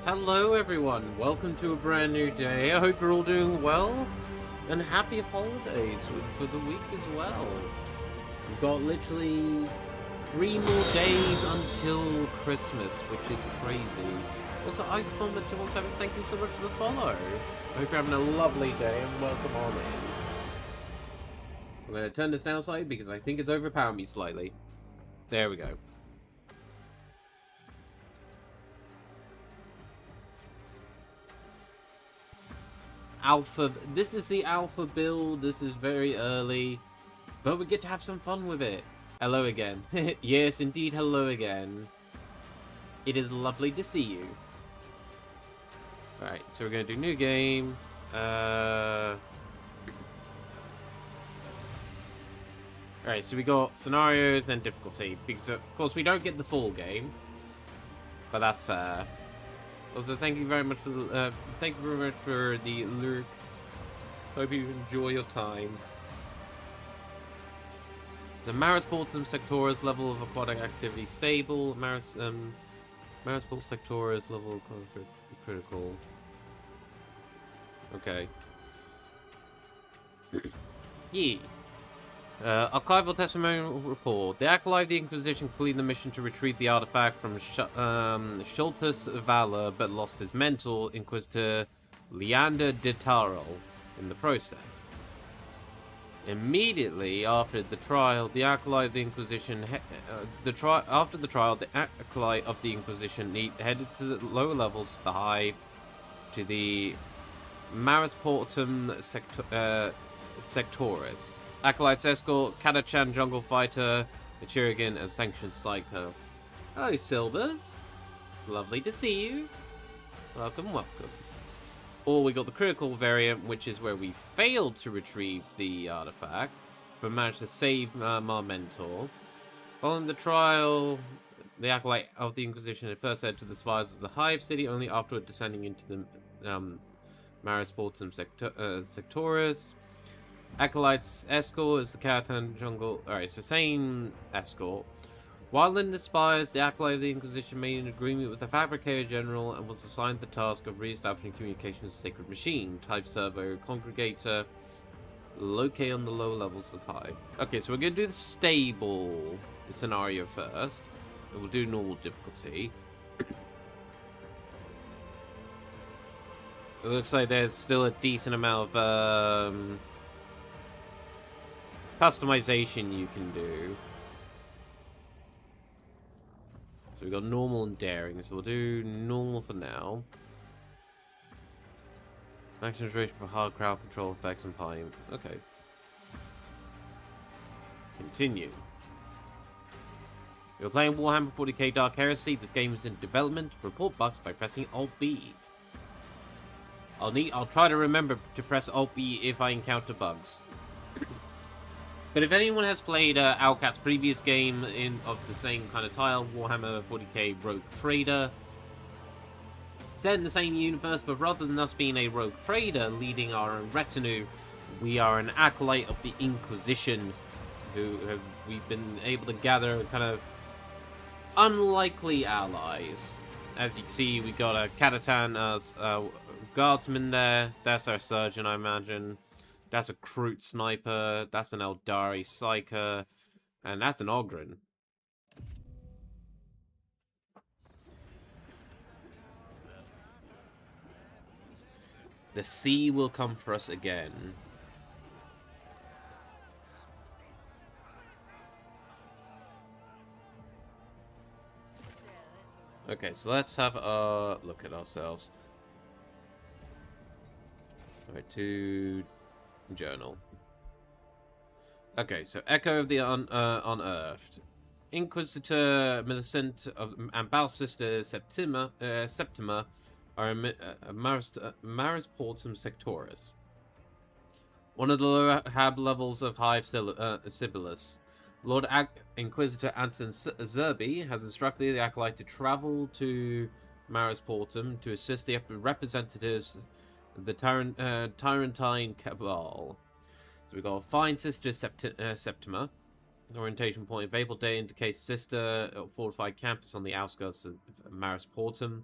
Hello everyone, welcome to a brand new day. I hope you're all doing well, and happy holidays for the week as well. We've got literally 3 more days until Christmas, which is crazy. Also, Ice Bomber 217, thank you so much for the follow. I hope you're having a lovely day, and welcome on in. I'm going to turn this down slightly because I think it's overpowering me slightly. There we go. Alpha. This is the alpha build. This is very early, but we get to have some fun with it. Hello again. Yes, indeed, hello again. It is lovely to see you. Alright, so we're going to do new game. Alright, so we got scenarios and difficulty. Because, of course, we don't get the full game. But that's fair. Also, thank you very much for the lurk. Hope you enjoy your time. So Maris Portum Sectoris level of aquatic activity stable. Maris Portum Sectoris level of conflict critical. Okay. Yeah. Archival testimonial report. The Acolyte of the Inquisition completed the mission to retrieve the artifact from Schultes Valor, but lost his mentor, Inquisitor Leander de Taro, in the process. Immediately after the trial, the Acolyte of the Inquisition after the trial, the Acolyte of the Inquisition headed to the lower levels of the Hive, to the Maris Portum Sectoris. Acolyte's escort, Katachan jungle fighter, the Chirigan, and sanctioned psycho. Hello, Silvers. Lovely to see you. Welcome, welcome. Or we got the critical variant, which is where we failed to retrieve the artifact, but managed to save my mentor. Following the trial, the Acolyte of the Inquisition had first headed to the spires of the Hive City, only afterward descending into the Maris Portum Sectoris. Acolyte's escort is the Catan jungle. Alright, so same escort. While in the spires, the Acolyte of the Inquisition made an agreement with the Fabricator General and was assigned the task of re-establishing communications with Sacred Machine, type servo, congregator, locate on the lower levels of Hive. Okay, so we're going to do the stable scenario first, and we'll do normal difficulty. It looks like there's still a decent amount of customization you can do. So we've got normal and daring, so we'll do normal for now. Maximum duration for hard crowd control effects and pine. Okay. Continue. You're playing Warhammer 40k Dark Heresy. This game is in development. Report bugs by pressing Alt-B. I'll try to remember to press Alt-B if I encounter bugs. But if anyone has played Alcat's previous game of the same kind of tile, Warhammer 40k Rogue Trader, set in the same universe, but rather than us being a Rogue Trader leading our own retinue, we are an Acolyte of the Inquisition, we've been able to gather kind of unlikely allies. As you can see, we got a Katatan guardsman there. That's our surgeon, I imagine. That's a Kroot sniper, that's an Eldari psyker, and that's an Ogren. The sea will come for us again. Okay, so let's have a look at ourselves. Alright, to journal. Okay, so Echo of the Unearthed. Inquisitor Millicent and Bal's sister Septima are Maris Portum Sectoris. One of the lower hab levels of Hive Sibyllus. Lord Inquisitor Anton Zerby has instructed the Acolyte to travel to Maris Portum to assist the representatives the Tyrantine Cabal. So we've got Fine Sister Septima. Orientation point. Vapor Day indicates sister fortified campus on the outskirts of Maris Portum.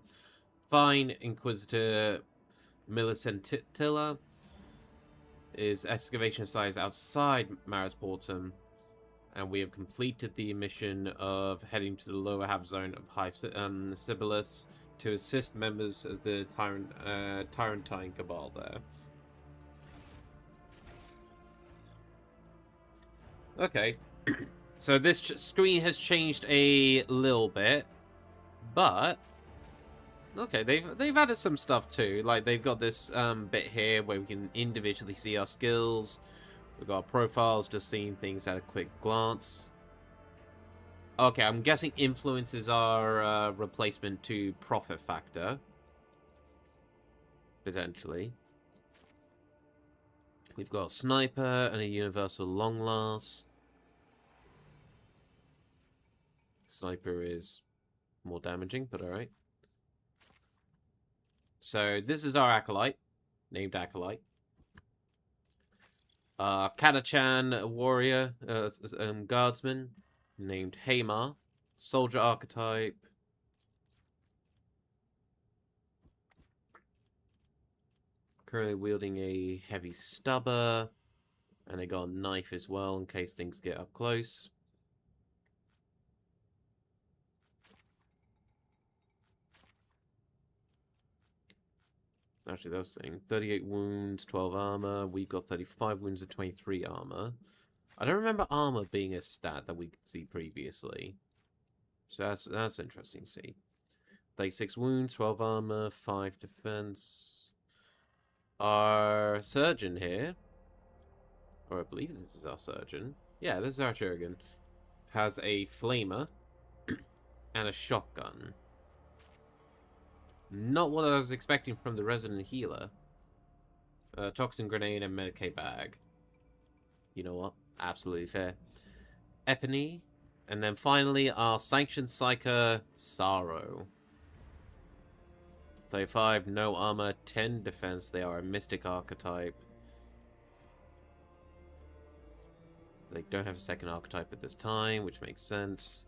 Fine Inquisitor Millicentilla is excavation size outside Maris Portum, and we have completed the mission of heading to the lower half zone of Hive Sibyllus to assist members of the Tyrantine Cabal there. Okay, so this screen has changed a little bit, but okay, they've added some stuff too. Like they've got this bit here where we can individually see our skills. We've got our profiles, just seeing things at a quick glance. Okay, I'm guessing influence is our replacement to profit factor. Potentially. We've got a sniper and a universal long last. Sniper is more damaging, but alright. So this is our acolyte, named acolyte. Katachan warrior, guardsman, named Hamar. Soldier archetype. Currently wielding a heavy stubber. And they got a knife as well in case things get up close. Actually, that's the thing. 38 wounds, 12 armor. We got 35 wounds and 23 armor. I don't remember armor being a stat that we could see previously. So that's interesting to see. 36 wounds, 12 armor, 5 defense. Our surgeon here, or I believe this is our surgeon. Yeah, this is our surgeon. Has a flamer and a shotgun. Not what I was expecting from the resident healer. Toxin grenade and Medicaid bag. You know what? Absolutely fair. Epony. And then finally our Sanctioned Psyker Sorrow. 35, no armor, 10 defense. They are a mystic archetype. They don't have a second archetype at this time, which makes sense.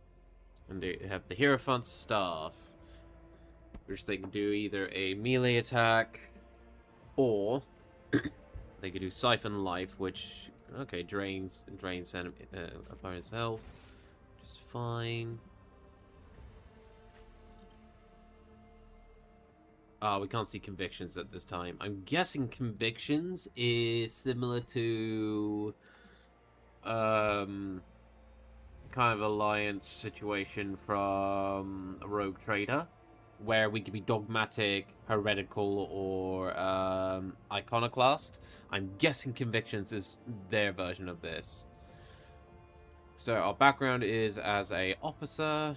And they have the Hierophant's Staff, which they can do either a melee attack, or they could do Siphon Life, which, okay, drains opponent's health, which is fine. We can't see Convictions at this time. I'm guessing Convictions is similar to kind of alliance situation from a Rogue Trader, where we could be dogmatic, heretical, or iconoclast. I'm guessing Convictions is their version of this. So our background is as a officer.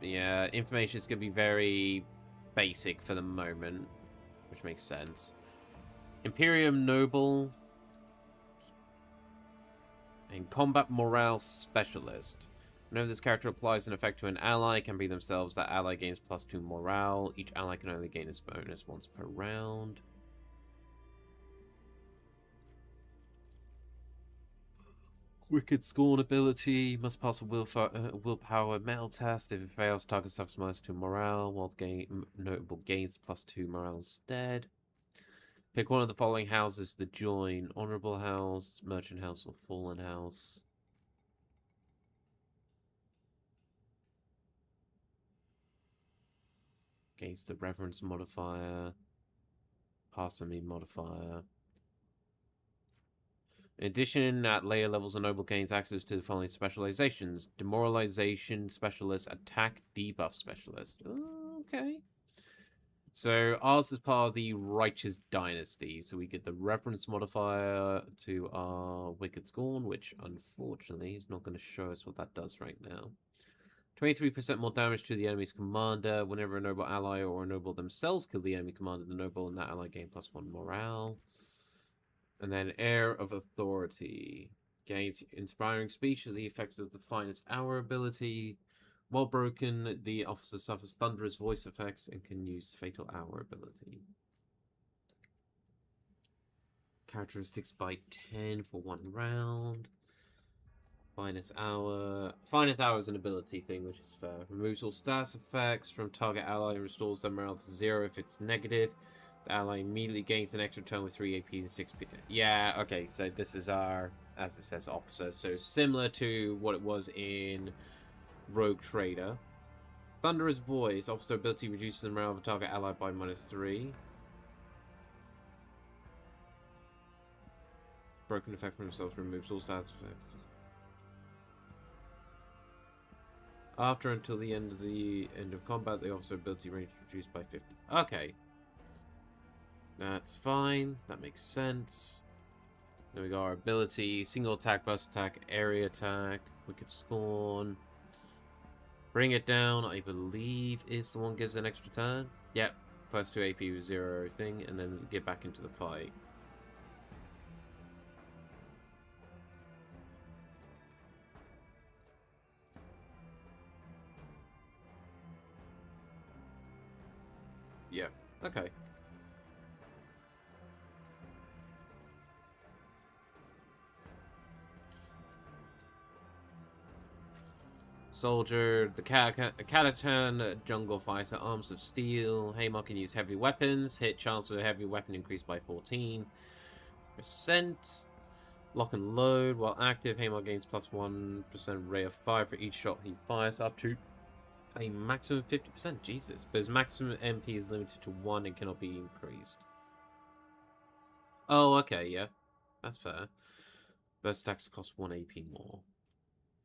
Yeah, information is going to be very basic for the moment, which makes sense. Imperium Noble and Combat Morale Specialist. Whenever this character applies an effect to an ally, it can be themselves. That ally gains +2 morale. Each ally can only gain this bonus once per round. Wicked Scorn ability. Must pass a willpower metal test. If it fails, target suffers -2 morale, while notable gains +2 morale instead. Pick one of the following houses to join. Honorable House, Merchant House, or Fallen House. Against the Reverence modifier. Parsimony modifier. In addition, at later levels, a noble gains access to the following specializations. Demoralization Specialist, Attack Debuff Specialist. Oh, okay. So ours is part of the Righteous Dynasty. So we get the Reverence modifier to our Wicked Scorn, which unfortunately is not going to show us what that does right now. 23% more damage to the enemy's commander. Whenever a noble ally or a noble themselves kill the enemy commander, the noble and that ally gain +1 morale. And then Air of Authority. Gains inspiring speech of the effects of the Finest Hour ability. While broken, the officer suffers thunderous voice effects and can use Fatal Hour ability. Characteristics by 10 for 1 round. Finest hour. Finest hour is an ability thing, which is fair. Removes all status effects from target ally and restores their morale to 0 if it's negative. The ally immediately gains an extra turn with 3 AP and 6 P. Yeah, okay, so this is our, as it says, officer. So similar to what it was in Rogue Trader. Thunderous Voice. Officer ability reduces the morale of a target ally by -3. Broken effect from themselves removes all status effects. After until the end of combat, the officer ability range is reduced by 50. Okay. That's fine. That makes sense. Then we got our ability, single attack, burst attack, area attack, wicked scorn. Bring it down, I believe, is the one gives an extra turn. Yep. Plus 2 AP with 0 thing, and then get back into the fight. Yeah, okay. Soldier, the Catatan, Jungle Fighter, Arms of Steel. Haymar can use heavy weapons. Hit chance with a heavy weapon increased by 14%. Lock and load. While active, Haymar gains plus 1% rate of fire for each shot he fires up to a maximum of 50%. Jesus. But his maximum MP is limited to 1 and cannot be increased. Oh, okay, yeah. That's fair. Burst attacks cost 1 AP more.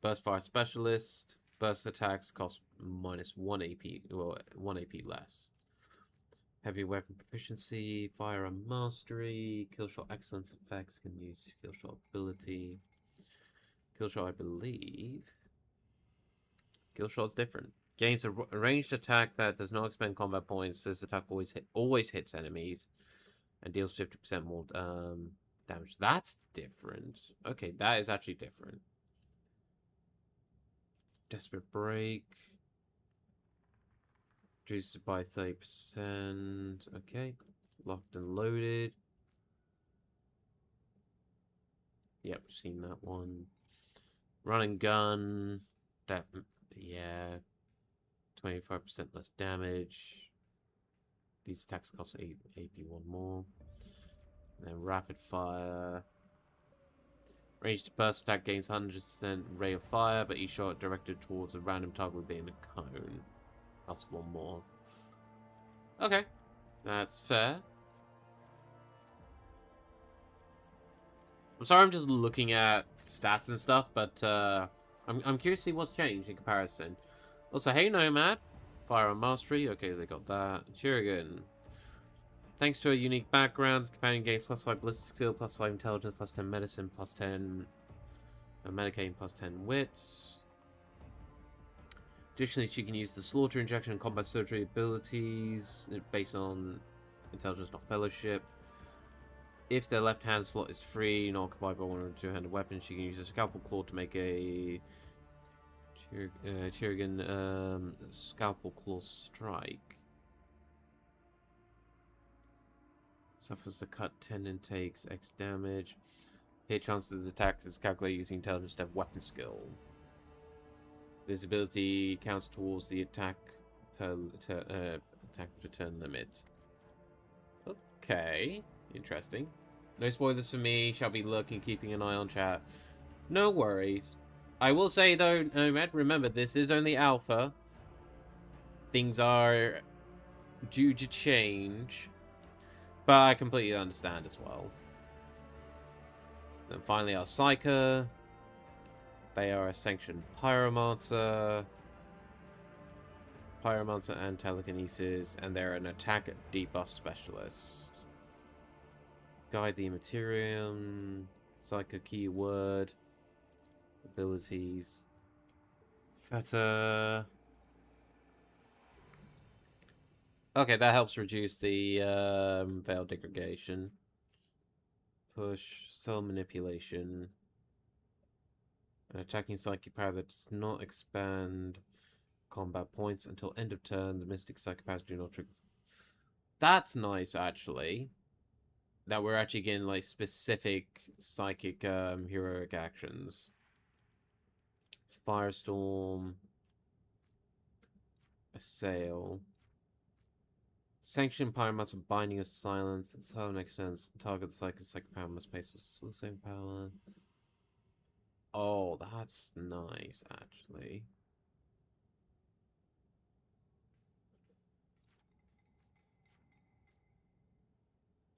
Burst Fire Specialist. Burst attacks cost -1 AP. Well, 1 AP less. Heavy weapon proficiency, firearm mastery, killshot excellence effects, can use killshot ability. Killshot, I believe. Killshot's different. Gains a ranged attack that does not expend combat points. This attack always hits enemies and deals 50% more damage. That's different. Okay, that is actually different. Desperate Break. Reduced by 30%. Okay. Locked and loaded. Yep, seen that one. Run and gun. That, yeah. 25% less damage. These attacks cost AP1 more. And then rapid fire. Ranged burst attack gains 100% rate of fire, but each shot directed towards a random target within a cone. Costs 1 more. Okay. That's fair. I'm sorry, I'm just looking at stats and stuff, but I'm curious to see what's changed in comparison. Also, hey Nomad, Firearm Mastery. Okay, they got that. Shuriken. Thanks to a unique background, companion gains +5 ballistic skill, +5 intelligence, +10 medicine, +10 medicating, +10 wits. Additionally, she can use the slaughter injection and combat surgery abilities based on intelligence, not fellowship. If their left hand slot is free, not occupied by one or two-handed weapons, she can use a scalpel claw to make a Shuriken scalpel claw strike. Suffers the cut 10 and takes X damage. Hit chances of attacks is calculated using intelligence to have weapon skill. This ability counts towards the attack per turn limit. Okay, interesting. No spoilers for me. Shall be lurking, keeping an eye on chat. No worries. I will say though, Nomad, remember this is only alpha. Things are due to change, but I completely understand as well. Then finally our Psyker. They are a sanctioned Pyromancer. Pyromancer and Telekinesis, and they're an attack debuff specialist. Guide the Immaterium. Psyker keyword. Abilities. Fetter. Okay, that helps reduce the veil degradation. Push. Cell manipulation. An attacking psychic power that does not expand combat points until end of turn. The mystic psychic powers do not trigger. That's nice, actually. That we're actually getting like specific psychic heroic actions. Firestorm. Assail. Sanction pyromancer of binding of silence. It's how it extends. Target the psychic power must pay some same power. Oh, that's nice, actually.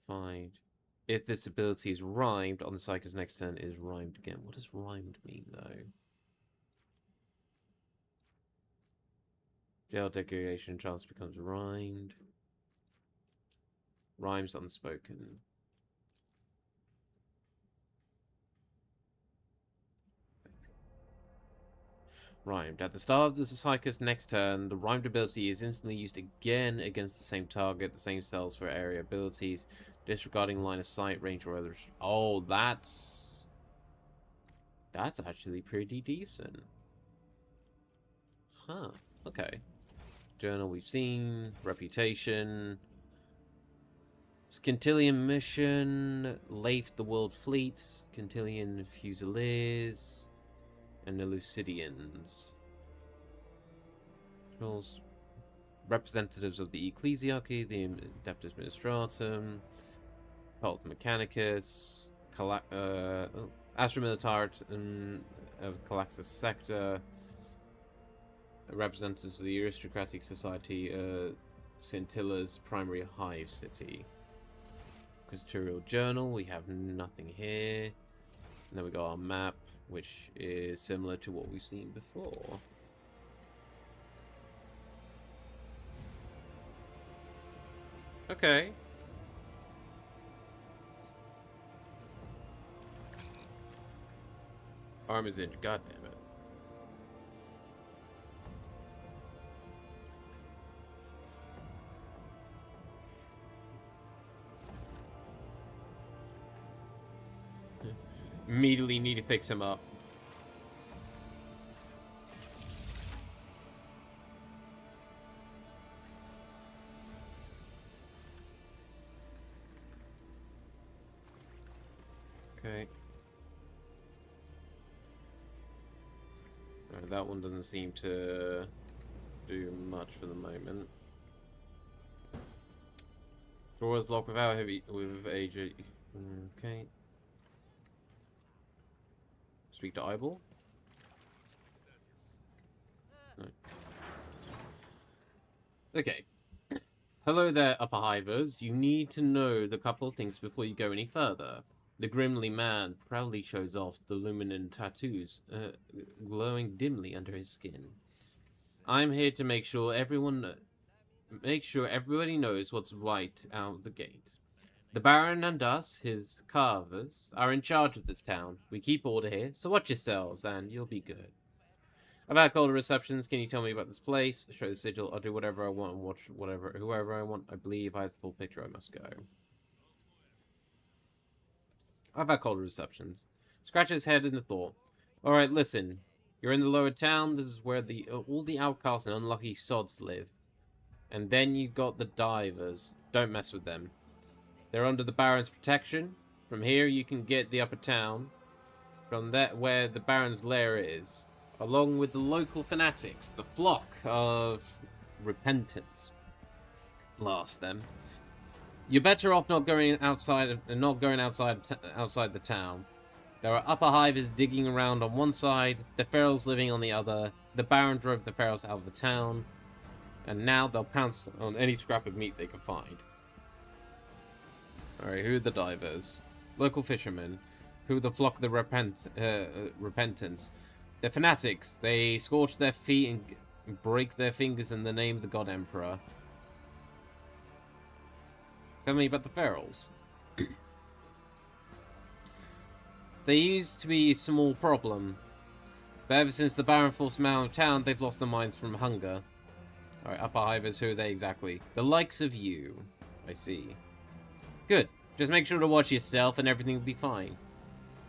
Find. If this ability is rhymed on the psychic's next turn, it is rhymed again. What does rhymed mean, though? Jail degradation chance becomes rhymed. Rhymes unspoken. Rhymed. At the start of the psychic's next turn, the rhymed ability is instantly used again against the same target, the same cells for area abilities, disregarding line of sight, range, or other. Oh, that's actually pretty decent. Huh. Okay. Journal we've seen. Reputation. Scintilian mission. Leif the World Fleet. Scintilian Fusiliers. And the Lucidians. Representatives of the Ecclesiarchy, the Adeptus Ministratum, Cult Mechanicus, Astra Militaris of the Calaxis Sector, representatives of the Aristocratic Society, Scintilla's primary hive city. Inquisitorial Journal, we have nothing here. And then we got our map, which is similar to what we've seen before. Okay. Arm is injured, god damn it. Immediately need to fix him up. Okay. Alright, that one doesn't seem to do much for the moment. Door is locked without with AJ. Okay. Speak to Eyeball? No. Okay. Hello there, Upper Hivers. You need to know the couple of things before you go any further. The grimly man proudly shows off the luminant tattoos glowing dimly under his skin. I'm here to make sure everybody knows what's right out the gate. The Baron and us, his carvers, are in charge of this town. We keep order here, so watch yourselves, and you'll be good. I've had call to receptions. Can you tell me about this place? Show the sigil. I'll do whatever I want and watch whoever I want. I believe I have the full picture. I must go. I've had call to receptions. Scratch his head in the thought. Alright, listen. You're in the lower town. This is where all the outcasts and unlucky sods live. And then you got the divers. Don't mess with them. They're under the Baron's protection. From here, you can get the upper town. From that, where the Baron's lair is. Along with the local fanatics. The flock of repentance. Blast them. You're better off not going outside the town. There are upper hivers digging around on one side, the ferals living on the other. The Baron drove the ferals out of the town, and now they'll pounce on any scrap of meat they can find. Alright, who are the divers? Local fishermen. Who are the flock of the repentance? The fanatics. They scorch their feet and break their fingers in the name of the God Emperor. Tell me about the ferals. They used to be a small problem, but ever since the Baron forced them out of town, they've lost their minds from hunger. Alright, upper hivers, who are they exactly? The likes of you. I see. Good. Just make sure to watch yourself and everything will be fine.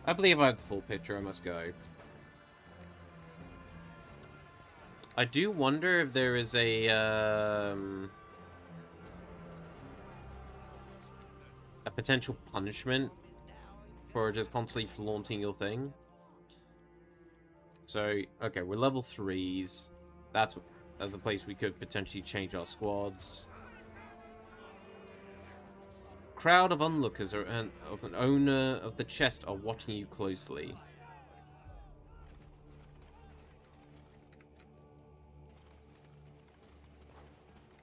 I believe I have the full picture. I must go. I do wonder if there is a potential punishment for just constantly flaunting your thing. So, okay, we're level 3s. That's a place we could potentially change our squads. Crowd of onlookers of an owner of the chest are watching you closely.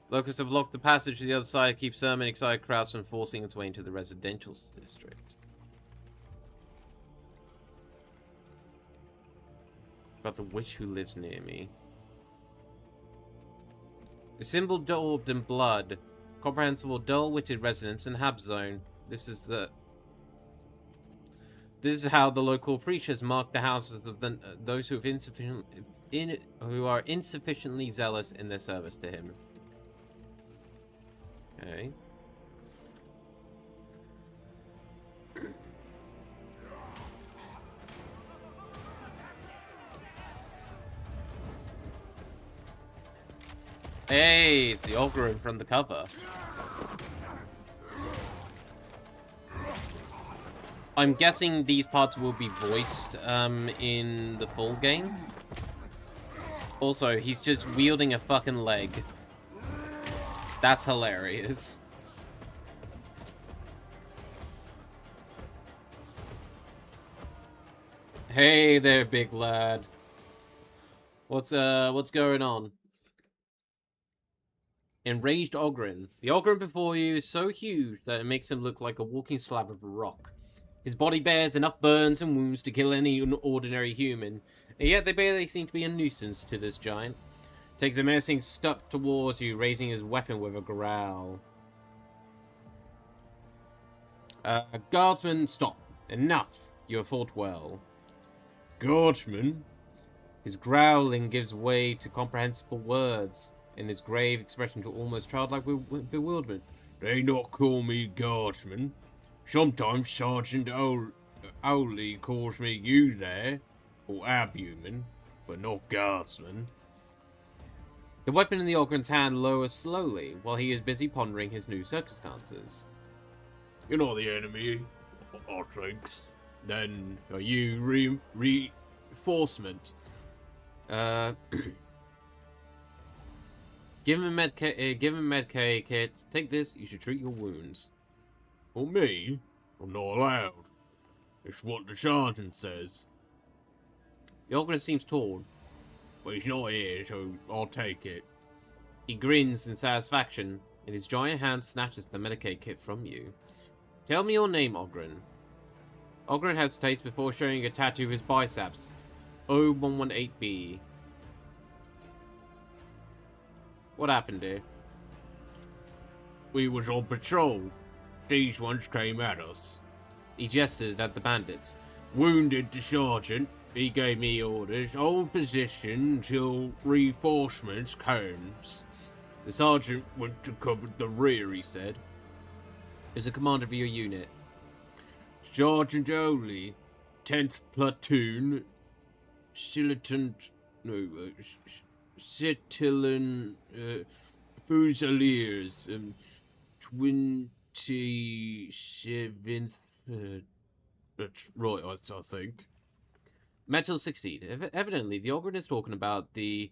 Locusts have blocked the passage to the other side, keep some excited crowds from forcing its way into the residential district. About the witch who lives near me. A symbol daubed in blood. Comprehensible, dull-witted residents in Hab Zone. This is how the local preachers mark the houses of those who are insufficiently zealous in their service to him. Okay. Hey, it's the Ogre from the cover. I'm guessing these parts will be voiced in the full game. Also, he's just wielding a fucking leg. That's hilarious. Hey there, big lad. What's going on? Enraged Ogren. The Ogren before you is so huge that it makes him look like a walking slab of rock. His body bears enough burns and wounds to kill any ordinary human, and yet they barely seem to be a nuisance to this giant. Takes a menacing step towards you, raising his weapon with a growl. Guardsman, stop. Enough. You have fought well. Guardsman? His growling gives way to comprehensible words, in his grave expression to almost childlike bewilderment. They not call me guardsman. Sometimes Sergeant Owley calls me you there, or abhuman, but not guardsman. The weapon in the Ogren's hand lowers slowly, while he is busy pondering his new circumstances. You're not the enemy, Otrix. Then are you reinforcement? Give him a medkit kit. Take this, you should treat your wounds. For me? I'm not allowed. It's what the sergeant says. The Ogren seems torn. But he's not here, so I'll take it. He grins in satisfaction, and his giant hand snatches the Medicaid kit from you. Tell me your name, Ogren. Ogren hesitates before showing a tattoo of his biceps. O118B. What happened here? We was on patrol. These ones came at us. He gestured at the bandits. Wounded the sergeant. He gave me orders. Hold position until reinforcements comes. The sergeant went to cover the rear, he said. Is the commander of your unit? Sergeant Owley, 10th Platoon, Silatant, no, Sitillan, Fusiliers, 27th, that's right, I think. Metal succeed. Evidently, the Ogren is talking about the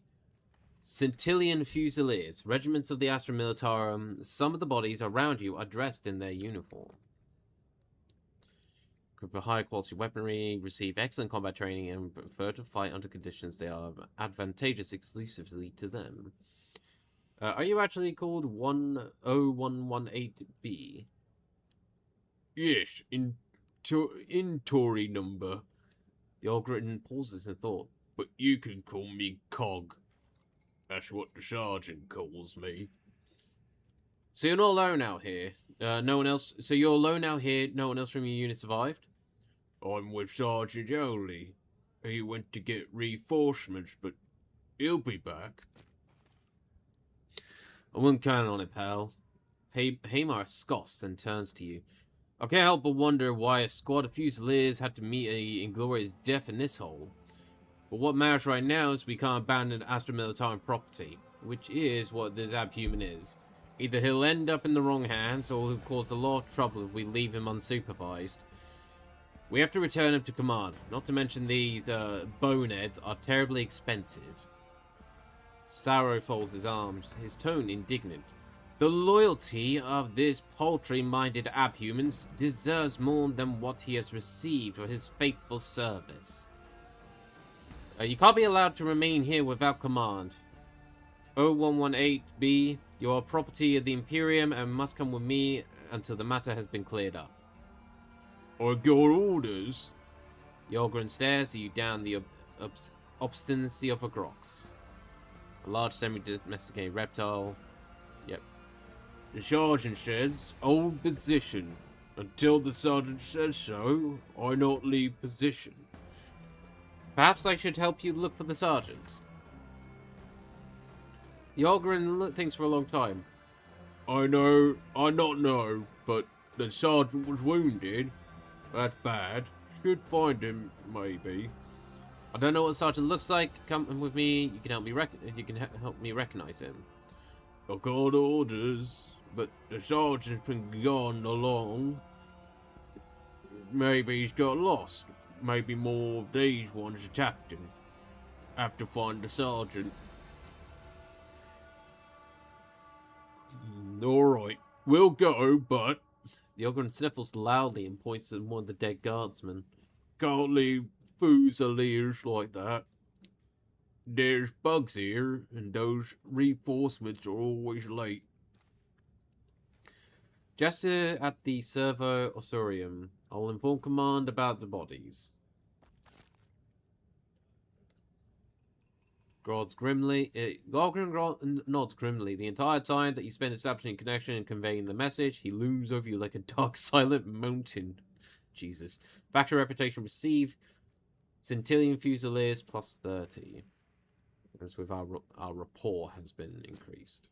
Centillion Fusiliers, regiments of the Astra Militarum. Some of the bodies around you are dressed in their uniform. Equip high quality weaponry, receive excellent combat training, and prefer to fight under conditions that are advantageous exclusively to them. Are you actually called 10118B? Yes, in Tory number. The Ogren pauses in thought. But you can call me Cog. That's what the sergeant calls me. So you're not alone out here? No one else... So you're alone out here, no one else from your unit survived? I'm with Sergeant Owley. He went to get reinforcements, but he'll be back. I wouldn't count on it, pal. Hamar scoffs and turns to you. I can't help but wonder why a squad of Fusiliers had to meet a inglorious death in this hole. But what matters right now is we can't abandon Astra Militarum property, which is what this abhuman is. Either he'll end up in the wrong hands, or he'll cause a lot of trouble if we leave him unsupervised. We have to return him to command. Not to mention these boneheads are terribly expensive. Sauro folds his arms, his tone indignant. The loyalty of this paltry-minded abhuman deserves more than what he has received for his faithful service. You can't be allowed to remain here without command. 0118B, you are property of the Imperium and must come with me until the matter has been cleared up. I got orders. Yolgren stares at you down the obstinacy of a grox. A large semi-domesticated reptile. Yep. The sergeant says, hold position. Until the sergeant says so, I not leave position. Perhaps I should help you look for the sergeant. Yolgren thinks for a long time. I not know, but the sergeant was wounded. That's bad. Should find him, maybe. I don't know what the sergeant looks like. Come with me. You can help me recognize him. I got orders, but the sergeant's been gone along. Maybe he's got lost. Maybe more of these ones attacked him. Have to find the sergeant. Alright, we'll go, but... The Ogren sniffles loudly and points at one of the dead guardsmen. Can't leave Fusiliers like that. There's bugs here, and those reinforcements are always late. Gesture at the Servo Osorium. I'll inform command about the bodies. Nods grimly. Nods grimly. The entire time that you spend establishing connection and conveying the message, he looms over you like a dark, silent mountain. Jesus. Factor reputation received. Centillion Fusiliers plus 30. As with our rapport has been increased.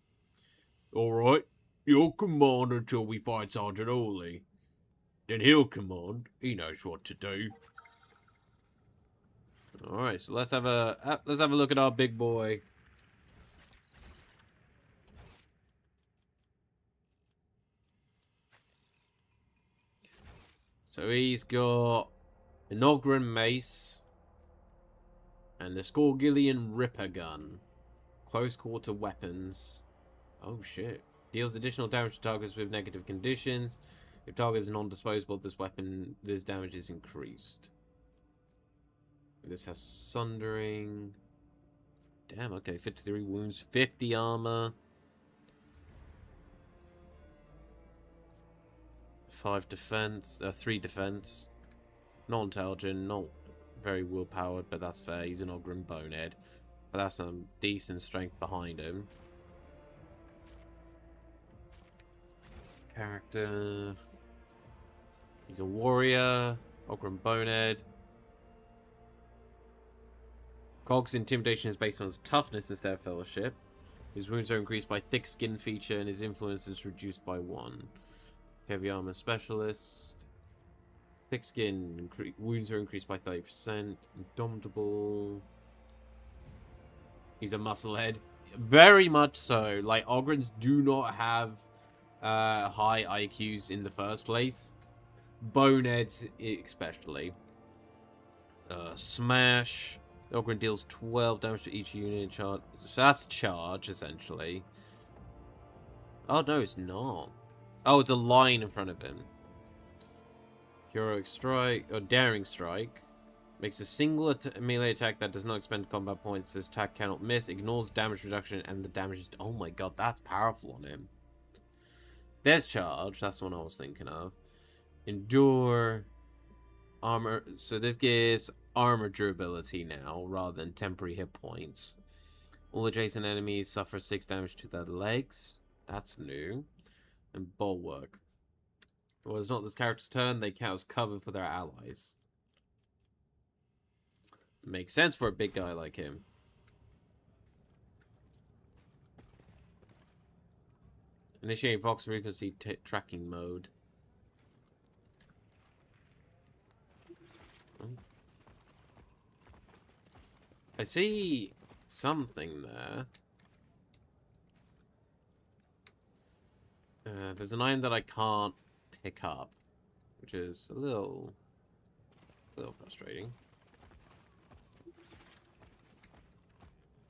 Alright. You'll command until we find Sergeant Hawley. Then he'll command. He knows what to do. Alright, so let's have a look at our big boy. So he's got an Ogren mace and the Scorgillion Ripper gun. Close quarter weapons. Oh shit. Deals additional damage to targets with negative conditions. If target is non-disposable, this damage is increased. This has sundering. Damn, okay, 53 wounds, 50 armor. 5 defense, 3 defense. Not intelligent, not very willpowered, but that's fair. He's an Ogren bonehead. But that's some decent strength behind him. Character. He's a warrior. Ogren bonehead. Cog's intimidation is based on his toughness instead of fellowship. His wounds are increased by thick skin feature and his influence is reduced by 1. Heavy armor specialist. Thick skin. Wounds are increased by 30%. Indomitable. He's a musclehead. Very much so. Like, Ogrens do not have high IQs in the first place. Boneheads especially. Smash. Ogren deals 12 damage to each unit charge. So that's charge, essentially. Oh, no, it's not. Oh, it's a line in front of him. Heroic Strike, or Daring Strike. Makes a single melee attack that does not expend combat points. This attack cannot miss, ignores damage reduction, and the damage is... Oh my god, that's powerful on him. There's charge, that's the one I was thinking of. Endure... Armor... So this gives armor durability now, rather than temporary hit points. All adjacent enemies suffer 6 damage to their legs. That's new. And Bulwark. Well, it's not this character's turn, they count as cover for their allies. Makes sense for a big guy like him. Initiate Vox frequency tracking mode. I see something there. There's an item that I can't pick up, which is a little A little frustrating.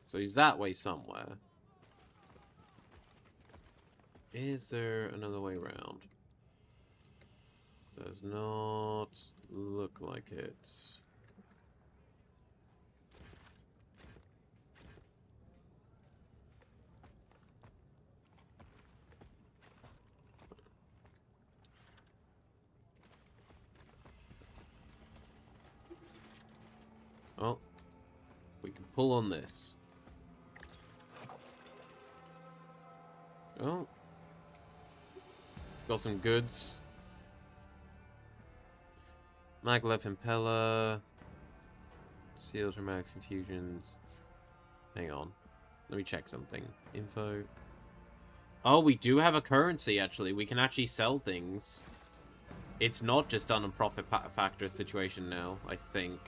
So he's that way somewhere. Is there another way around? Does not look like it. Oh, we can pull on this. Oh, got some goods. Maglev impeller, sealed dramatic infusions. Hang on, let me check something. Info. Oh, we do have a currency. Actually, we can actually sell things. It's not just on a profit factor situation now, I think.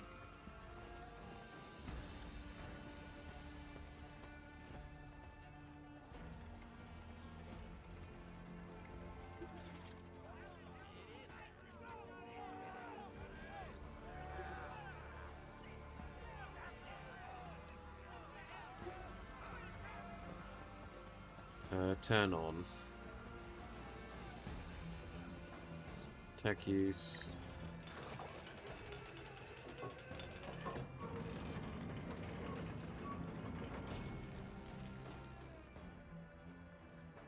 Turn on. Tech use.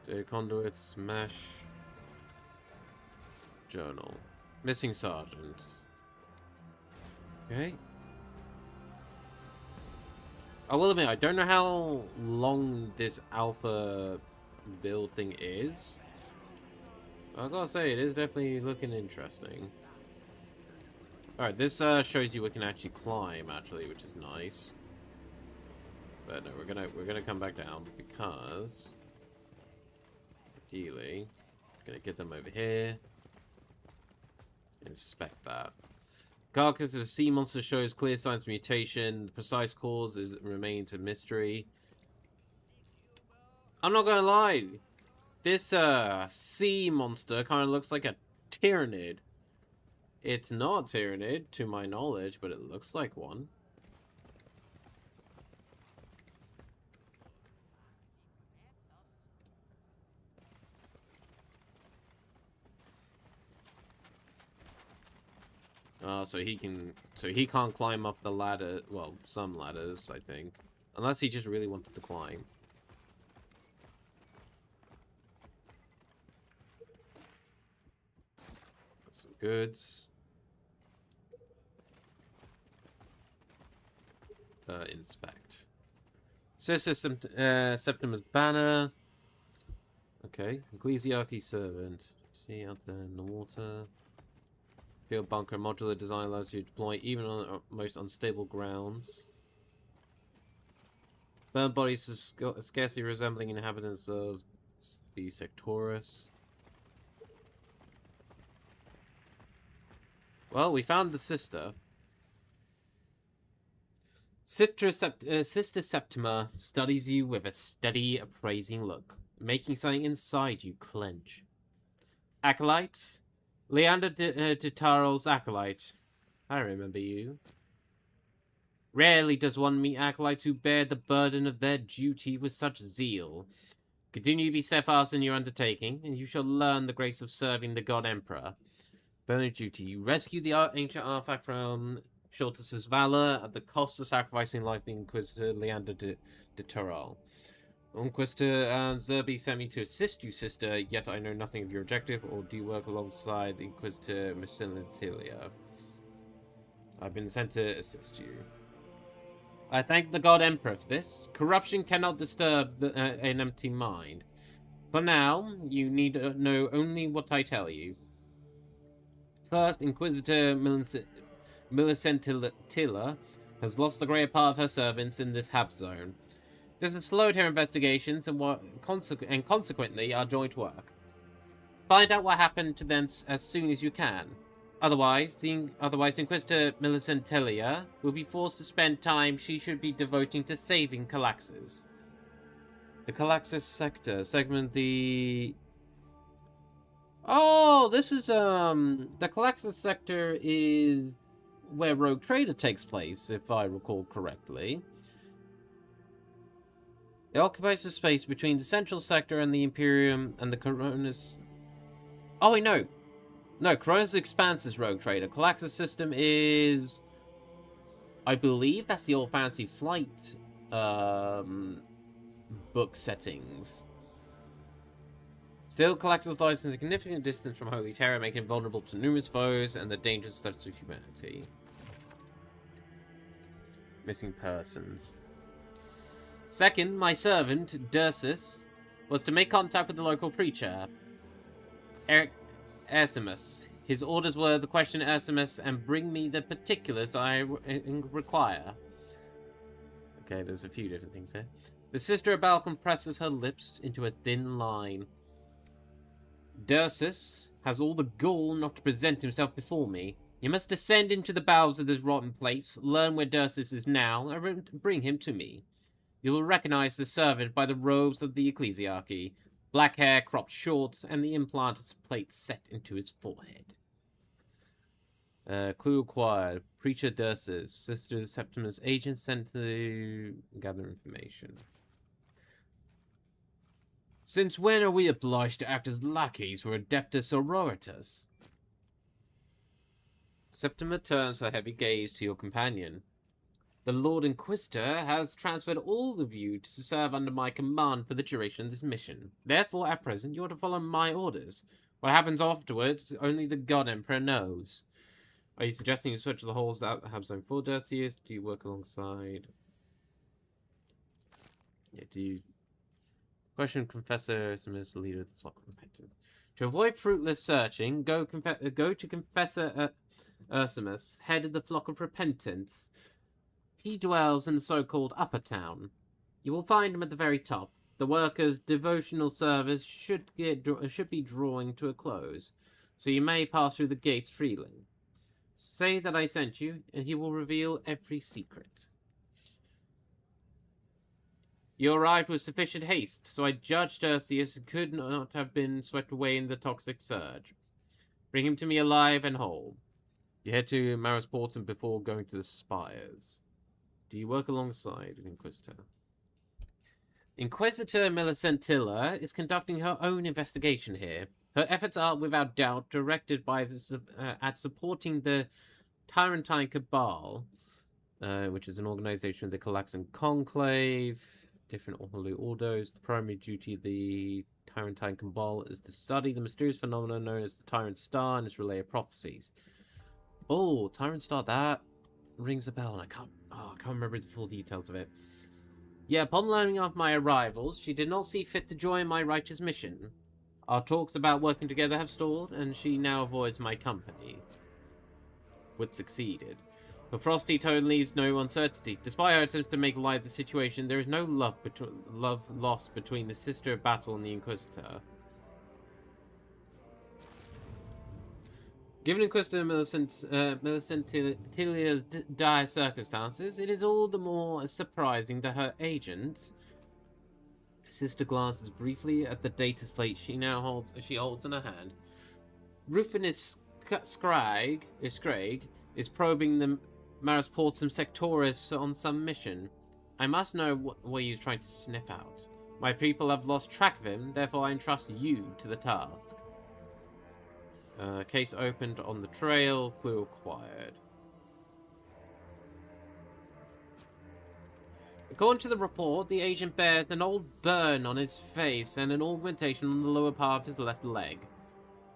Data conduits, mesh. Journal. Missing sergeant. Okay. I will admit, I don't know how long this alpha build thing is. I gotta say, it is definitely looking interesting. Alright, this shows you we can actually climb, actually, which is nice. But no, we're gonna come back down because ideally, gonna get them over here. Inspect that. Carcass of a sea monster shows clear signs of mutation. The precise cause remains a mystery. I'm not gonna lie. This sea monster kind of looks like a Tyrannid. It's not a Tyrannid, to my knowledge, but it looks like one. So he can't climb up the ladder. Well, some ladders, I think. Unless he just really wanted to climb. Some goods. Inspect. Sister Septimus banner. Okay. Ecclesiarchy servant. See out there in the water. Field bunker modular design allows you to deploy even on most unstable grounds. Burn bodies scarcely resembling inhabitants of the Sectorus. Well, we found the sister. Sister Septima studies you with a steady, appraising look, making something inside you clench. Acolyte? Leander de Tarol's acolyte. I remember you. Rarely does one meet acolytes who bear the burden of their duty with such zeal. Continue to be steadfast in your undertaking, and you shall learn the grace of serving the God Emperor. Burning duty. You rescue the ancient artifact from Shortus's valor at the cost of sacrificing life the Inquisitor Leander de Tarol. Inquisitor Zerby sent me to assist you, sister, yet I know nothing of your objective, or do you work alongside the Inquisitor Missilentilia? I've been sent to assist you. I thank the God Emperor for this. Corruption cannot disturb an empty mind. For now, you need to know only what I tell you. First, Inquisitor Millicentilla has lost the greater part of her servants in this Hab zone. This has slowed her investigations and consequently our joint work. Find out what happened to them as soon as you can. Otherwise, Inquisitor Millicentilla will be forced to spend time she should be devoting to saving Calaxes. The Calaxes sector segment the... Oh, this is the Calaxes sector is where Rogue Trader takes place, if I recall correctly. It occupies the space between the Central Sector and the Imperium and the Coronas... Oh, wait, no. No, Coronas expands this Rogue Trader. Calax's system is... I believe that's the old Fantasy Flight book settings. Still, Calaxus lies in a significant distance from Holy Terror, making it vulnerable to numerous foes and the dangerous threats of humanity. Missing persons. Second, my servant, Dursus, was to make contact with the local preacher, Ersimus. His orders were to question Ersimus and bring me the particulars I require. Okay, there's a few different things here. The sister of Balcom presses her lips into a thin line. Dursus has all the gall not to present himself before me. You must descend into the bowels of this rotten place, learn where Dursus is now, and bring him to me. You will recognize the servant by the robes of the ecclesiarchy, black hair cropped short, and the implanted plate set into his forehead. Clue acquired. Preacher Dursus, Sister Septimus, agent sent to gather information. Since when are we obliged to act as lackeys for Adeptus Sororitas? Septima turns her heavy gaze to your companion. The Lord Inquisitor has transferred all of you to serve under my command for the duration of this mission. Therefore, at present, you are to follow my orders. What happens afterwards, only the God Emperor knows. Are you suggesting you switch the holes that have zone 4 Dersius? Do you work alongside? Yeah, do you... Question Confessor Ersimus, the leader of the flock of repentance. To avoid fruitless searching, go to Confessor Ersimus, head of the flock of repentance. He dwells in the so-called Upper Town. You will find him at the very top. The workers' devotional service should be drawing to a close, so you may pass through the gates freely. Say that I sent you, and he will reveal every secret. You arrived with sufficient haste, so I judged Tertius could not have been swept away in the toxic surge. Bring him to me alive and whole. You head to Maris Portum before going to the spires. Do you work alongside an Inquisitor? Inquisitor Millicentilla is conducting her own investigation here. Her efforts are, without doubt, directed by at supporting the Tyrantine Cabal, which is an organization of the Calaxan Conclave, different holy orders. The primary duty of the Tyrantine Cabal is to study the mysterious phenomenon known as the Tyrant Star and its relay of prophecies. Oh, Tyrant Star, that rings a bell, and I can't remember the full details of it. Yeah, upon learning of my arrivals, she did not see fit to join my righteous mission. Our talks about working together have stalled, and she now avoids my company. Would succeeded. Her frosty tone leaves no uncertainty. Despite her attempts to make light of the situation, there is no love lost between the Sister of Battle and the Inquisitor. Given Inquisitor Millicentilia's dire circumstances, it is all the more surprising that her agent... Sister glances briefly at the data slate she holds in her hand. Rufinus Scrag is probing the Maris Portum Sectoris on some mission. I must know what he is trying to sniff out. My people have lost track of him, therefore I entrust you to the task. Case opened on the trail, clue acquired. According to the report, the agent bears an old burn on his face and an augmentation on the lower part of his left leg,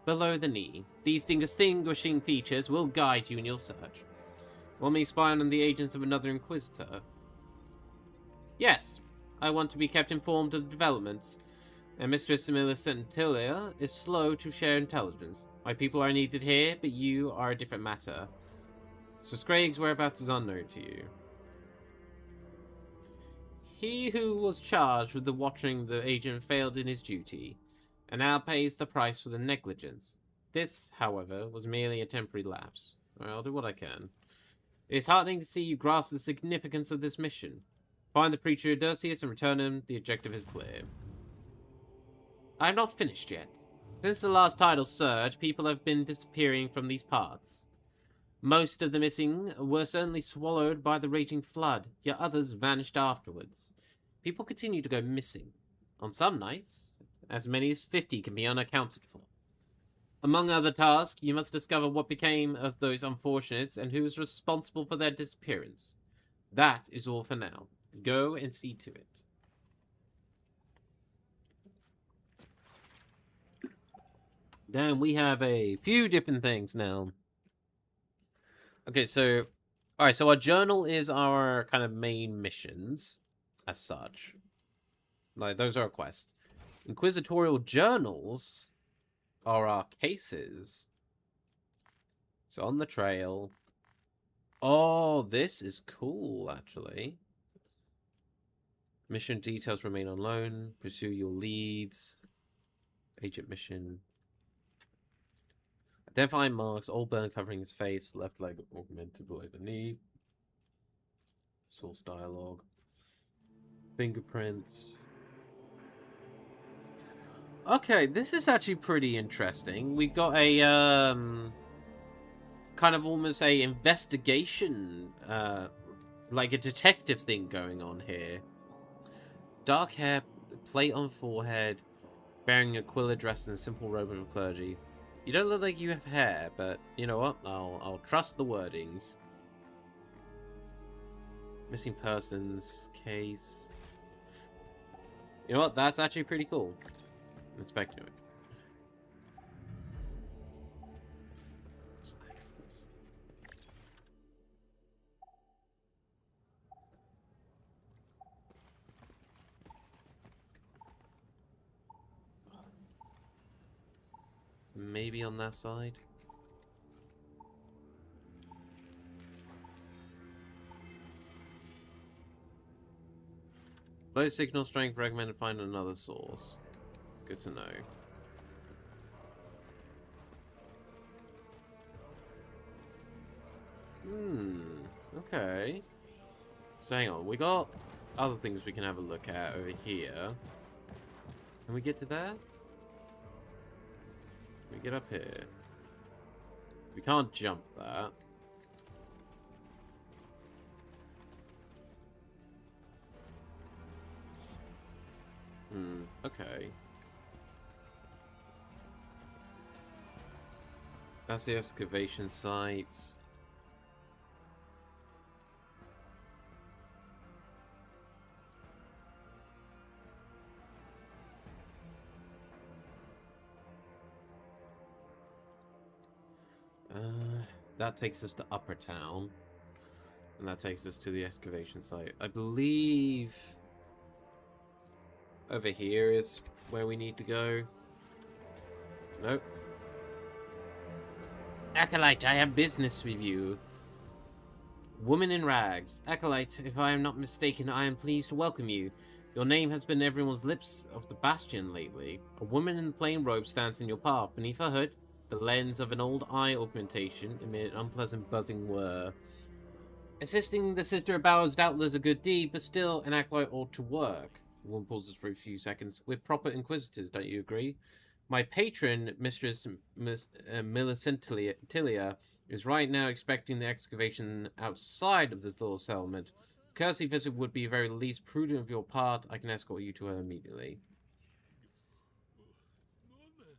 below the knee. These distinguishing features will guide you in your search. Want me spying on the agents of another Inquisitor? Yes, I want to be kept informed of the developments, and Mistress Millicentilia is slow to share intelligence. My people are needed here, but you are a different matter. So Scragg's whereabouts is unknown to you. He who was charged with watching the agent failed in his duty, and now pays the price for the negligence. This, however, was merely a temporary lapse. I'll do what I can. It is heartening to see you grasp the significance of this mission. Find the preacher Odysseus and return him. The objective is clear. I have not finished yet. Since the last tidal surge, people have been disappearing from these parts. Most of the missing were certainly swallowed by the raging flood, yet others vanished afterwards. People continue to go missing. On some nights, as many as 50 can be unaccounted for. Among other tasks, you must discover what became of those unfortunates and who is responsible for their disappearance. That is all for now. Go and see to it. Then we have a few different things now. Okay, so... Alright, so our journal is our kind of main missions, as such. Like, those are our quests. Inquisitorial journals are our cases. So on the trail. Oh, this is cool, actually. Mission details remain unknown. Pursue your leads. Agent mission. Identify marks, all burn covering his face, left leg augmented below the knee. Source dialogue. Fingerprints. Okay, this is actually pretty interesting. We got a kind of almost a investigation, like a detective thing going on here. Dark hair, plate on forehead, bearing Aquila dressed in a simple robe of a clergy. You don't look like you have hair, but you know what? I'll trust the wordings. Missing persons case. You know what? That's actually pretty cool. Inspect it. Maybe on that side. Low signal strength, recommended find another source. Good to know. Okay. So hang on, we got other things we can have a look at over here. Can we get to there? Can we get up here? We can't jump that. Okay. That's the excavation site. That takes us to Upper Town. And that takes us to the excavation site. I believe over here is where we need to go. Nope. Acolyte, I have business with you. Woman in rags. Acolyte, if I am not mistaken, I am pleased to welcome you. Your name has been everyone's lips of the Bastion lately. A woman in plain robe stands in your path. Beneath her hood, the lens of an old eye augmentation amid an unpleasant buzzing whir. Assisting the Sister of Bow is doubtless a good deed, but still an acolyte ought to work. The woman pauses for a few seconds. We're proper inquisitors, don't you agree? My patron, Mistress Millicentilia, is right now expecting the excavation outside of this little settlement. A courtesy visit would be very least prudent of your part. I can escort you to her immediately.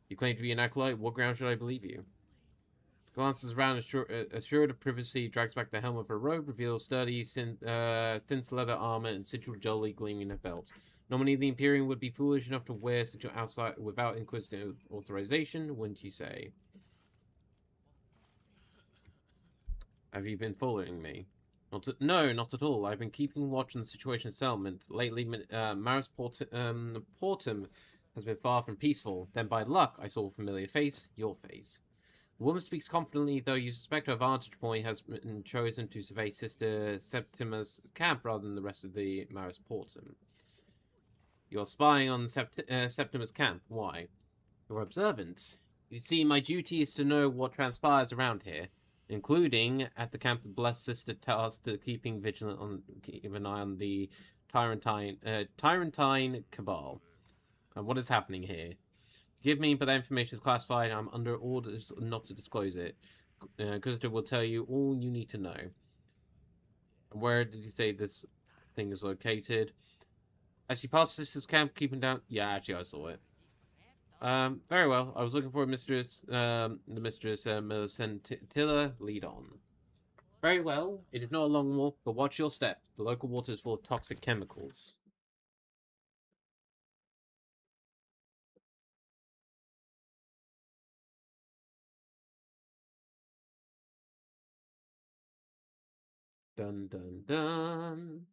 You claim to be an acolyte. What ground should I believe you? Glances around, assured of privacy, drags back the helm of her robe, reveals sturdy, thin leather armor and sigil jolly gleaming her belt. Normally, the Imperium would be foolish enough to wear such an outside without Inquisitive authorization, wouldn't you say? Have you been following me? No, not at all. I've been keeping watch on the situation in settlement. Lately, Maris Portum has been far from peaceful. Then, by luck, I saw a familiar face, your face. The woman speaks confidently, though you suspect her vantage point has been chosen to survey Sister Septima's camp rather than the rest of the Maris Portum. You're spying on Septima's camp. Why? You're observant. You see, my duty is to know what transpires around here, including at the camp of Blessed Sister tasked to keeping vigilant on keep an eye on the Tyrantine Cabal. What is happening here? Give me, but that information is classified and I'm under orders not to disclose it. Inquisitor will tell you all you need to know. Where did you say this thing is located? As you pass Sister's camp, keeping down... Yeah, actually, I saw it. Very well. I was looking for the Mistress Millicentilla. Lead on. Very well. It is not a long walk, but watch your step. The local water is full of toxic chemicals. Dun dun dun.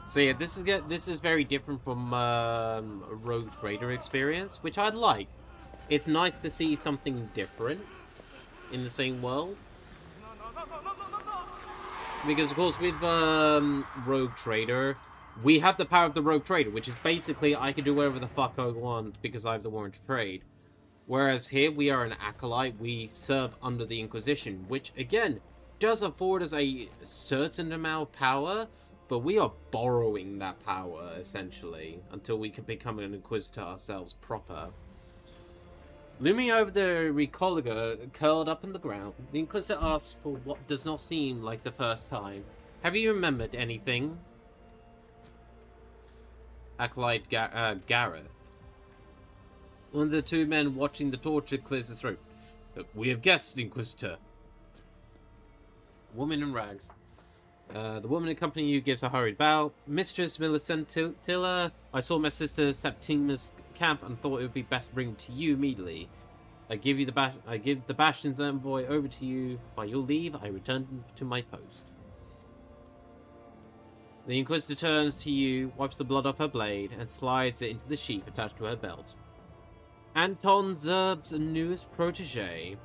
So yeah, this is very different from a Rogue Trader experience, which I'd like. It's nice to see something different in the same world. Because of course with Rogue Trader, we have the power of the Rogue Trader, which is basically I can do whatever the fuck I want because I have the warrant to trade. Whereas here we are an acolyte, we serve under the Inquisition, which again does afford us a certain amount of power, but we are borrowing that power essentially until we can become an Inquisitor ourselves proper. Looming over the Recoliger, curled up on the ground, the Inquisitor asks for what does not seem like the first time. Have you remembered anything? Acolyte Gareth. One of the two men watching the torture clears his throat. We have guests, Inquisitor. Woman in rags. The woman accompanying you gives a hurried bow. Mistress Millicentilla, I saw my sister Septima's camp and thought it would be best to bring it to you immediately. I give the Bastion's envoy over to you. By your leave, I return to my post. The Inquisitor turns to you, wipes the blood off her blade, and slides it into the sheath attached to her belt. Anton Zerb's newest protege.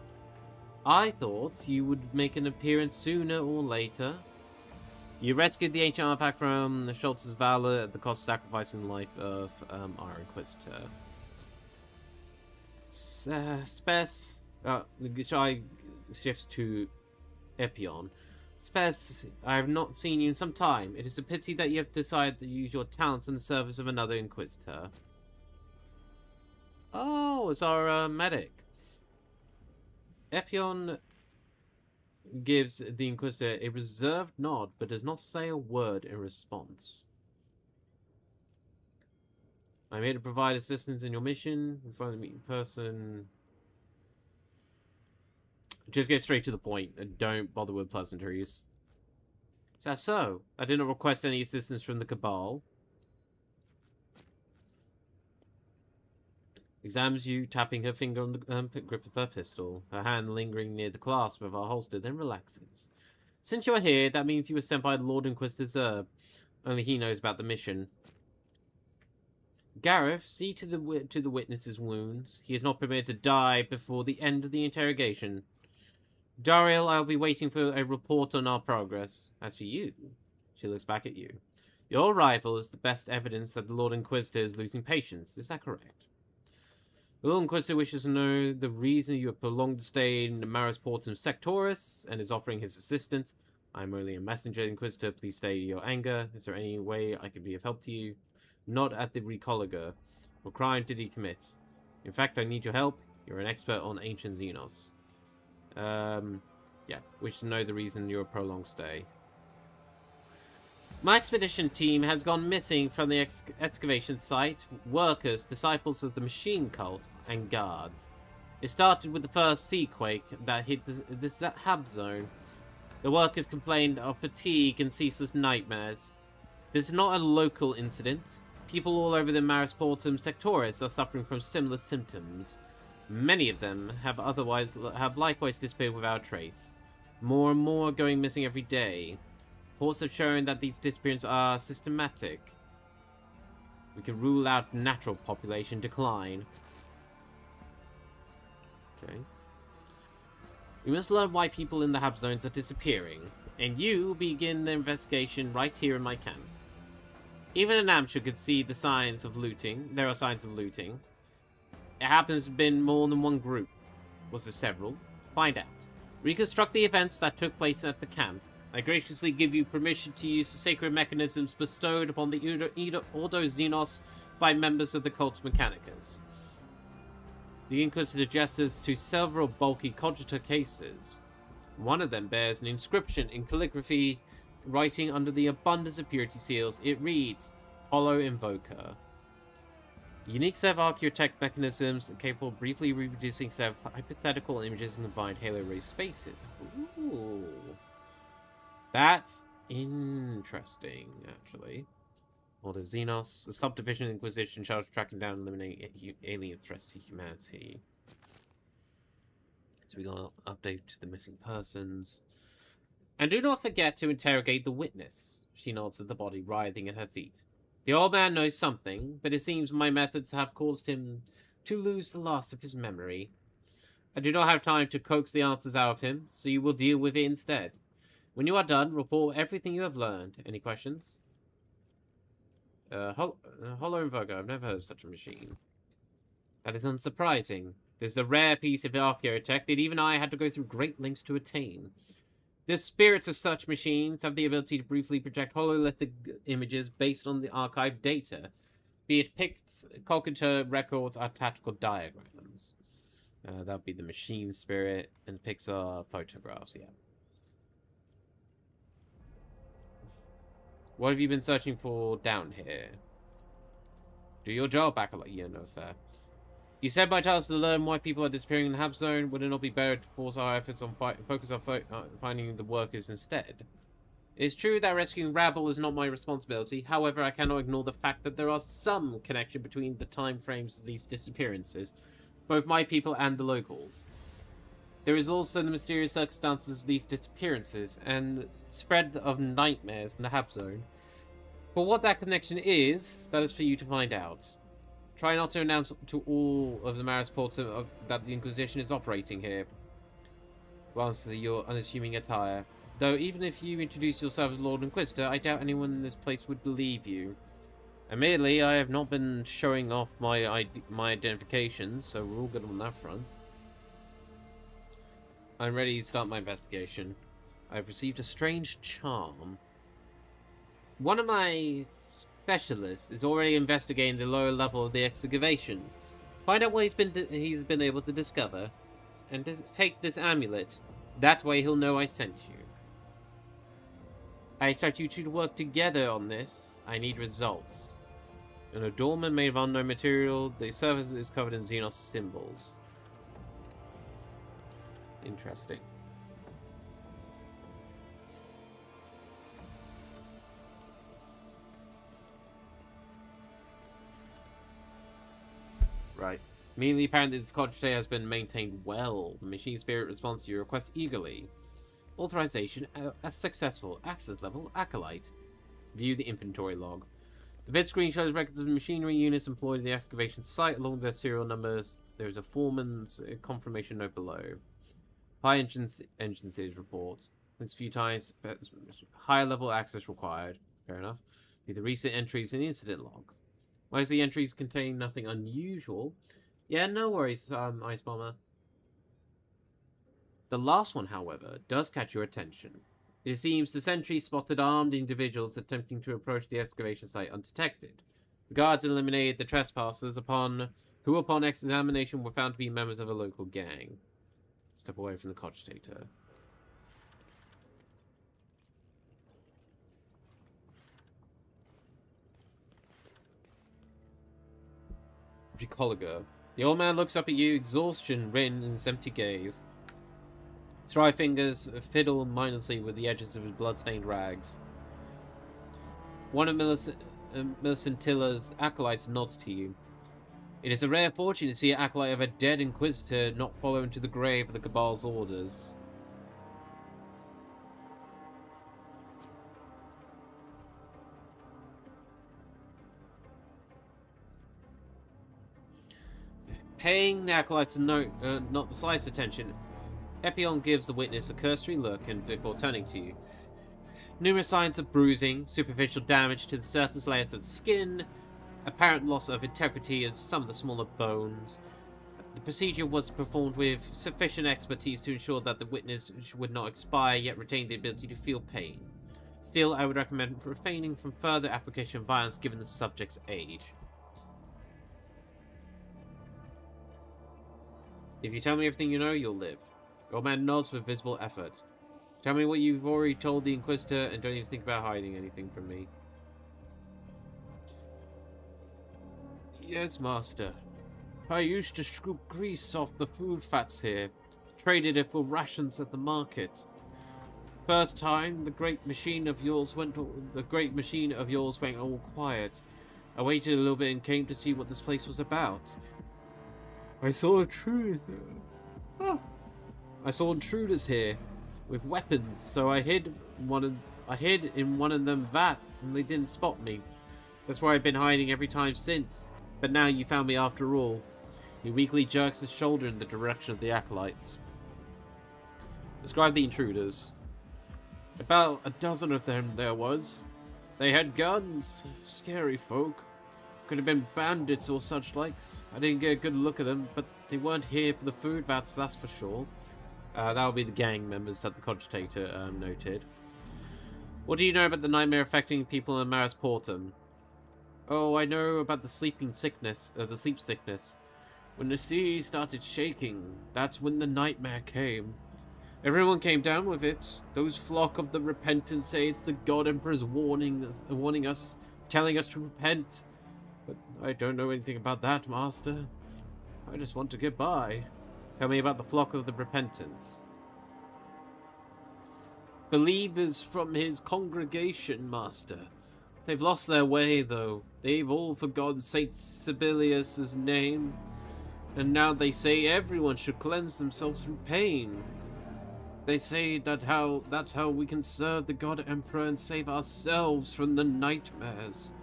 I thought you would make an appearance sooner or later. You rescued the ancient artifact from the Schultz's Valor at the cost of sacrificing the life of our Inquisitor. Shai shifts to Epion. Spes, I have not seen you in some time. It is a pity that you have decided to use your talents in the service of another Inquisitor. Oh, it's our medic. Epion gives the Inquisitor a reserved nod, but does not say a word in response. I'm here to provide assistance in your mission. In front of the meeting person. Just get straight to the point and don't bother with pleasantries. Is that so? I did not request any assistance from the Cabal. Examines you, tapping her finger on the grip of her pistol, her hand lingering near the clasp of her holster, then relaxes. Since you are here, that means you were sent by the Lord Inquisitor Zerb. Only he knows about the mission. Gareth, see to the witness's wounds. He is not permitted to die before the end of the interrogation. Dariel, I'll be waiting for a report on our progress. As for you, she looks back at you. Your arrival is the best evidence that the Lord Inquisitor is losing patience. Is that correct? The Lord Inquisitor wishes to know the reason you have prolonged the stay in the Maris Portum Sectoris and is offering his assistance. I am only a messenger, Inquisitor. Please stay your anger. Is there any way I can be of help to you? Not at the Recoliger. What crime did he commit? In fact, I need your help. You're an expert on ancient Xenos. Yeah, wish to know the reason your prolonged stay. My expedition team has gone missing from the excavation site. Workers, disciples of the machine cult, and guards. It started with the first sea quake that hit this hub zone. The workers complained of fatigue and ceaseless nightmares. This is not a local incident. People all over the Maris Portum Sectoris are suffering from similar symptoms. Many of them have likewise disappeared without trace. More and more are going missing every day. Reports have shown that these disappearances are systematic. We can rule out natural population decline. Okay. We must learn why people in the hub zones are disappearing, and you begin the investigation right here in my camp. Even an amateur could see the signs of looting. There are signs of looting. It happens to have been more than one group. Was there several? Find out. Reconstruct the events that took place at the camp. I graciously give you permission to use the sacred mechanisms bestowed upon the Ordo Xenos by members of the Cult Mechanicus. The Inquisitor gestures to several bulky cogita cases. One of them bears an inscription in calligraphy, writing under the abundance of purity seals. It reads, Hollow Invoker. Unique set of archaeotech mechanisms capable of briefly reproducing set of hypothetical images in combined halo ray spaces. Ooh. That's interesting, actually. Order Xenos, a subdivision of Inquisition charged with tracking down and eliminating alien threats to humanity. So we got an update to the missing persons. And do not forget to interrogate the witness. She nods at the body writhing at her feet. The old man knows something, but it seems my methods have caused him to lose the last of his memory. I do not have time to coax the answers out of him, so you will deal with it instead. When you are done, report everything you have learned. Any questions? Hollow Invoker. I've never heard of such a machine. That is unsurprising. This is a rare piece of archaeotech that even I had to go through great lengths to attain. The spirits of such machines have the ability to briefly project hololithic images based on the archived data, be it pics, cogita records, or tactical diagrams. That would be the machine spirit, and pics are photographs, yeah. What have you been searching for down here? Do your job, Acolyte. Yeah, no fair. You said by task to learn why people are disappearing in the Hab Zone. Would it not be better to force our efforts on focus on finding the workers instead? It is true that rescuing rabble is not my responsibility. However, I cannot ignore the fact that there are some connection between the time frames of these disappearances, both my people and the locals. There is also the mysterious circumstances of these disappearances and the spread of nightmares in the Hab Zone. But what that connection is, that is for you to find out. Try not to announce to all of the Maris Porta that the Inquisition is operating here. Glance at your unassuming attire. Though even if you introduce yourself as Lord Inquisitor, I doubt anyone in this place would believe you. Admittedly, I have not been showing off my identification, so we're all good on that front. I'm ready to start my investigation. I've received a strange charm. One of my specialists is already investigating the lower level of the excavation. Find out what he's been able to discover, and take this amulet. That way he'll know I sent you. I expect you two to work together on this. I need results. An adornment made of unknown material. The surface is covered in Xenos symbols. Interesting. Right. Immediately apparent that this cogite has been maintained well. The machine spirit responds to your request eagerly. Authorization successful. Access level Acolyte. View the inventory log. The vid screen shows records of machinery units employed in the excavation site along with their serial numbers. There is a foreman's confirmation note below. High agencies report. It's a few times. Higher level access required. Fair enough. View the recent entries in the incident log. Why does the entries contain nothing unusual? Yeah, no worries, Ice Bomber. The last one, however, does catch your attention. It seems the sentry spotted armed individuals attempting to approach the excavation site undetected. The guards eliminated the trespassers who upon examination were found to be members of a local gang. Step away from the cogitator. Bucoliger. The old man looks up at you, exhaustion written in his empty gaze. His dry fingers fiddle mindlessly with the edges of his blood-stained rags. One of Millicentilla's acolytes nods to you. It is a rare fortune to see an acolyte of a dead Inquisitor not follow into the grave of the Cabal's orders. Paying the acolytes not the slightest attention, Epion gives the witness a cursory look and before turning to you. Numerous signs of bruising, superficial damage to the surface layers of the skin, apparent loss of integrity of some of the smaller bones. The procedure was performed with sufficient expertise to ensure that the witness would not expire, yet retain the ability to feel pain. Still, I would recommend refraining from further application of violence given the subject's age. If you tell me everything you know, you'll live. Old man nods with visible effort. Tell me what you've already told the Inquisitor, and don't even think about hiding anything from me. Yes, Master. I used to scoop grease off the food fats here. Traded it for rations at the market. First time, the great machine of yours went all quiet. I waited a little bit and came to see what this place was about. I saw intruders here with weapons, so I hid in one of them vats, and they didn't spot me. That's where I've been hiding every time since. But now you found me after all. He weakly jerks his shoulder in the direction of the acolytes. Describe the intruders. About a dozen of them there was. They had guns. Scary folk. Could have been bandits or such likes. I didn't get a good look at them, but they weren't here for the food vats, that's for sure. That would be the gang members that the cogitator noted. What do you know about the nightmare affecting people in Maris Portum? Oh, I know about the sleep sickness. When the sea started shaking, that's when the nightmare came. Everyone came down with it. Those flock of the repentant say it's the God Emperor's warning us, telling us to repent. But I don't know anything about that, Master. I just want to get by. Tell me about the flock of the repentants. Believers from his congregation, Master. They've lost their way, though. They've all forgotten Saint Sibelius's name. And now they say everyone should cleanse themselves from pain. They say that's how we can serve the God Emperor and save ourselves from the nightmares.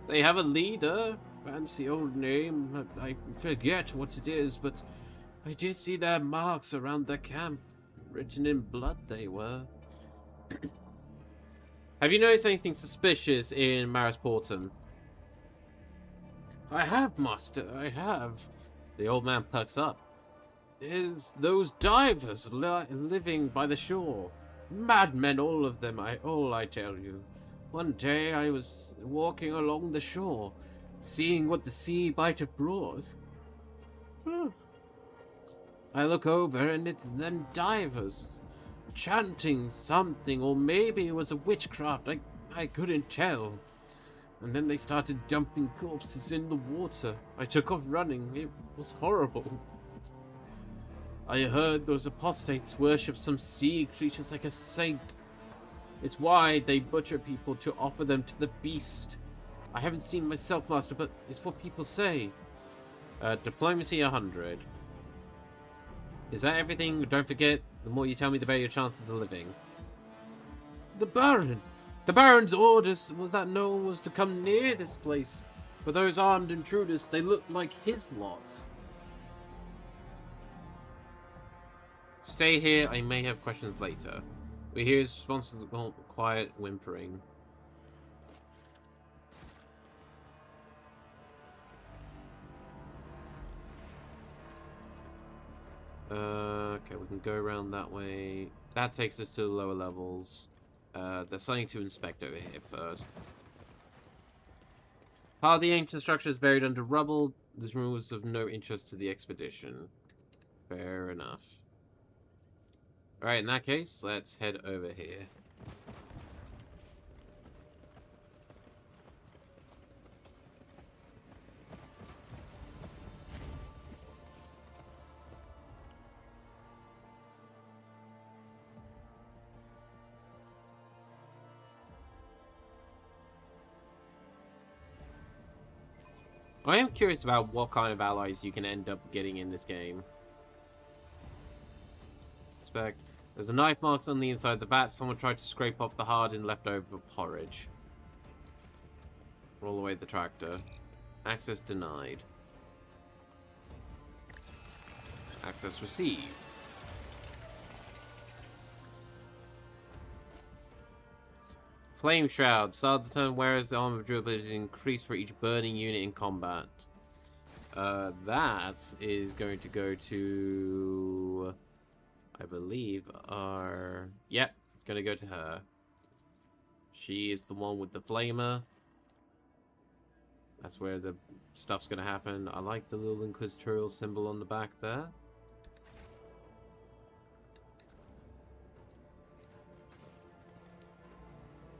They have a leader, fancy old name, I forget what it is, but I did see their marks around their camp. Written in blood they were. Have you noticed anything suspicious in Maris Portum? I have, Master, I have. The old man perks up. There's those divers living by the shore. Madmen, all of them, I tell you. One day I was walking along the shore, seeing what the sea might have brought. I look over and it's them divers, chanting something, or maybe it was a witchcraft, I couldn't tell. And then they started dumping corpses in the water. I took off running. It was horrible. I heard those apostates worship some sea creatures like a saint. It's why they butcher people to offer them to the beast. I haven't seen myself, Master, but it's what people say. Diplomacy 100. Is that everything? Don't forget, the more you tell me, the better your chances of living. The Baron! The Baron's orders was that no one was to come near this place. For those armed intruders, they looked like his lot. Stay here, I may have questions later. We hear his response to the quiet whimpering. Okay, we can go around that way. That takes us to the lower levels. There's something to inspect over here first. Part of the ancient structure is buried under rubble. This room was of no interest to the expedition. Fair enough. Alright, in that case, let's head over here. I am curious about what kind of allies you can end up getting in this game. Inspect. There's a knife marks on the inside of the vat. Someone tried to scrape off the hardened leftover porridge. Roll away the tractor. Access denied. Access received. Flame Shroud. Start the turn whereas the armor durability is increased for each burning unit in combat. That is going to go to, I believe, our... Yep, it's going to go to her. She is the one with the flamer. That's where the stuff's going to happen. I like the little inquisitorial symbol on the back there.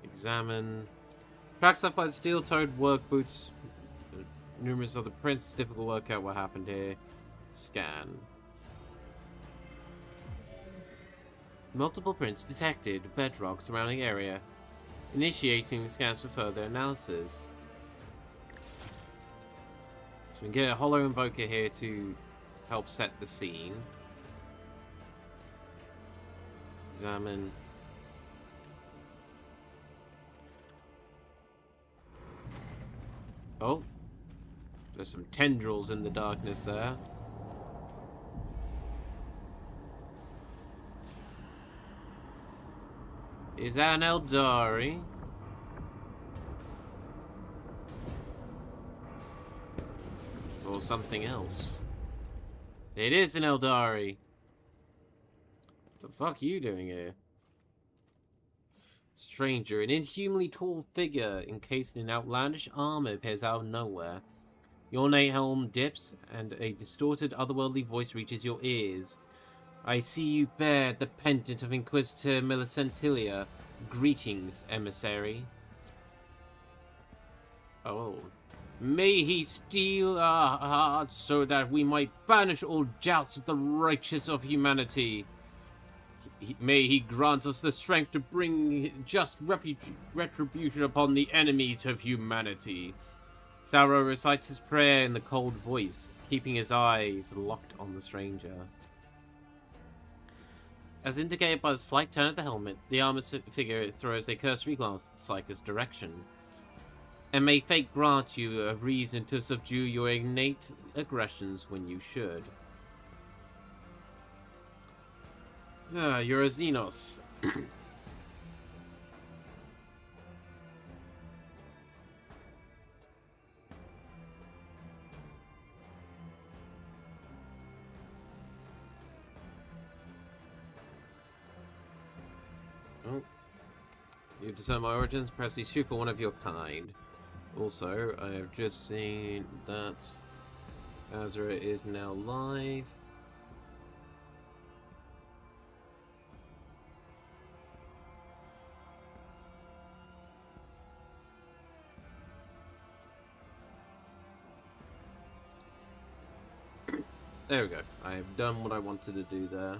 Examine. Tracks up by the steel-toed work boots. Numerous other prints. Difficult to work out what happened here. Scan. Multiple prints detected. Bedrock surrounding area. Initiating the scans for further analysis. So we can get a hollow invoker here to help set the scene. Examine. Oh. There's some tendrils in the darkness there. Is that an Eldari? Or something else? It is an Eldari. What the fuck are you doing here? Stranger, an inhumanly tall figure encased in outlandish armor appears out of nowhere. Your ornate helm dips, and a distorted, otherworldly voice reaches your ears. I see you bear the pendant of Inquisitor Millicentilia. Greetings, emissary. Oh. May he steal our hearts so that we might banish all doubts of the righteous of humanity. May he grant us the strength to bring just retribution upon the enemies of humanity. Sauro recites his prayer in the cold voice, keeping his eyes locked on the stranger. As indicated by the slight turn of the helmet, the armored figure throws a cursory glance at the psyker's direction. And may fate grant you a reason to subdue your innate aggressions when you should. You're a Xenos. Oh. You discern my origins, press the super one of your kind. Also, I have just seen that Azra is now live. There we go. I have done what I wanted to do there.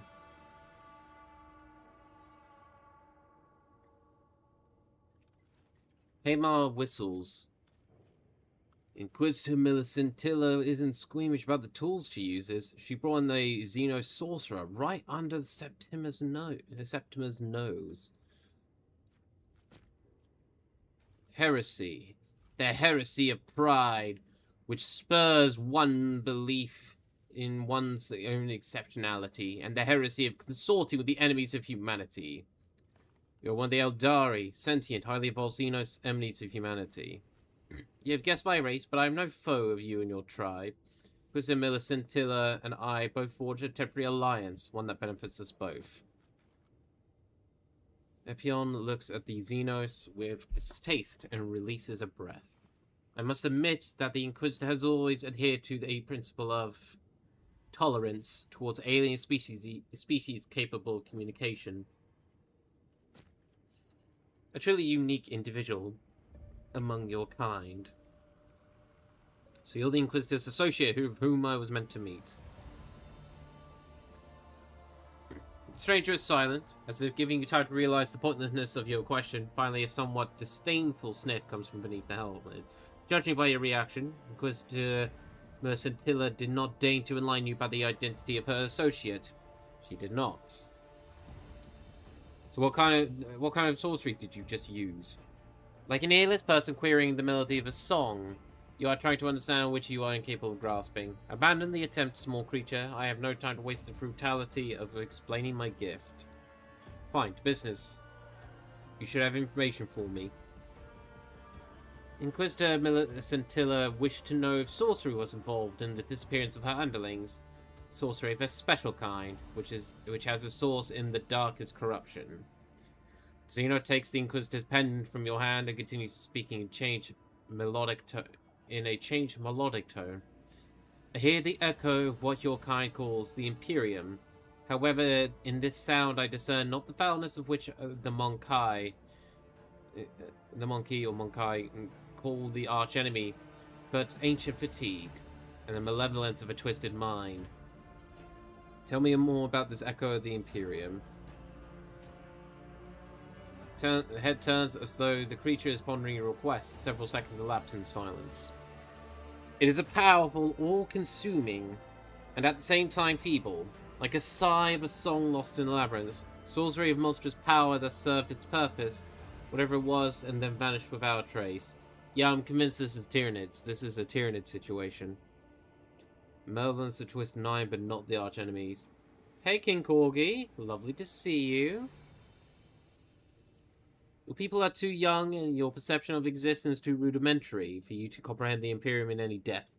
Haymar whistles. Inquisitor Millicentilla isn't squeamish about the tools she uses. She brought in the Xeno sorcerer right under the Septima's nose. Heresy. The heresy of pride, which spurs one belief in one's own exceptionality, and the heresy of consorting with the enemies of humanity. You're one of the Eldari, sentient, highly evolved Xenos enemies of humanity. You have guessed my race, but I am no foe of you and your tribe. Inquisitor Millicentilla and I both forged a temporary alliance, one that benefits us both. Epion looks at the Xenos with distaste and releases a breath. I must admit that the Inquisitor has always adhered to the principle of tolerance towards alien species capable of communication. A truly unique individual among your kind. So you're the Inquisitor's associate whom I was meant to meet. The stranger is silent, as if giving you time to realize the pointlessness of your question. Finally, a somewhat disdainful sniff comes from beneath the helmet. Judging by your reaction, Inquisitor Millicentilla did not deign to enlighten you about the identity of her associate. She did not. So what kind of sorcery did you just use? Like an earless person querying the melody of a song, you are trying to understand which you are incapable of grasping. Abandon the attempt, small creature. I have no time to waste the brutality of explaining my gift. Fine, to business. You should have information for me. Inquisitor Millicentilla wished to know if sorcery was involved in the disappearance of her underlings. Sorcery of a special kind, which has a source in the darkest corruption. Zeno takes the Inquisitor's pen from your hand and continues speaking in a changed melodic tone. I hear the echo of what your kind calls the Imperium. However, in this sound I discern not the foulness of which the Monkai call the archenemy, but ancient fatigue and the malevolence of a twisted mind. Tell me more about this echo of the Imperium. The head turns as though the creature is pondering your request. Several seconds elapse in silence. It is a powerful, all-consuming, and at the same time feeble, like a sigh of a song lost in a labyrinth. Sorcery of monstrous power that served its purpose, whatever it was, and then vanished without a trace. Yeah, I'm convinced this is Tyranids. This is a Tyranid situation. Malevolence to twist 9, but not the archenemies. Hey, King Corgi. Lovely to see you. Your people are too young, and your perception of existence too rudimentary for you to comprehend the Imperium in any depth.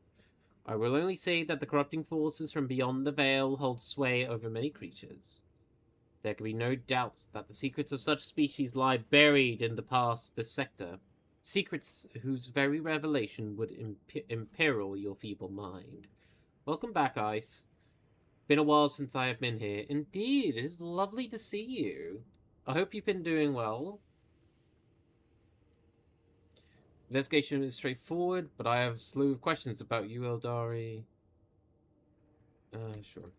I will only say that the corrupting forces from beyond the veil hold sway over many creatures. There can be no doubt that the secrets of such species lie buried in the past of this sector. Secrets whose very revelation would imperil your feeble mind. Welcome back, Ice. Been a while since I have been here. Indeed, it is lovely to see you. I hope you've been doing well. Investigation is straightforward, but I have a slew of questions about you, Eldari. Sure.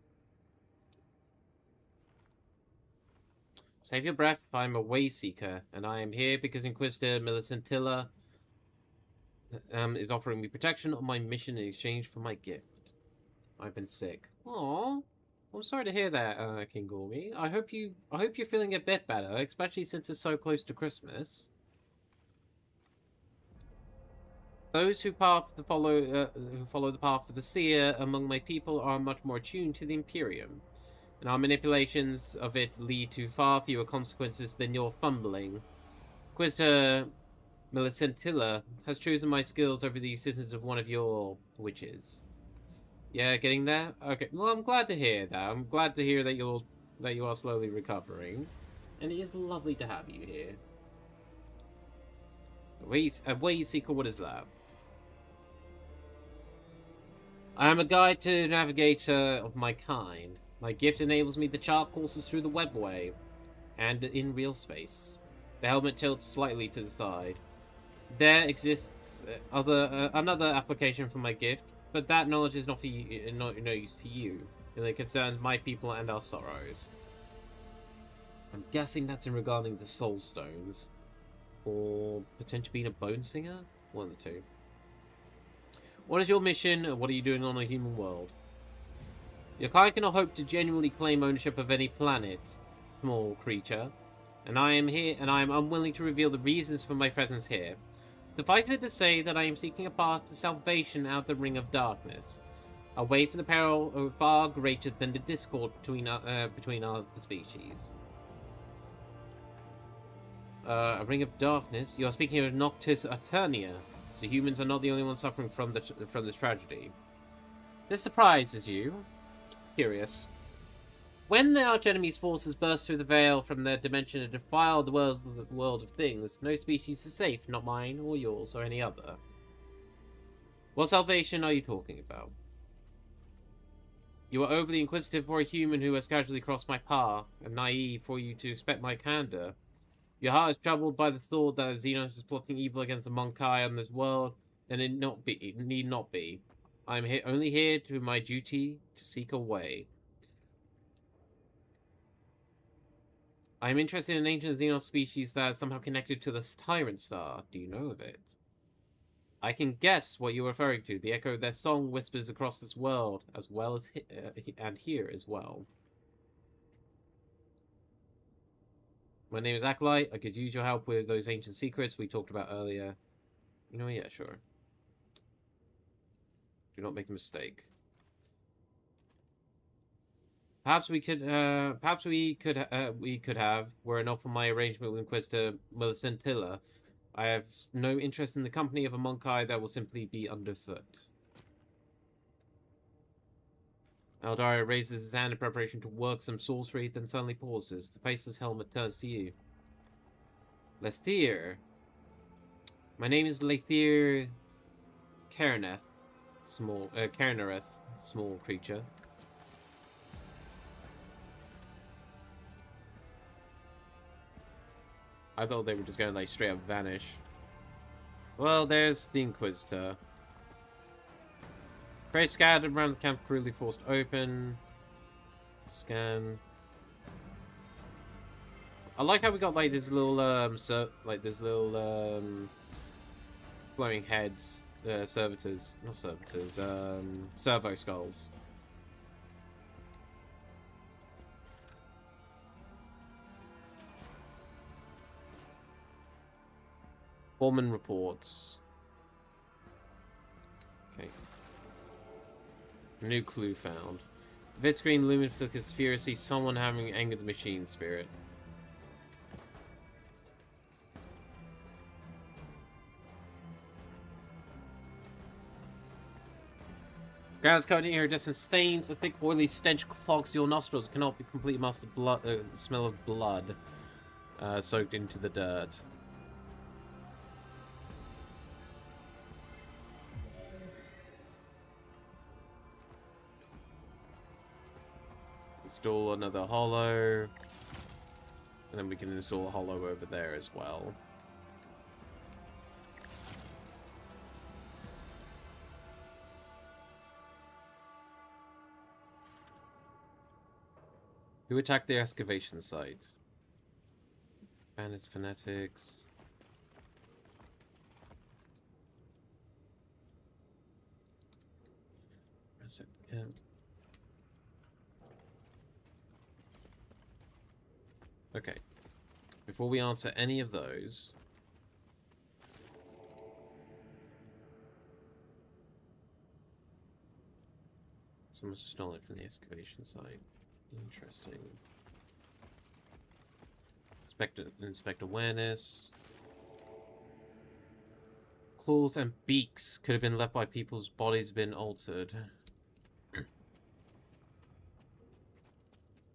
Save your breath, I'm a way seeker, and I am here because Inquisitor Millicentilla is offering me protection on my mission in exchange for my gift. I've been sick. Aww. I'm sorry to hear that, King Gormy. I hope you're feeling a bit better, especially since it's so close to Christmas. Those who follow the path of the seer among my people are much more attuned to the Imperium, and our manipulations of it lead to far fewer consequences than your fumbling. Inquisitor Millicentilla has chosen my skills over the assistance of one of your witches. Yeah, getting there? Okay, well, I'm glad to hear that. I'm glad to hear that you are slowly recovering, and it is lovely to have you here. A way seeker, what is that? I am a guide to navigator of my kind. My gift enables me to chart courses through the webway and in real space. The helmet tilts slightly to the side. There exists another application for my gift, but that knowledge is not no use to you, and it concerns my people and our sorrows. I'm guessing that's in regarding the soul stones, or potentially being a bone singer? One of the two. What is your mission, and what are you doing on a human world? Your kind cannot hope to genuinely claim ownership of any planet, small creature, and I am unwilling to reveal the reasons for my presence here. Suffice it to say that I am seeking a path to salvation out of the ring of darkness, away from the peril far greater than the discord between the species. A ring of darkness? You are speaking of Noctis Aeternia. So humans are not the only ones suffering from this tragedy. This surprises you. Curious. When the archenemy's forces burst through the veil from their dimension and defile the world of things, no species is safe, not mine or yours or any other. What salvation are you talking about? You are overly inquisitive for a human who has casually crossed my path, and naive for you to expect my candor. Your heart is troubled by the thought that Xenos is plotting evil against the Monkai on this world, then it need not be. I am only here to do my duty to seek a way. I am interested in ancient Xenos species that are somehow connected to the Tyrant Star. Do you know of it? I can guess what you're referring to. The echo of their song whispers across this world, as well as and here as well. My name is Acolyte. I could use your help with those ancient secrets we talked about earlier. You know, yeah, sure. Do not make a mistake. Perhaps we could have, were it not for my arrangement with Inquisitor Millicentilla, I have no interest in the company of a monkai that will simply be underfoot. Eldari raises his hand in preparation to work some sorcery, then suddenly pauses. The faceless helmet turns to you. Lethir. My name is Lethir Cairneth, Cairnereth, small creature. I thought they were just going to, like, straight up vanish. Well, there's the Inquisitor. Prey scattered around the camp, crudely forced open. Scan. I like how we got, like, this little, glowing heads, servo skulls. Foreman reports. Okay. New clue found. Vid screen lumen flickers furiously, someone having angered the machine spirit. Ground's covered in iridescent stains. A thick, oily stench clogs your nostrils. Cannot be completely mastered. The smell of blood soaked into the dirt. Install another hollow. And then we can install a hollow over there as well. Who attacked the excavation site? Bandits, fanatics. Okay. Before we answer any of those, someone stole it from the excavation site. Interesting. Inspect awareness. Claws and beaks could have been left by people's bodies been altered.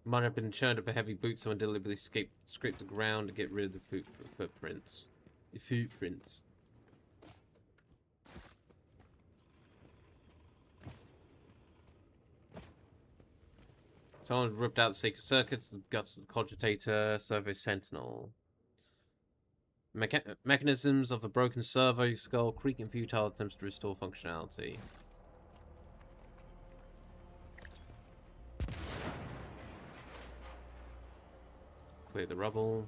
Might have been churned up a heavy boot. Someone deliberately scraped the ground to get rid of the footprints. The footprints. Someone ripped out the sacred circuits, the guts of the cogitator, servo sentinel. Mechanisms of a broken servo skull creak in futile attempts to restore functionality. Clear the rubble.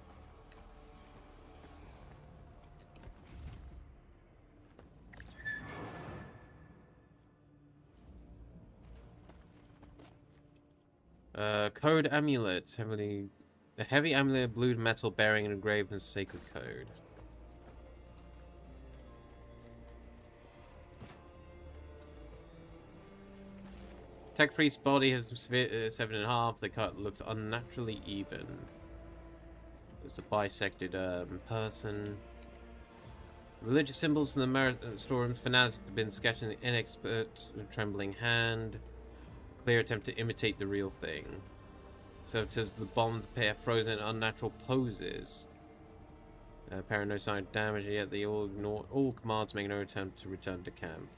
Code amulet. A heavy amulet of blue metal bearing an engraved and sacred code. Tech priest's body has 7.5. The cut looks unnaturally even. It's a bisected person. Religious symbols in the storms. Fanatics have been sketching the inexpert, trembling hand. Clear attempt to imitate the real thing. Servitors the bombed pair frozen in unnatural poses. Apparent no sign of damage yet. They all ignore all commands, making no attempt to return to camp.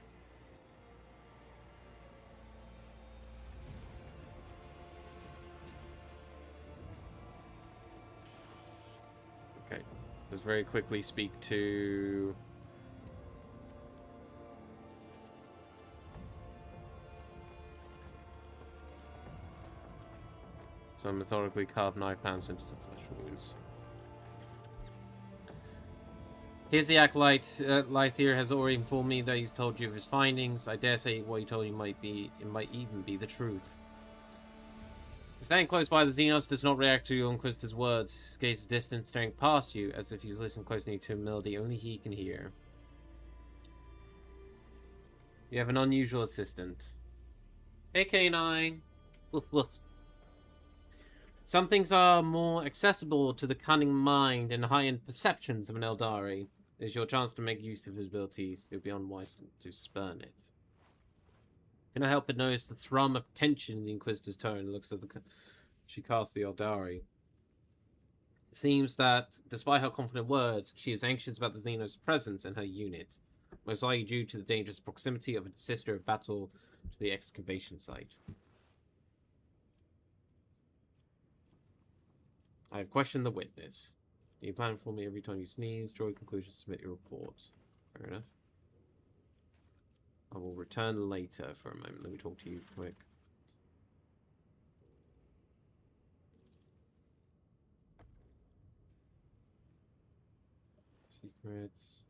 Okay. Let's very quickly speak to... some methodically carved knife pounds into the flesh wounds. Here's the acolyte. Lethir has already informed me that he's told you of his findings. I dare say what he told you might even be the truth. Standing close by, the Xenos does not react to your Inquisitor's words. His gaze is distant, staring past you, as if he was listening closely to a melody only he can hear. You have an unusual assistant. Hey, K9. Woof woof. Some things are more accessible to the cunning mind and high-end perceptions of an Eldari. This is your chance to make use of his abilities. It would be unwise to spurn it. Can I help but notice the thrum of tension in the Inquisitor's tone? Looks at the... She casts the Eldari. It seems that, despite her confident words, she is anxious about the Xenos' presence in her unit, most likely due to the dangerous proximity of a sister of battle to the excavation site. I have questioned the witness. Do you plan for me every time you sneeze? Draw a conclusion, submit your report. Fair enough. I will return later for a moment. Let me talk to you quick. Secrets.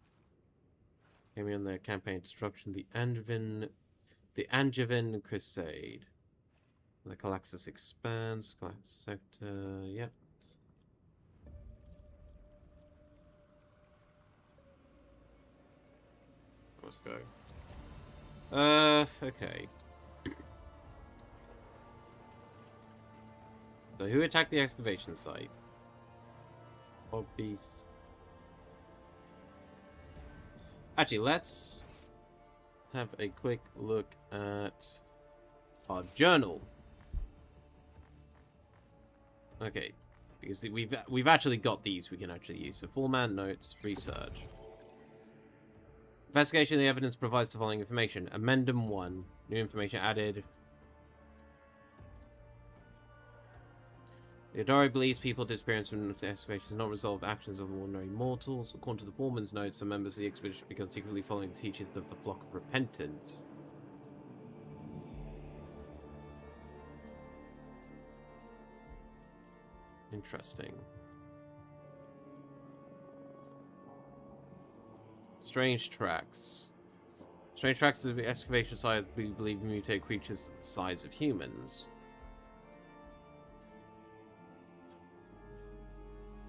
Came in their campaign destruction. The Angevin Crusade. The Calaxis expands. Calaxis sector. Yep. Let's go. Okay. So who attacked the excavation site? Bog beast. Actually, let's have a quick look at our journal. Okay, because we've actually got these we can actually use. So 4-man notes, research. Investigation of the evidence provides the following information. Amendum 1. New information added. The Eldari believes people disappearance from the excavation does not resolve actions of ordinary mortals. According to the foreman's notes, some members of the expedition began secretly following the teachings of the Flock of Repentance. Interesting. Strange tracks. Strange tracks of the excavation site, we believe, mutate creatures the size of humans.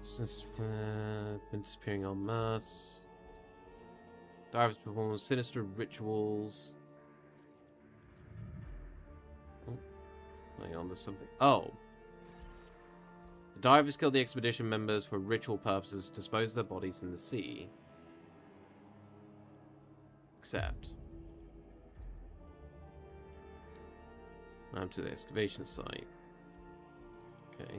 Since been disappearing en masse. Divers perform sinister rituals. Oh, hang on, there's something. Oh. The divers killed the expedition members for ritual purposes, dispose their bodies in the sea. Except. To the excavation site. Okay.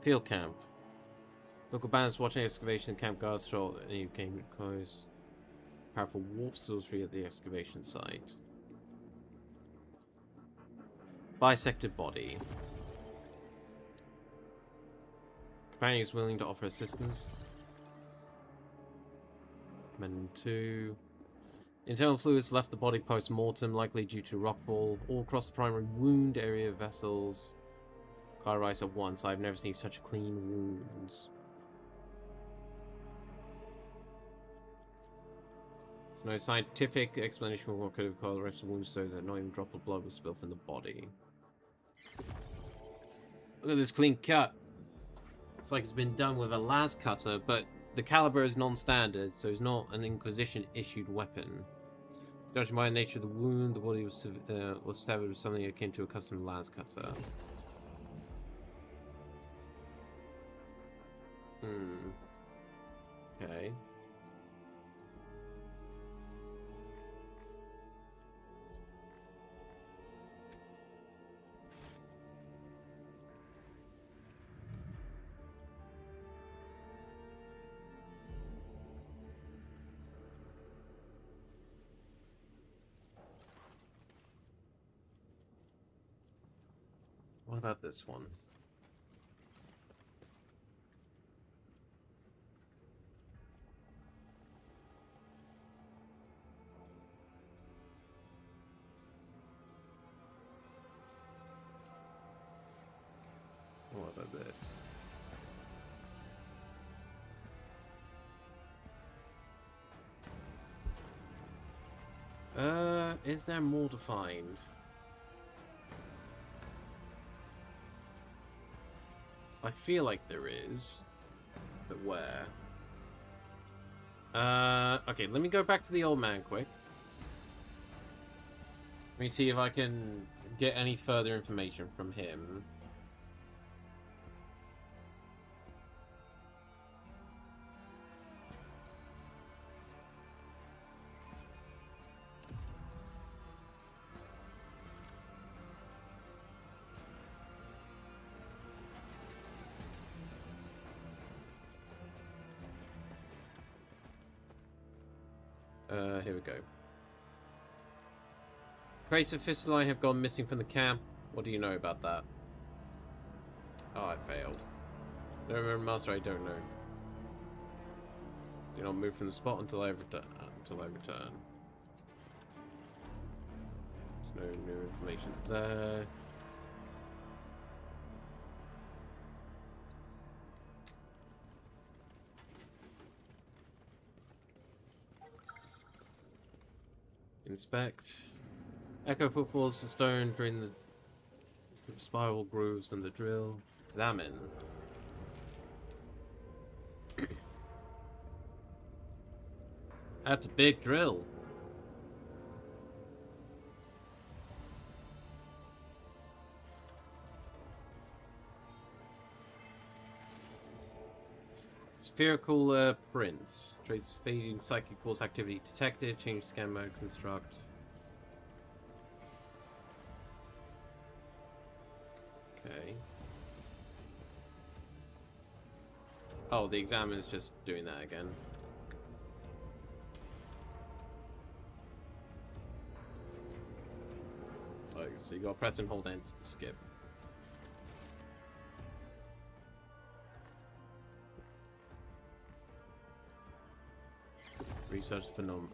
Field camp. Local bandits watching excavation camp guards shot and you came close. Powerful warp sorcery at the excavation site. Bisected body. Companion is willing to offer assistance. Men 2. Internal fluids left the body post-mortem, likely due to rockfall, all across the primary wound area vessels. Car rise at once. I've never seen such clean wounds. There's no scientific explanation for what could have caused the rest of the wounds, so that not even a drop of blood was spilled from the body. Look at this clean cut. It's like it's been done with a las cutter, but the caliber is non-standard, so it's not an Inquisition-issued weapon. Judging by the nature of the wound, the body was severed with something akin to a custom las cutter. Okay. What about this one? What about this? Is there more to find? I feel like there is, but where? Okay, let me go back to the old man quick. Let me see if I can get any further information from him. Here we go. Crates of Fistulae have gone missing from the camp. What do you know about that? Oh, I failed. Don't remember, Master. I don't know. Do not move from the spot until I return. There's no new information there. Inspect. Echo footfalls of stone during the spiral grooves and the drill. Examine. That's a big drill. Spherical prints. Trace fading psychic force activity detected. Change scan mode. Construct. Okay. Oh, the examiner's just doing that again. Oh, so you got press and hold enter to skip. Research phenomena.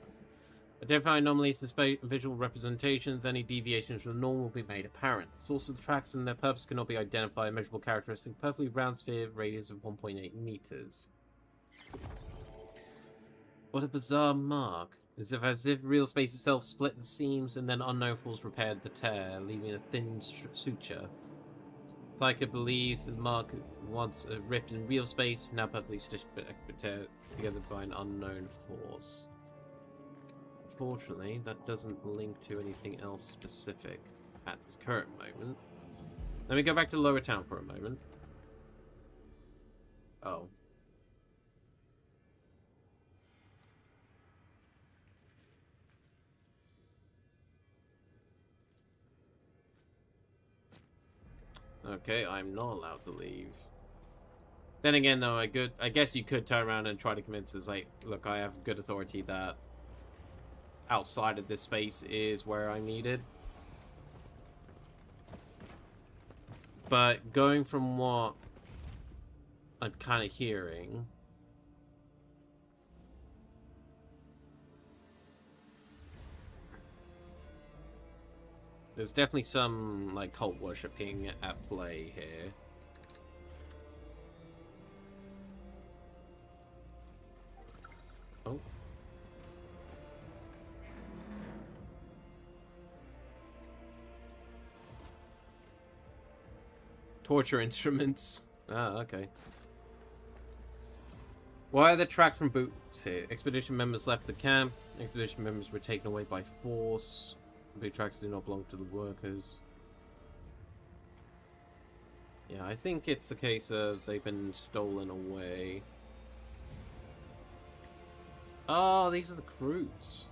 Identify anomalies in visual representations. Any deviations from the norm will be made apparent. The source of the tracks and their purpose cannot be identified. Measurable characteristic. Perfectly round sphere, radius of 1.8 meters. What a bizarre mark. As if real space itself split the seams and then unknown force repaired the tear, leaving a thin suture. Psycho believes the mark once a rift in real space, now perfectly stitched together by an unknown force. Unfortunately, that doesn't link to anything else specific at this current moment. Let me go back to Lower Town for a moment. Oh. Okay, I'm not allowed to leave. Then again, though, I guess you could turn around and try to convince us, like, look, I have good authority that outside of this space is where I'm needed. But going from what I'm kind of hearing, there's definitely some, like, cult worshipping at play here. Oh. Torture instruments. Ah, okay. Why are there tracks from boots here? Expedition members left the camp. Expedition members were taken away by force. Boot tracks do not belong to the workers. Yeah, I think it's the case of they've been stolen away. Oh, these are the crews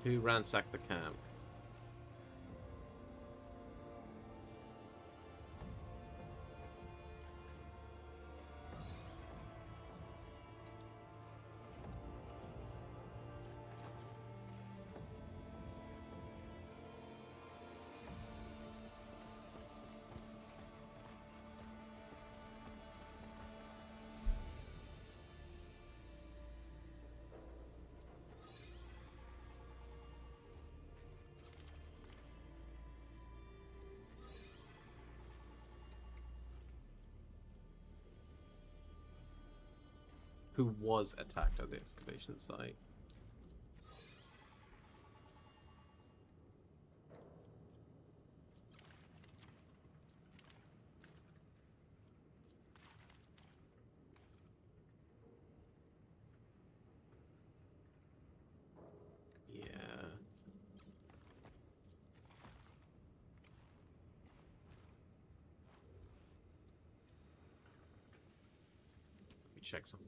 who ransacked the camp. Who was attacked at the excavation site. Yeah. Let me check something.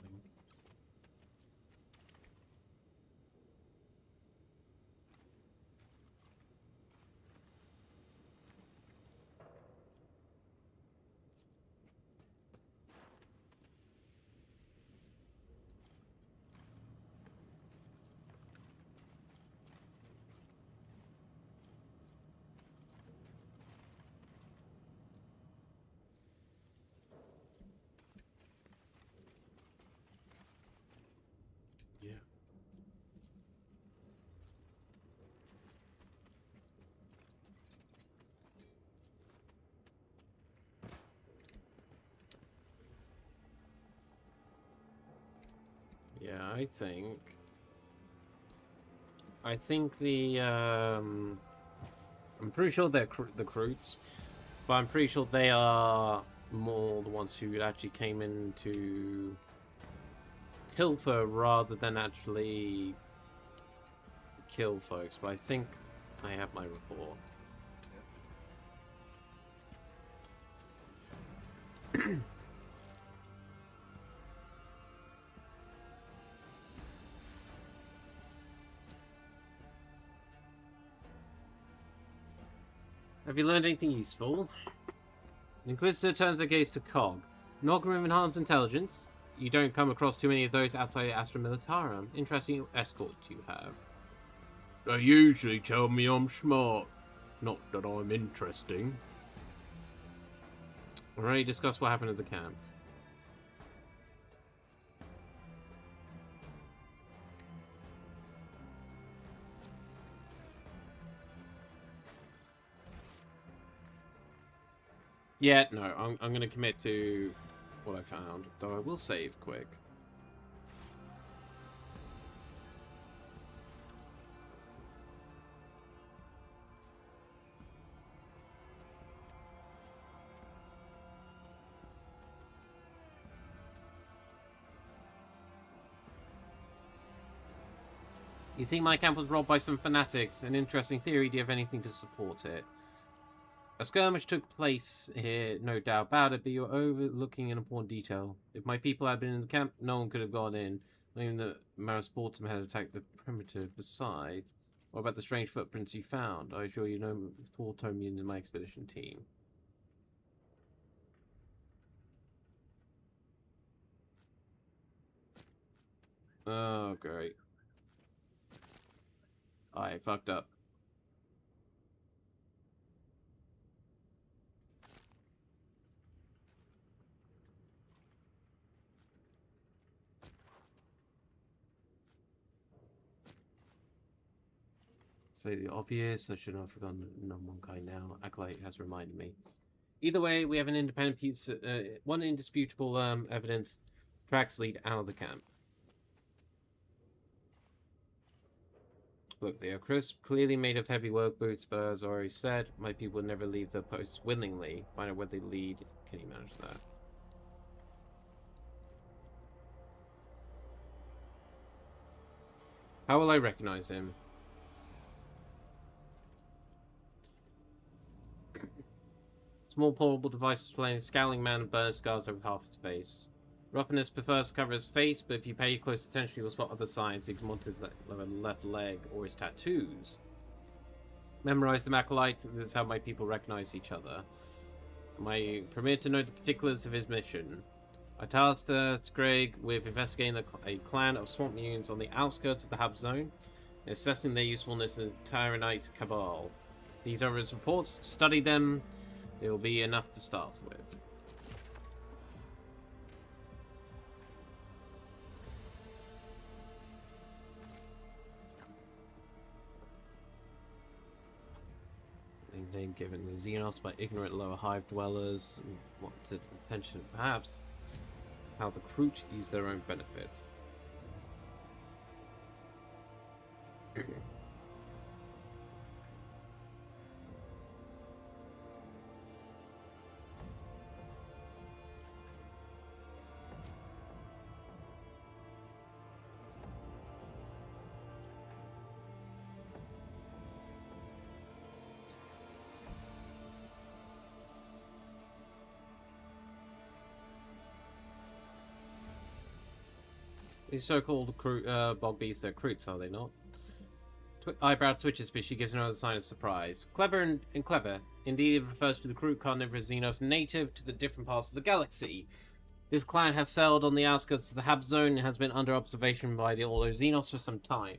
Yeah, I think the I'm pretty sure they're the Croots, but I'm pretty sure they are more the ones who actually came in to pilfer rather than actually kill folks. But I think I have my report. Have you learned anything useful? The Inquisitor turns her gaze to Cog. Norgrim with enhanced intelligence? You don't come across too many of those outside Astra Militarum. Interesting escort you have. They usually tell me I'm smart. Not that I'm interesting. Already discussed what happened at the camp. Yeah, no, I'm going to commit to what I found, though I will save quick. You think my camp was robbed by some fanatics? An interesting theory. Do you have anything to support it? A skirmish took place here, no doubt about it, but you're overlooking an important detail. If my people had been in the camp, no one could have gone in. Not even the Marasportum had attacked the perimeter. Besides, what about the strange footprints you found? I assure you no Fortomians in my expedition team. Oh, great. I fucked up. Say the obvious, I should have forgotten non-Monkai now. Acolyte has reminded me. Either way, we have an independent piece, one indisputable evidence. Tracks lead out of the camp. Look, they are crisp, clearly made of heavy work boots, but as I already said, my people would never leave their posts willingly. Find out where they lead. Can you manage that? How will I recognize him? Small portable device displaying a scowling man and burn scars over half his face. Roughness prefers to cover his face, but if you pay close attention, you will spot other signs, his wanted left leg or his tattoos. Memorize the acolyte. This is how my people recognize each other. Am I permitted to know the particulars of his mission? I tasked Scrag with investigating a clan of swamp mutants on the outskirts of the hub zone and assessing their usefulness in the Tyrannite Cabal. These are his reports. Study them. They will be enough to start with. Name given the Xenos by ignorant lower hive dwellers who wanted attention, perhaps how the Kroot use their own benefit. These so-called bog beasts, they're Kroots, are they not? Eyebrow twitches, but she gives another sign of surprise. Clever and clever. Indeed, it refers to the Kroot carnivorous Xenos native to the different parts of the galaxy. This clan has settled on the outskirts of the Hab Zone and has been under observation by the Ordo Xenos for some time.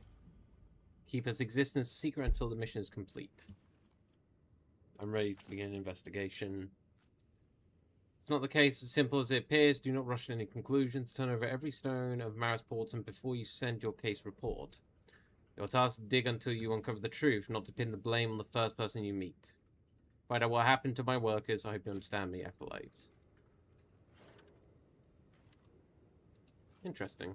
Keep its existence secret until the mission is complete. I'm ready to begin an investigation. It's not the case as simple as it appears. Do not rush to any conclusions. Turn over every stone of Marasportum before you send your case report. Your task is to dig until you uncover the truth, not to pin the blame on the first person you meet. Find out what happened to my workers. I hope you understand me, acolytes. Interesting.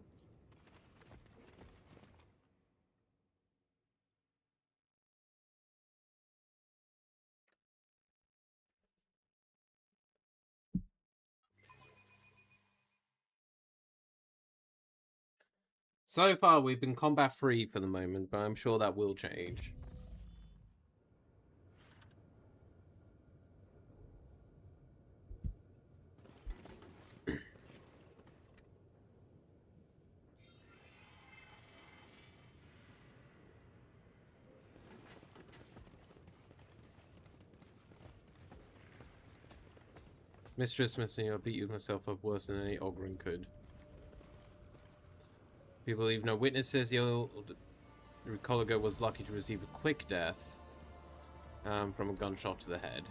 So far, we've been combat free for the moment, but I'm sure that will change. Mistress, I'll beat you myself up worse than any Ogryn could. People leave no witnesses. The old Recoligo was lucky to receive a quick death from a gunshot to the head.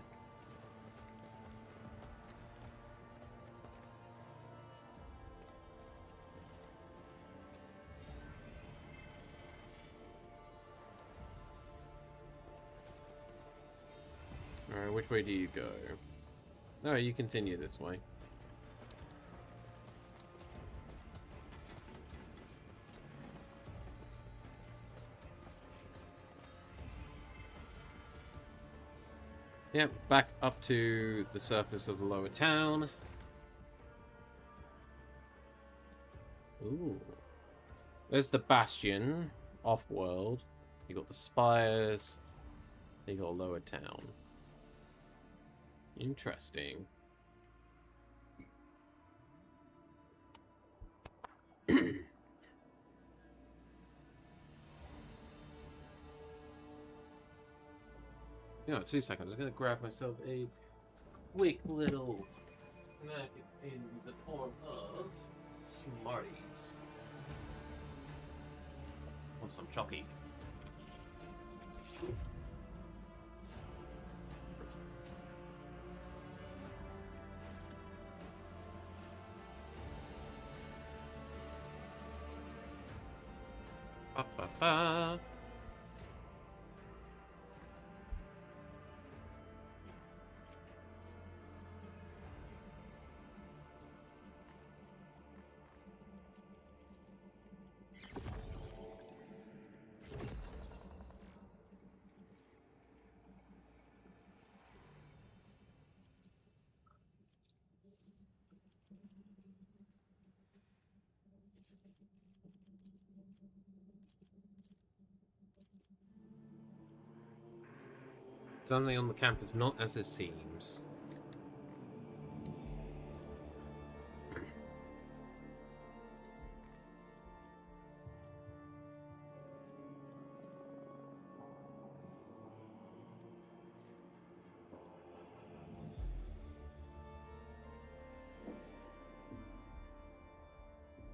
Alright, which way do you go? No, you continue this way. Yep, back up to the surface of the lower town. Ooh. There's the Bastion, off-world. You got the spires. You got lower town. Interesting. Yeah, 2 seconds. I'm gonna grab myself a quick little snack in the form of Smarties. Want some chalky. Ba, ba, ba. Something on the campus, not as it seems.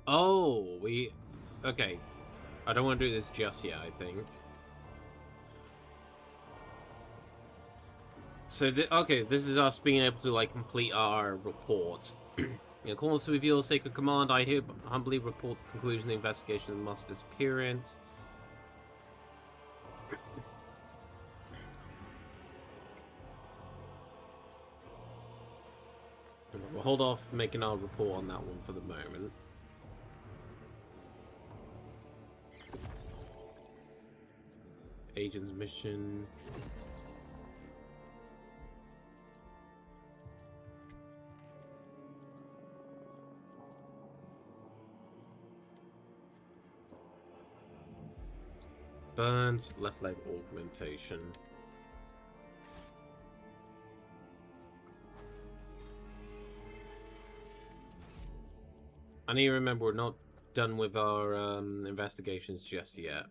Oh, okay. I don't want to do this just yet, I think. So, okay, this is us being able to, like, complete our reports. In accordance with your sacred command, I here humbly report the conclusion of the investigation of the mass disappearance. We'll hold off making our report on that one for the moment. Agent's mission. Burns, left leg augmentation. I need to remember we're not done with our investigations just yet.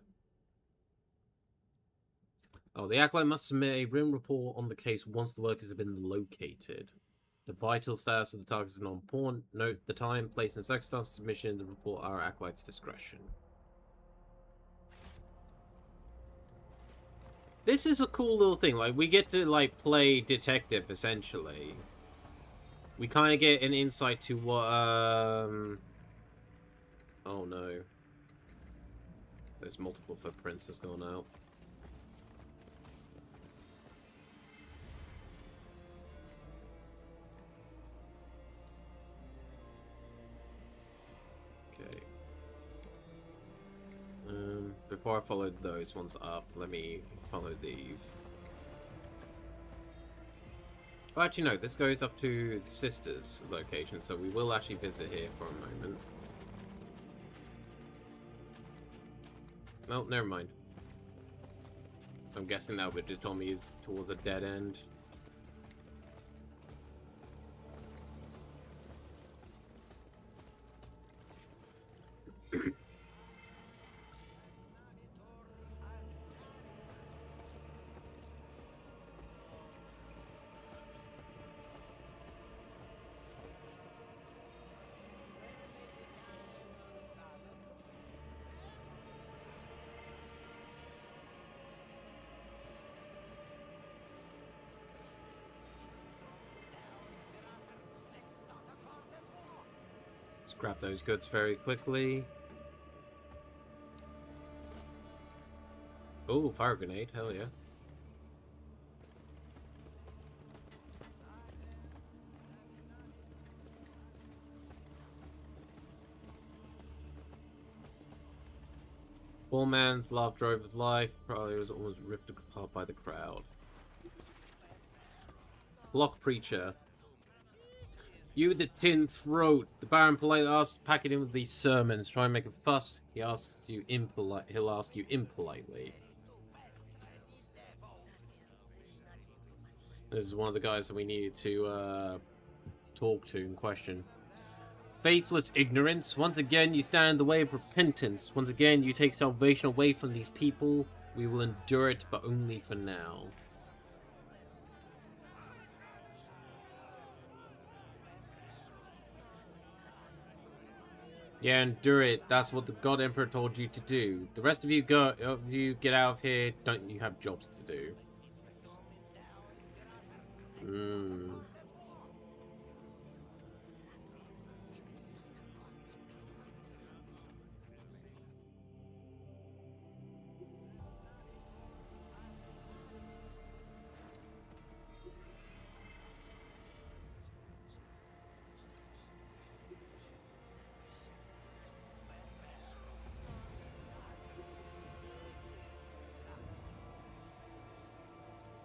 Oh, the Acolyte must submit a written report on the case once the workers have been located. The vital status of the targets is not important. Note the time, place, and circumstance of submission. The report are Acolyte's discretion. This is a cool little thing. Like, we get to, like, play detective, essentially. We kind of get an insight to what, Oh, no. There's multiple footprints that's gone out. Okay. Before I follow those ones up, let me follow these. Oh, actually, no, this goes up to the sister's location, so we will actually visit here for a moment. Oh, never mind. I'm guessing that would just told me he's towards a dead end. Grab those goods very quickly. Oh, fire grenade, hell yeah. Poor man's love drove his life, probably was almost ripped apart by the crowd. Block preacher. You with the tin throat. The Baron politely asks, packing in with these sermons, try and make a fuss. He'll ask you impolitely. This is one of the guys that we needed to talk to and question. Faithless ignorance. Once again, you stand in the way of repentance. Once again, you take salvation away from these people. We will endure it, but only for now. Yeah, endure it. That's what the God Emperor told you to do. The rest of you get out of here. Don't you have jobs to do?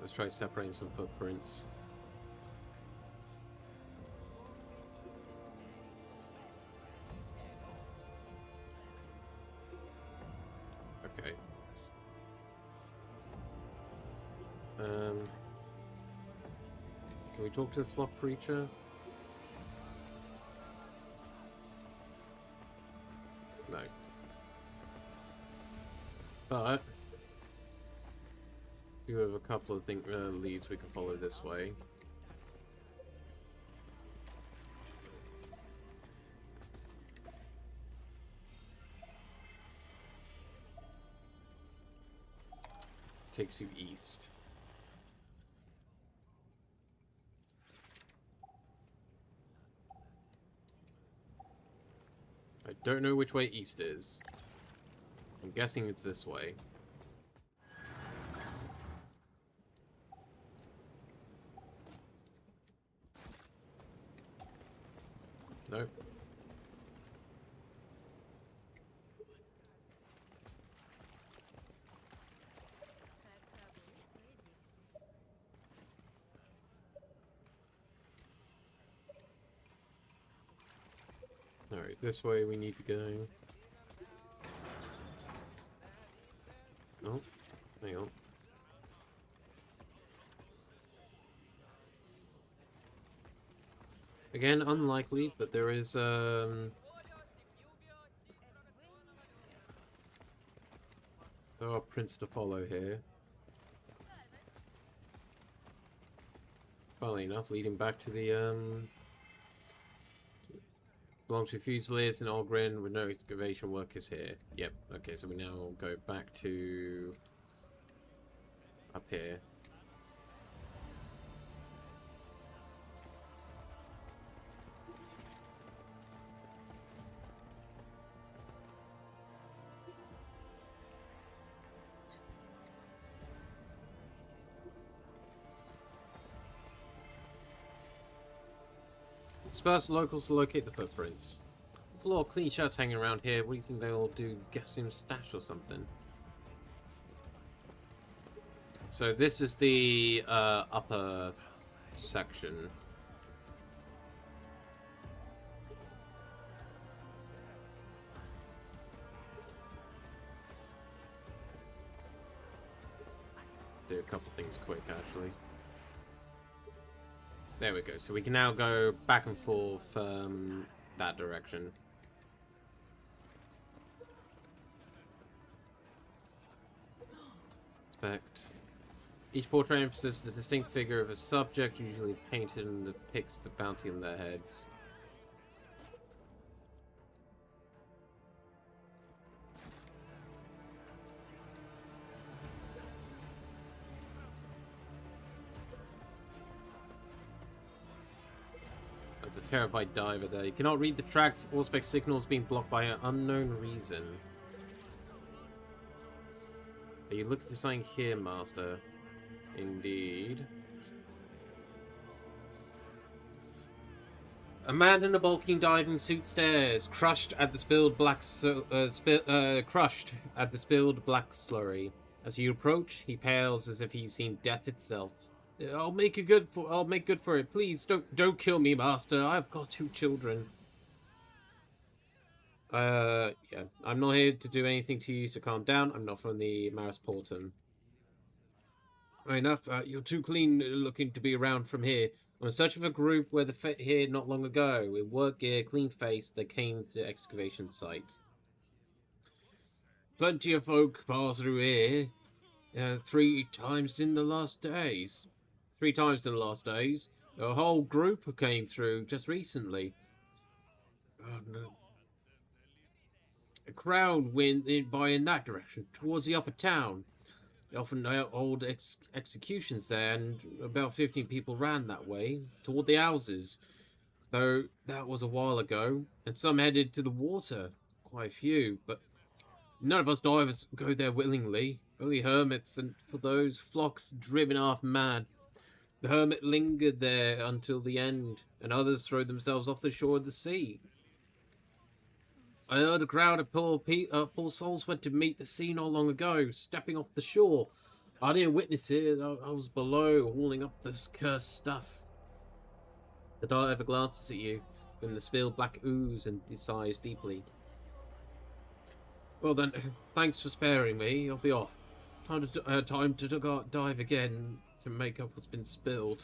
Let's try separating some footprints. Okay. Can we talk to the flock preacher? No. But we have a couple of leads we can follow this way. Takes you east. I don't know which way east is. I'm guessing it's this way. Nope. Alright, this way we need to go. Oh, hang on. Again, unlikely, but there is, there are prints to follow here. Funnily enough, leading back to the, belongs to Fusiliers and Ogren with no excavation workers here. Yep, okay, so we now go back to up here. Disperse locals to locate the footprints. With a lot of clean shirts hanging around here, what do you think they'll do? Guest him stash or something? So this is the upper section. do a couple things quick, actually. There we go. So we can now go back and forth that direction. Inspect. Each portrait emphasizes the distinct figure of a subject, usually painted, and depicts the bounty on their heads. There's a terrified diver there. You cannot read the tracks. Auspex signals being blocked by an unknown reason. Are you looking for something here, Master? Indeed. A man in a bulking diving suit stares, crushed at the spilled black slurry. As you approach, he pales as if he's seen death itself. I'll make good for it. Please don't kill me, Master. I've got 2 children. Yeah. I'm not here to do anything to you, so calm down. I'm not from the Maris Porton. Enough. You're too clean looking to be around from here. I'm in search of a group where here not long ago. With work gear, clean face, they came to the excavation site. Plenty of folk pass through here. 3 times in the last days. 3 times in the last days. A whole group came through just recently. A crowd went in that direction, towards the upper town. They often hold executions there, and about 15 people ran that way, toward the houses. Though that was a while ago, and some headed to the water. Quite a few, but none of us divers go there willingly. Only hermits, and for those flocks driven half mad. The hermit lingered there until the end, and others threw themselves off the shore of the sea. I heard a crowd of poor souls went to meet the sea not long ago, stepping off the shore. I didn't witness it. I was below, hauling up this cursed stuff. The diver glances at you, from the spilled black ooze, and sighs deeply. Well then, thanks for sparing me. I'll be off. Time to dive again to make up what's been spilled.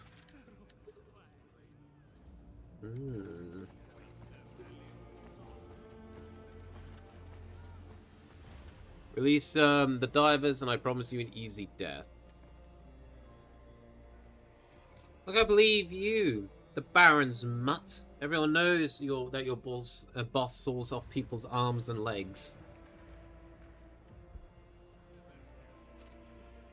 Release the divers, and I promise you an easy death. Look, I believe you, the Baron's mutt. Everyone knows that your boss saws off people's arms and legs.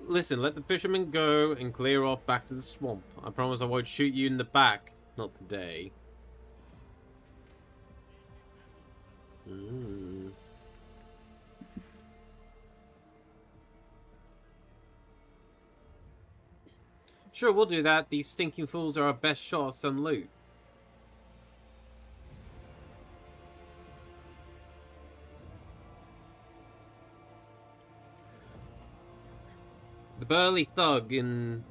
Listen, let the fishermen go and clear off back to the swamp. I promise I won't shoot you in the back. Not today. Sure, we'll do that. These stinking fools are our best shot at some loot. The burly thug in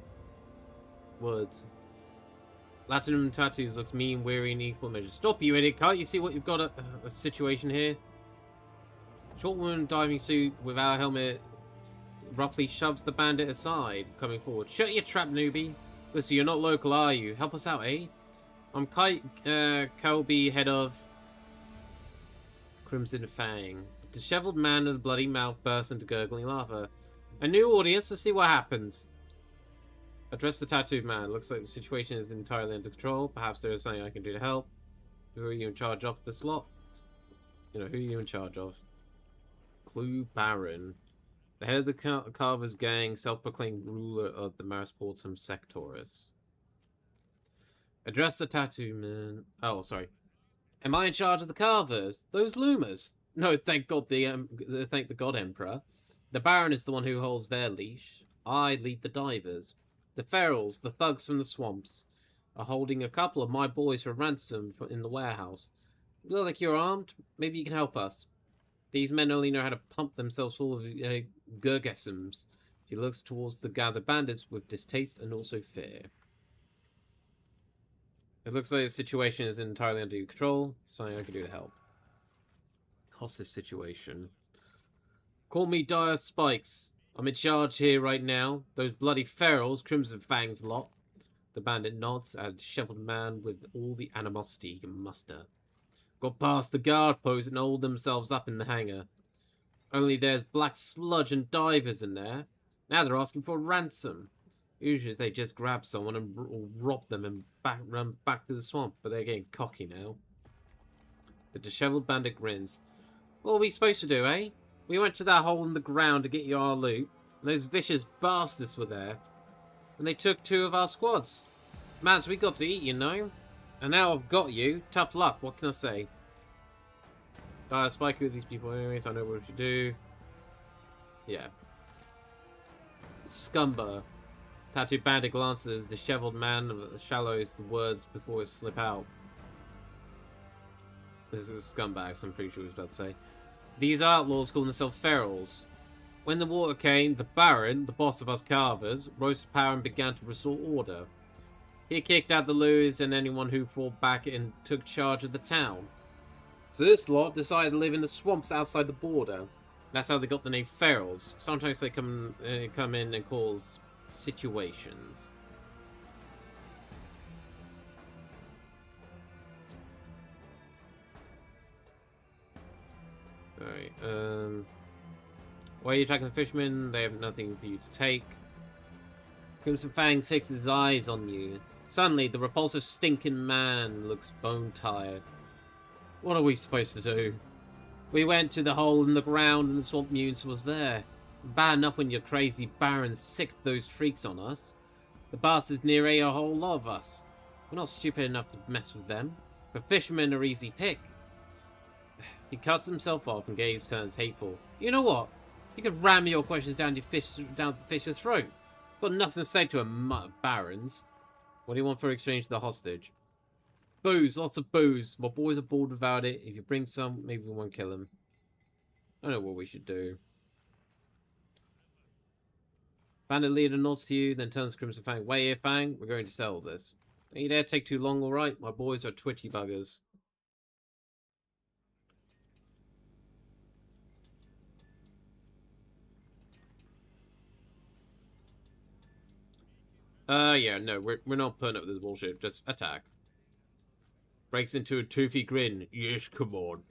words. Platinum tattoos looks mean, weary, in equal measure. Stop, you idiot! Can't you see what you've got a situation here? Short woman diving suit without a helmet roughly shoves the bandit aside, coming forward. Shut your trap, newbie. Listen, you're not local, are you? Help us out, eh? I'm Kite Kelby, head of Crimson Fang. The disheveled man with a bloody mouth bursts into gurgling laughter. A new audience, let's see what happens. Address the tattooed man. Looks like the situation is entirely under control. Perhaps there is something I can do to help. Who are you in charge of this lot? Who are you in charge of? Clue Baron. The head of the Carver's gang, self-proclaimed ruler of the Maris Portum Sectoris. Address the tattoo man. Oh, sorry. Am I in charge of the Carvers? Those loomers? No, thank God thank the God Emperor. The Baron is the one who holds their leash. I lead the divers. The ferals, the thugs from the swamps, are holding a couple of my boys for ransom in the warehouse. You look like you're armed. Maybe you can help us. These men only know how to pump themselves full of Gurgesums. He looks towards the gathered bandits with distaste and also fear. It looks like the situation is entirely under your control. Something I can do to help. Hostage situation. Call me Dire Spikes. I'm in charge here right now. Those bloody ferals, Crimson Fang's lot. The bandit nods at a disheveled man with all the animosity he can muster. Got past the guard post and holed themselves up in the hangar. Only there's black sludge and divers in there. Now they're asking for a ransom. Usually they just grab someone and rob them and run back to the swamp, but they're getting cocky now. The disheveled bandit grins. What are we supposed to do, eh? We went to that hole in the ground to get you our loot, and those vicious bastards were there, and they took 2 of our squads. Mans, we got to eat, you know? And now I've got you. Tough luck, what can I say? Spike with these people anyways, I know what to do. Yeah. Scumber. Tattooed bandit glances, disheveled man shallows the words before it slip out. This is scumbags, I'm pretty sure he was about to say. These outlaws call themselves ferals. When the water came, the Baron, the boss of us carvers, rose to power and began to restore order. He kicked out the Louis and anyone who fought back and took charge of the town. So this lot decided to live in the swamps outside the border. That's how they got the name ferals. Sometimes they come in and cause situations. Alright, why are you attacking the fishermen? They have nothing for you to take. Crimson Fang fixes his eyes on you. Suddenly, the repulsive stinking man looks bone-tired. What are we supposed to do? We went to the hole in the ground and the swamp mutants was there. Bad enough when your crazy Baron sicked those freaks on us. The bastards near ate a whole lot of us. We're not stupid enough to mess with them. But fishermen are easy pick. He cuts himself off and Gaze turns hateful. You know what? You could ram your questions down the fish's throat. Got nothing to say to a Barons. What do you want for exchange for the hostage? Booze, lots of booze. My boys are bored without it. If you bring some, maybe we won't kill him. I don't know what we should do. Bandit leader nods to you, then turns to Crimson Fang. Wait here, Fang. We're going to settle this. Don't you dare take too long, alright? My boys are twitchy buggers. Yeah, no, we're not putting up with this bullshit. Just attack. Breaks into a toothy grin. Yes, come on.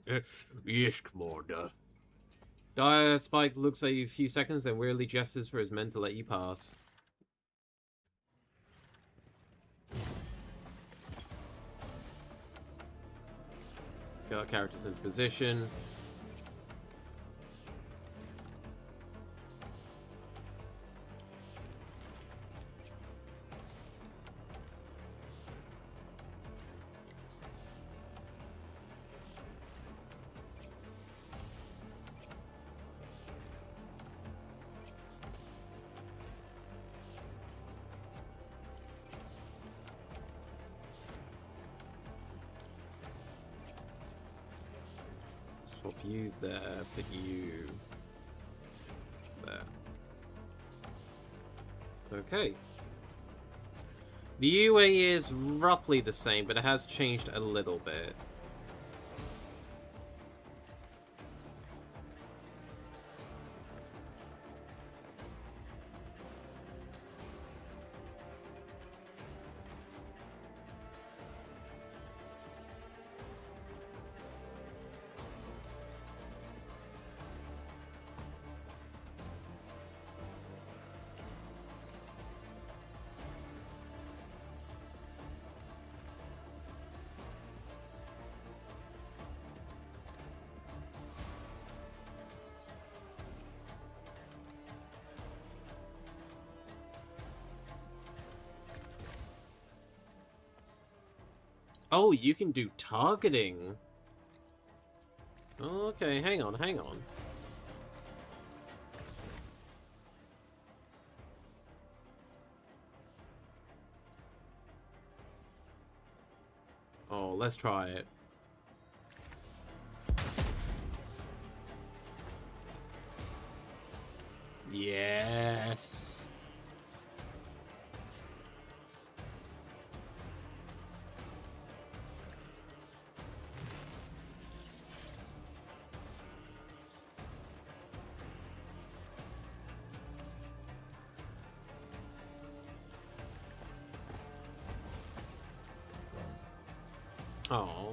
Yes, Commander. Spike looks at you a few seconds, then wearily gestures for his men to let you pass. Get our characters into position. Swap you there, put you there. Okay. The UA is roughly the same, but it has changed a little bit. Oh, you can do targeting. Okay, hang on, hang on. Oh, let's try it. Yes. Oh.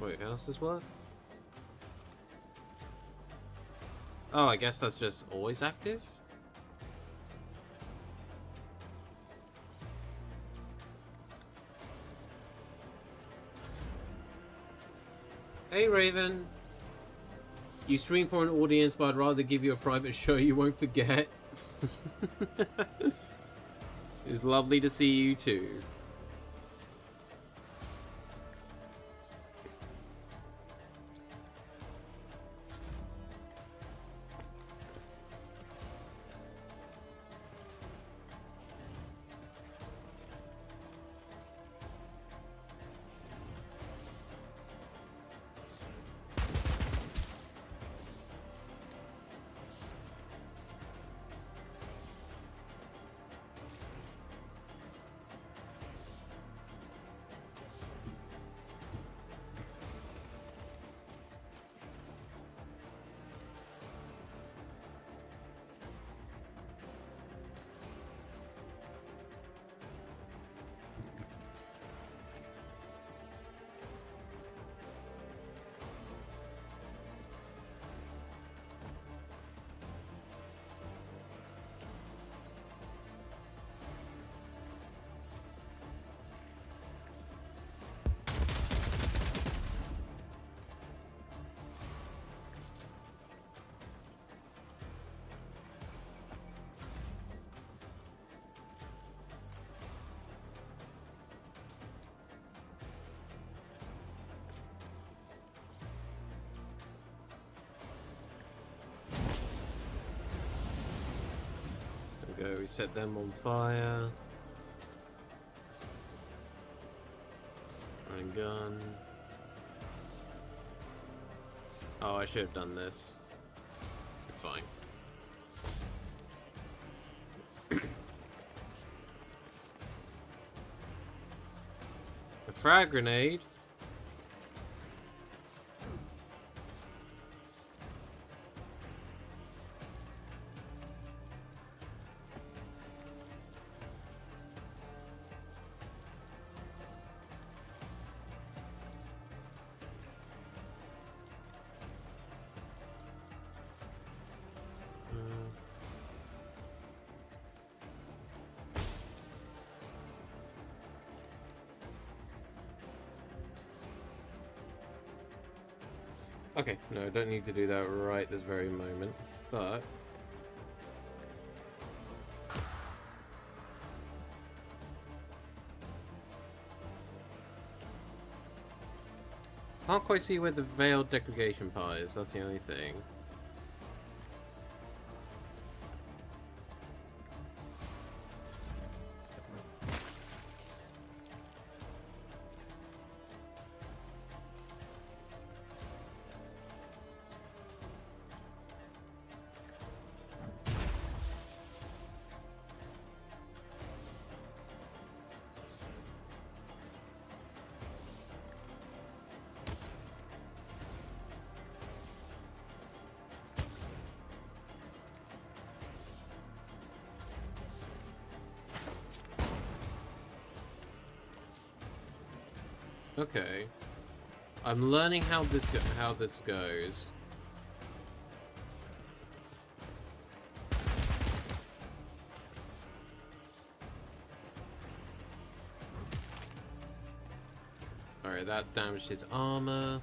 Wait, how does this work? Oh, I guess that's just always active? Hey, Raven. You stream for an audience, but I'd rather give you a private show you won't forget. It's lovely to see you too. There we go, we set them on fire. Running gun. Oh, I should have done this. It's fine. A frag grenade? Okay, no, I don't need to do that right this very moment, but... Can't quite see where the veiled degradation part is, that's the only thing. Okay. I'm learning how this goes. Alright, that damaged his armor.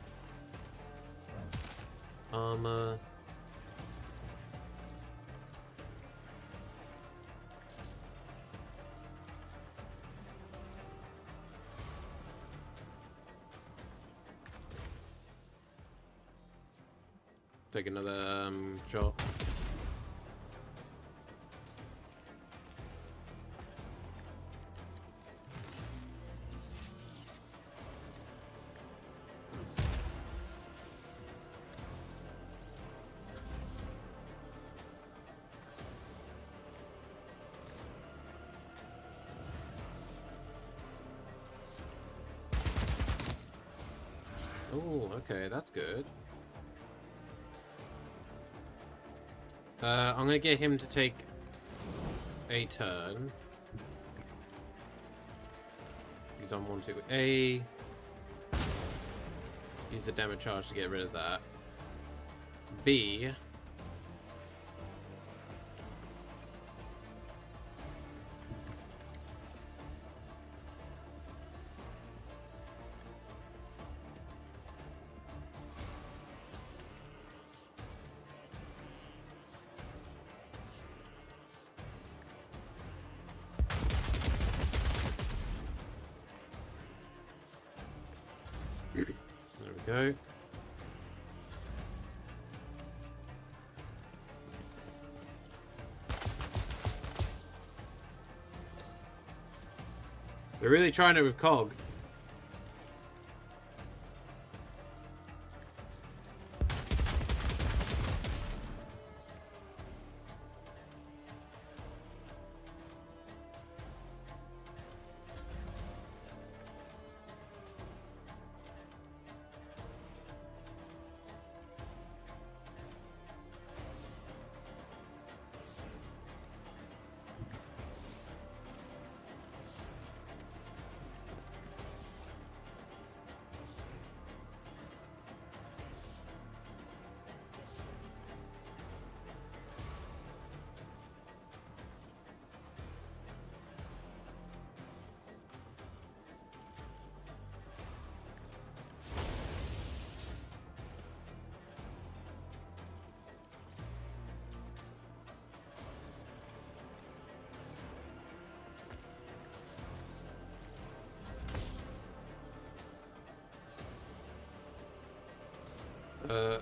Armor. Take another shot. Oh, okay, that's good. I'm gonna get him to take a turn. He's on 1-2-A. Use the damage charge to get rid of that. B. There we go. They're really trying to recog.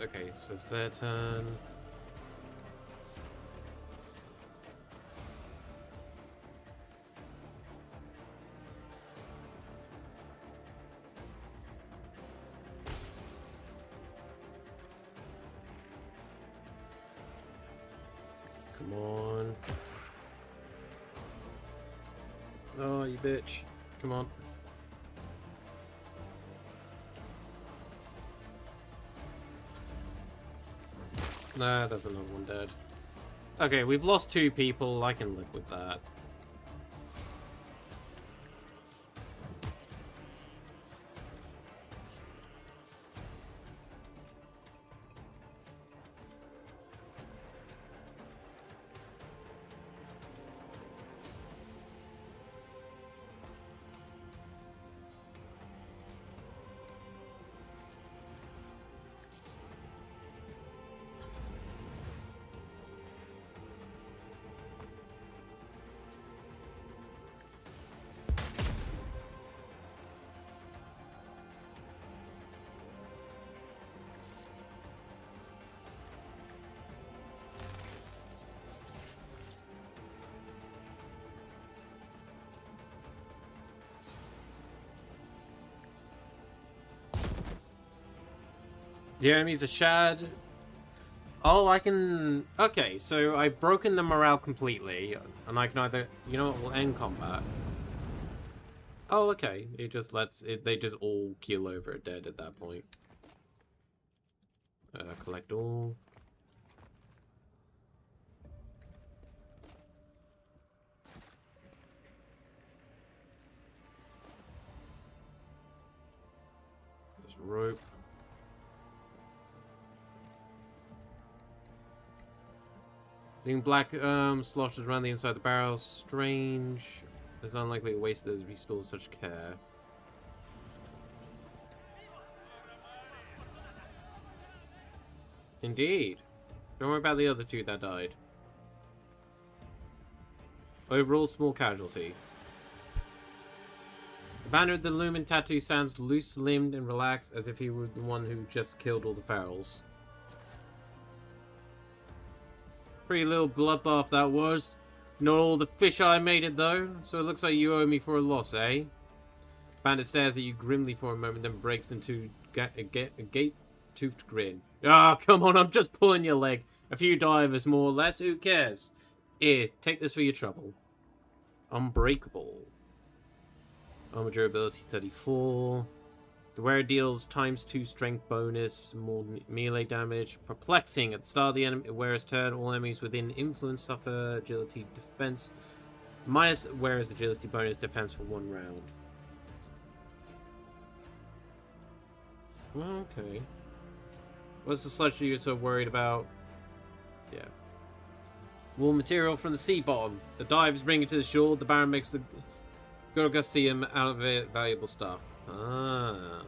Okay, so it's their turn. Come on. Oh, you bitch. Come on. Nah, there's another one dead. Okay, we've lost 2 people. I can live with that. The enemy's a shad. Oh, I can... Okay, so I've broken the morale completely, and I can either... You know what, we'll end combat. Oh, okay. It just lets... They just all keel over dead at that point. Collect all. There's rope. Seeing black sloshes around the inside of the barrel, strange. It's unlikely a waster to restore such care. Indeed. Don't worry about the other 2 that died. Overall, small casualty. The banner of the Lumen tattoo stands loose-limbed and relaxed as if he were the one who just killed all the ferals. Pretty little bloodbath that was. Not all the fish I made it though, so it looks like you owe me for a loss, eh? Bandit stares at you grimly for a moment, then breaks into a gape-toothed grin. Ah, come on, I'm just pulling your leg. A few divers, more or less, who cares? Here, take this for your trouble. Unbreakable. Armor durability 34. The wearer deals ×2 strength bonus, more melee damage. Perplexing. At the start of the wearer's turn, all enemies within influence suffer agility defense. Minus wearer's agility bonus defense for 1 round. Okay. What's the sludge you're so worried about? Yeah. Wool material from the sea bottom. The divers bring it to the shore. The Baron makes the Gorgostium out of it. Valuable stuff. Ah.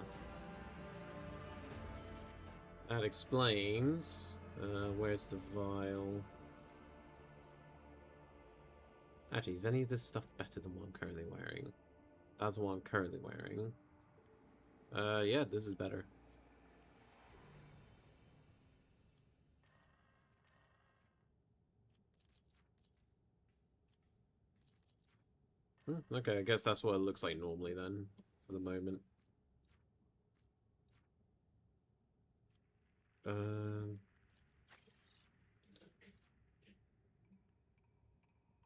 That explains. Where's the vial? Actually, is any of this stuff better than what I'm currently wearing? That's what I'm currently wearing. Yeah, this is better. Okay, I guess that's what it looks like normally then, for the moment.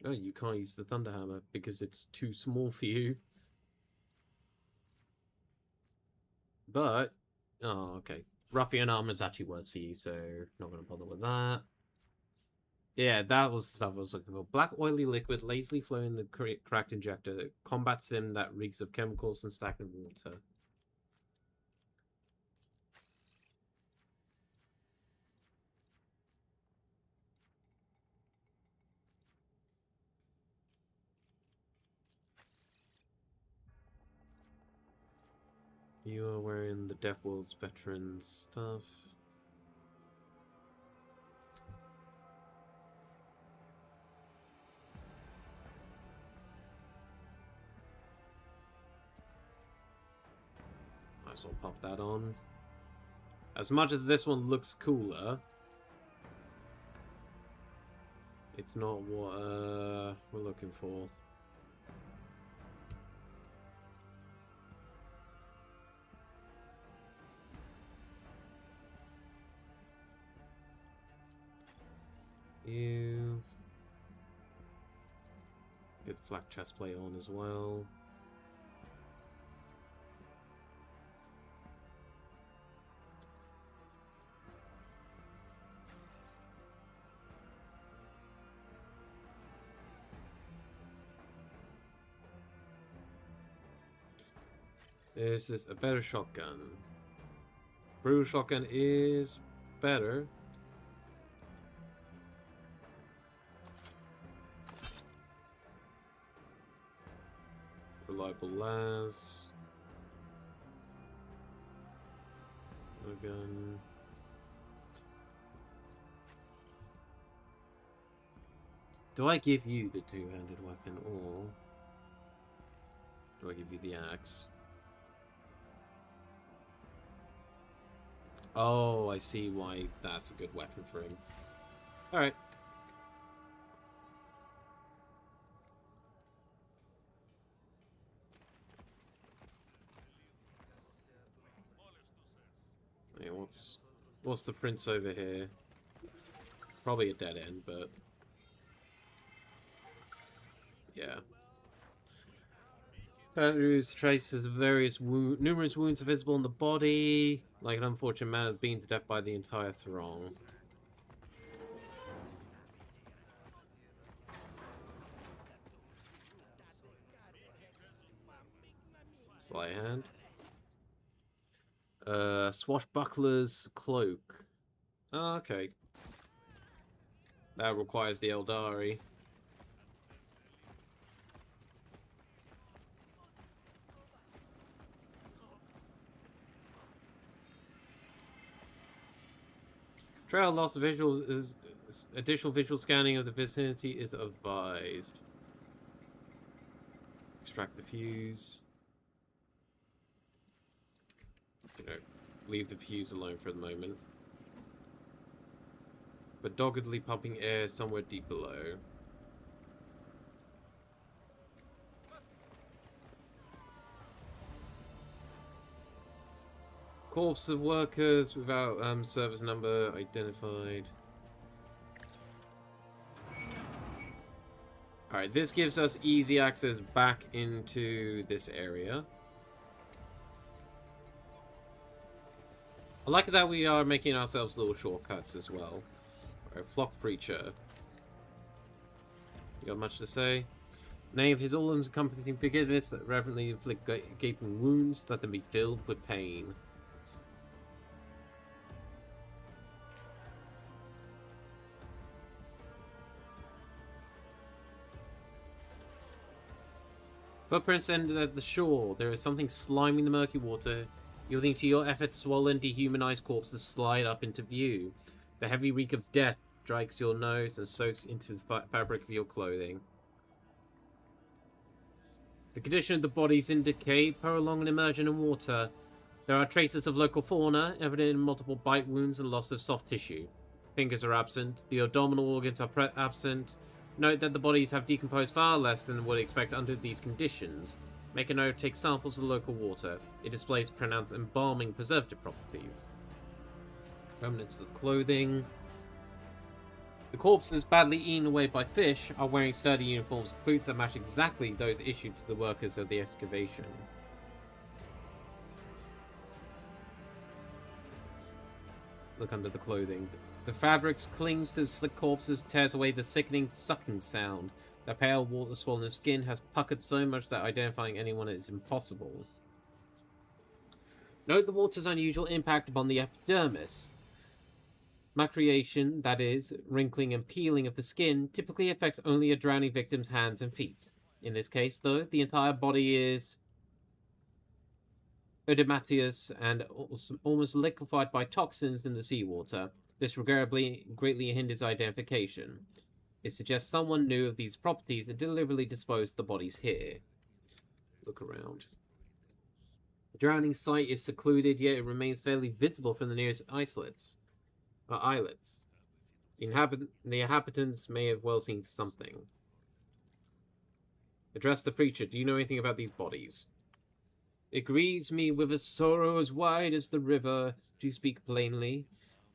Oh, you can't use the Thunderhammer because it's too small for you. But, oh, okay. Ruffian armor's actually worse for you, so not going to bother with that. Yeah, that was the stuff I was looking for. Black oily liquid lazily flowing in the cracked injector. Combat sim that reeks of chemicals and stagnant water. You are wearing the Death World's veteran stuff. Might as well pop that on. As much as this one looks cooler, it's not what we're looking for. You get the flak chest plate on as well. Is this a better shotgun? Brutal shotgun is better. Reliable las. Gun. Do I give you the two-handed weapon, or do I give you the axe? Oh, I see why that's a good weapon for him. Alright. Yeah, what's the prince over here? Probably a dead end, but yeah. Whose traces of numerous wounds are visible on the body, like an unfortunate man has been to death by the entire throng. Sleight hand. Swashbuckler's cloak. Oh, okay. That requires the Eldari. Trail loss of visuals is additional visual scanning of the vicinity is advised. Extract the fuse. You know, leave the fuse alone for the moment. But doggedly pumping air somewhere deep below. Corpse of workers without service number identified. Alright, this gives us easy access back into this area. I like that we are making ourselves little shortcuts as well. Alright, Flock Preacher. You got much to say? Nay, of his all-encompassing forgiveness that reverently inflict gaping wounds, let them be filled with pain. Footprints ended at the shore. There is something sliming the murky water, yielding to your efforts. Swollen, dehumanized corpses slide up into view. The heavy reek of death strikes your nose and soaks into the fabric of your clothing. The condition of the bodies indicate prolonged immersion in water. There are traces of local fauna, evident in multiple bite wounds and loss of soft tissue. Fingers are absent. The abdominal organs are absent. Note that the bodies have decomposed far less than one would expect under these conditions. Make a note to take samples of local water. It displays pronounced embalming preservative properties. Remnants of clothing. The corpses, badly eaten away by fish, are wearing sturdy uniforms and boots that match exactly those issued to the workers of the excavation. Look under the clothing. The fabrics clings to the slick corpses, tears away the sickening sucking sound. The pale, water-swollen skin has puckered so much that identifying anyone is impossible. Note the water's unusual impact upon the epidermis. Macreation, that is, wrinkling and peeling of the skin, typically affects only a drowning victim's hands and feet. In this case, though, the entire body is edematous and almost liquefied by toxins in the seawater. This regrettably greatly hinders identification. It suggests someone knew of these properties and deliberately disposed the bodies here. Look around. The drowning site is secluded, yet it remains fairly visible from the nearest islets. Islets. The inhabitants may have well seen something. Address the preacher. Do you know anything about these bodies? It grieves me with a sorrow as wide as the river, to speak plainly.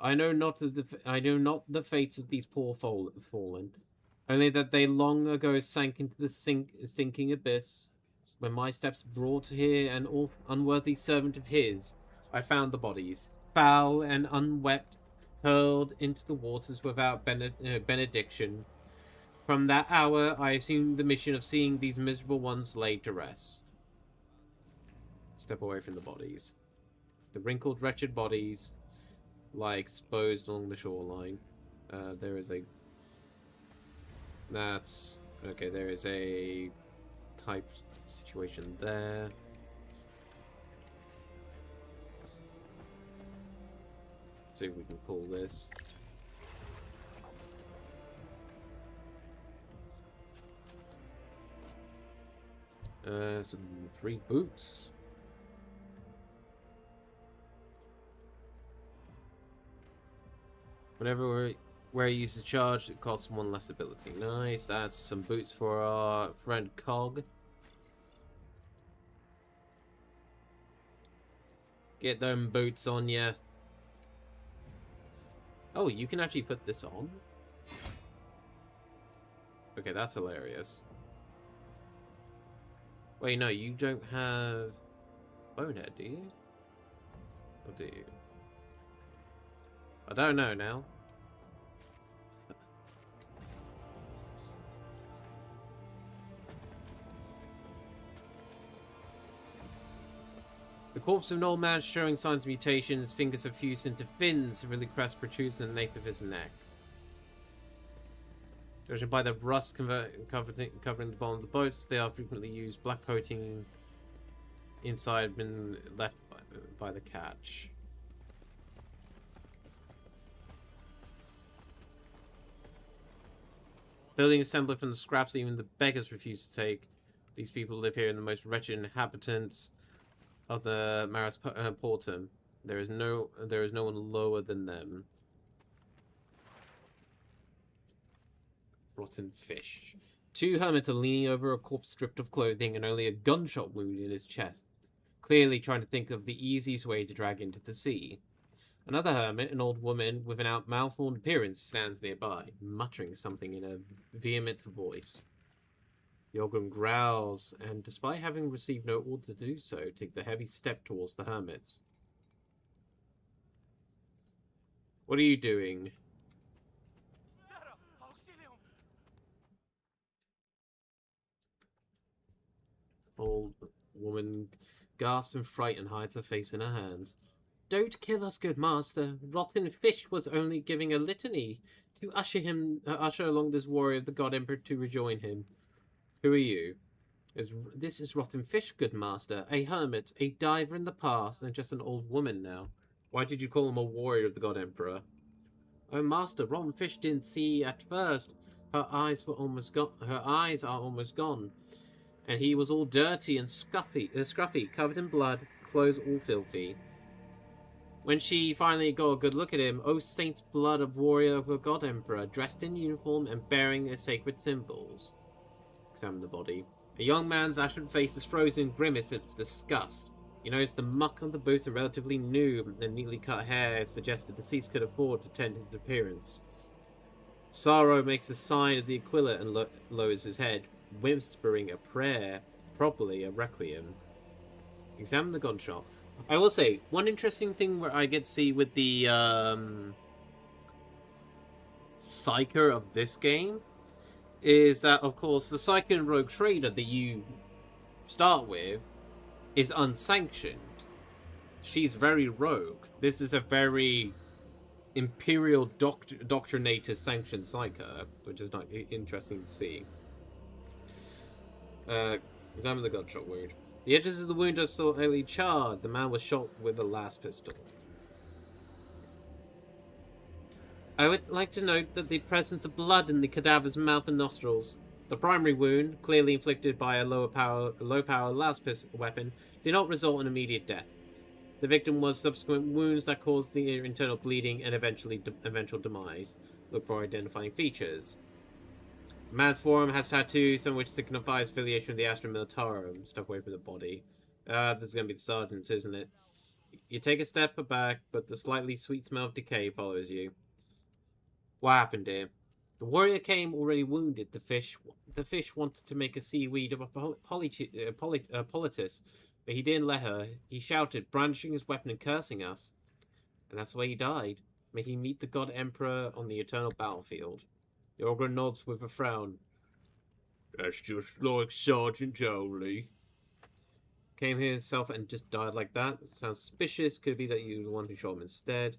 I know not the fates of these poor fallen, only that they long ago sank into the sinking abyss. When my steps brought here an unworthy servant of his, I found the bodies, foul and unwept, hurled into the waters without benediction. From that hour, I assumed the mission of seeing these miserable ones laid to rest. Step away from the bodies. The wrinkled, wretched bodies lie exposed along the shoreline. There is a... That's... Okay, there is a type situation there. See if we can pull this. Some free boots. Whenever where you use the charge, it costs one less ability. Nice. That's some boots for our friend Cog. Get them boots on ya. Oh, you can actually put this on? Okay, that's hilarious. Wait, no, you don't have Bonehead, do you? Or do you? I don't know now. The corpse of an old man showing signs of mutation. His fingers have fused into fins, severely crest protrudes in the nape of his neck. Judging by the rust covering the bottom of the boats, they are frequently used. Black coating inside been left by the catch. Building assembly from the scraps even the beggars refuse to take. These people live here in the most wretched inhabitants of the Maris Portum. There is no one lower than them. Rotten fish. Two hermits are leaning over a corpse stripped of clothing and only a gunshot wound in his chest, clearly trying to think of the easiest way to drag into the sea. Another hermit, an old woman with an malformed appearance, stands nearby, muttering something in a vehement voice. The Ogre growls, and despite having received no order to do so, takes a heavy step towards the hermits. What are you doing? Old woman gasps in fright and hides her face in her hands. Don't kill us, good master. Rotten Fish was only giving a litany to usher along this warrior of the God Emperor to rejoin him. Who are you? This is Rotten Fish, good master. A hermit, a diver in the past, and just an old woman now. Why did you call him a warrior of the God Emperor? Oh, master, Rotten Fish didn't see at first. Her eyes were almost gone. Her eyes are almost gone. And he was all dirty and scruffy, covered in blood, clothes all filthy. When she finally got a good look at him, oh saint's blood of warrior of a God Emperor, dressed in uniform and bearing their sacred symbols. Examine the body. A young man's ashen face is frozen in grimace of disgust. You notice the muck on the boots and relatively new and neatly cut hair suggests the deceased could afford to tend his appearance. Sorrow makes a sign of the Aquila and lowers his head, whispering a prayer, probably a requiem. Examine the gunshot. I will say, one interesting thing where I get to see with the Psyker of this game is that, of course, the Psyker and Rogue Trader that you start with is unsanctioned. She's very rogue. This is a very Imperial Doctrinator sanctioned Psyker, which is not interesting to see. Examine the gunshot wound. The edges of the wound are still slightly charred. The man was shot with a last pistol. I would like to note that the presence of blood in the cadaver's mouth and nostrils. The primary wound, clearly inflicted by a low power last pistol weapon, did not result in immediate death. The victim was subsequent wounds that caused the internal bleeding and eventual demise. Look for identifying features. The man's forearm has tattoos, some of which signify his affiliation with the Astra Militarum. Step away from the body. This is going to be the sergeant, isn't it? You take a step back, but the slightly sweet smell of decay follows you. What happened here? The warrior came already wounded. The fish wanted to make a seaweed of a politis, but he didn't let her. He shouted, brandishing his weapon and cursing us. And that's why he died. May he meet the God Emperor on the eternal battlefield. The ogre nods with a frown. That's just like Sergeant Jolie. Came here himself and just died like that. Sounds suspicious. Could be that you were the one who shot him instead.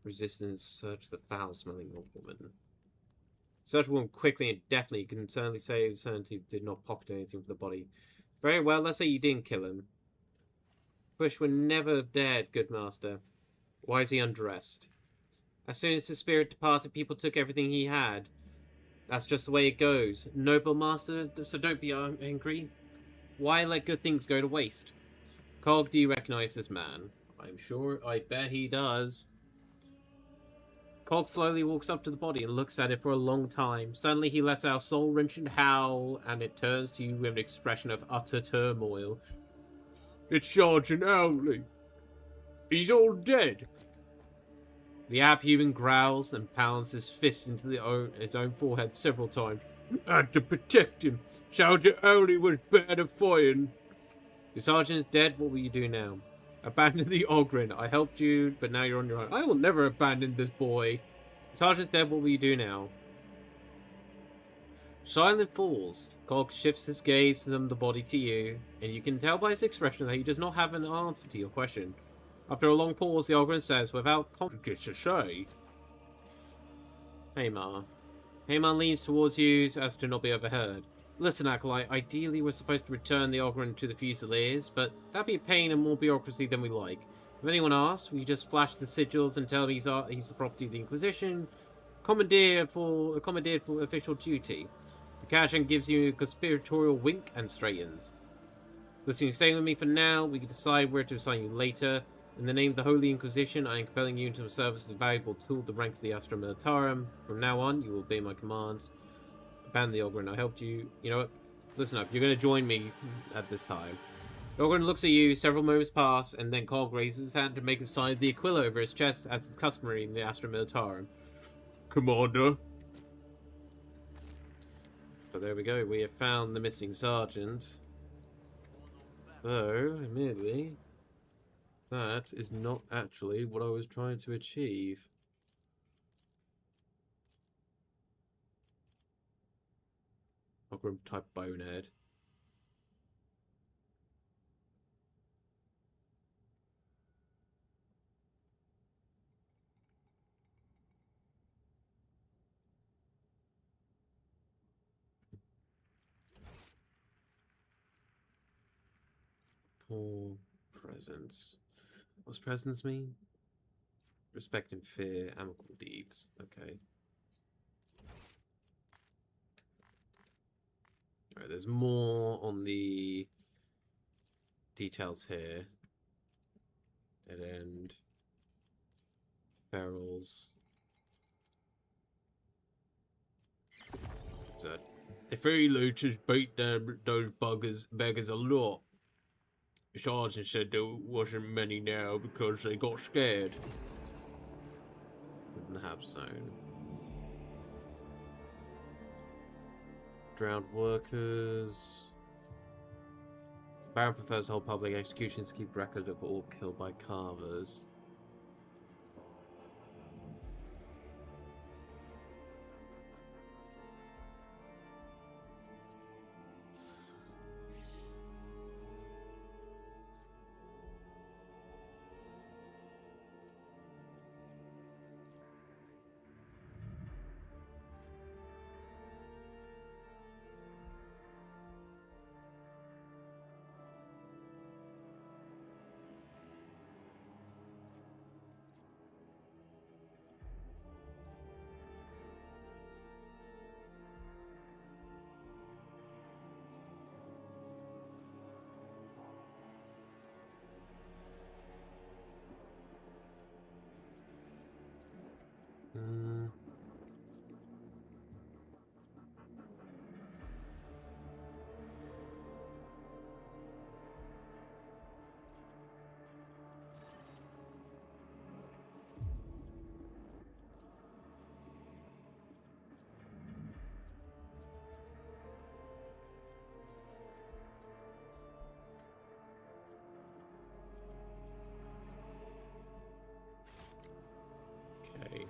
Resistance, search the foul-smelling old woman. Search the woman quickly and definitely. You can certainly say the certainty did not pocket anything from the body. Very well, let's say you didn't kill him. Wish were never dead, good master. Why is he undressed? As soon as his spirit departed, people took everything he had. That's just the way it goes. Noble master, so don't be angry. Why let good things go to waste? Cog, do you recognize this man? I'm sure, I bet he does. Cog slowly walks up to the body and looks at it for a long time. Suddenly he lets out a soul-wrenching howl, and it turns to you with an expression of utter turmoil. It's Sergeant Owley. He's all dead. The abhuman growls and pounds his fist into his own forehead several times. Had to protect him. Sergeant Owley was better fighting. The sergeant is dead. What will you do now? Abandon the Ogren. I helped you, but now you're on your own. I will never abandon this boy. The sergeant's dead. What will you do now? Silence falls. Cog shifts his gaze from the body to you, and you can tell by his expression that he does not have an answer to your question. After a long pause, the Ogren says, without confidence to say, Haymar. Haymar leans towards you so as to not be overheard. Listen, Acolyte, ideally we're supposed to return the Ogren to the Fusiliers, but that'd be a pain and more bureaucracy than we like. If anyone asks, we just flash the sigils and tell him he's the property of the Inquisition, commandeered for official duty. The Kajang gives you a conspiratorial wink and straightens. Listen, stay with me for now. We can decide where to assign you later. In the name of the Holy Inquisition, I am compelling you into a service as a valuable tool of the ranks of the Astra Militarum. From now on, you will obey my commands. Abandon the Ogren. I helped you. You know what? Listen up. You're going to join me at this time. The Ogren looks at you. Several moments pass, and then Cog raises his hand to make a sign of the Aquila over his chest, as is customary in the Astra Militarum. Commander. So there we go. We have found the missing sergeant. Though, admittedly, That is not actually what I was trying to achieve. Ogrim type bonehead. Poor presence. What's presence mean? Respect and fear, amicable deeds. Okay. Alright, there's more on the details here. Dead end. Ferals. So, the three looters beat down those beggars a lot. Sergeant said there wasn't many now because they got scared. Wouldn't have zone. Drowned workers. Baron prefers to hold public executions to keep record of all killed by carvers. Okay.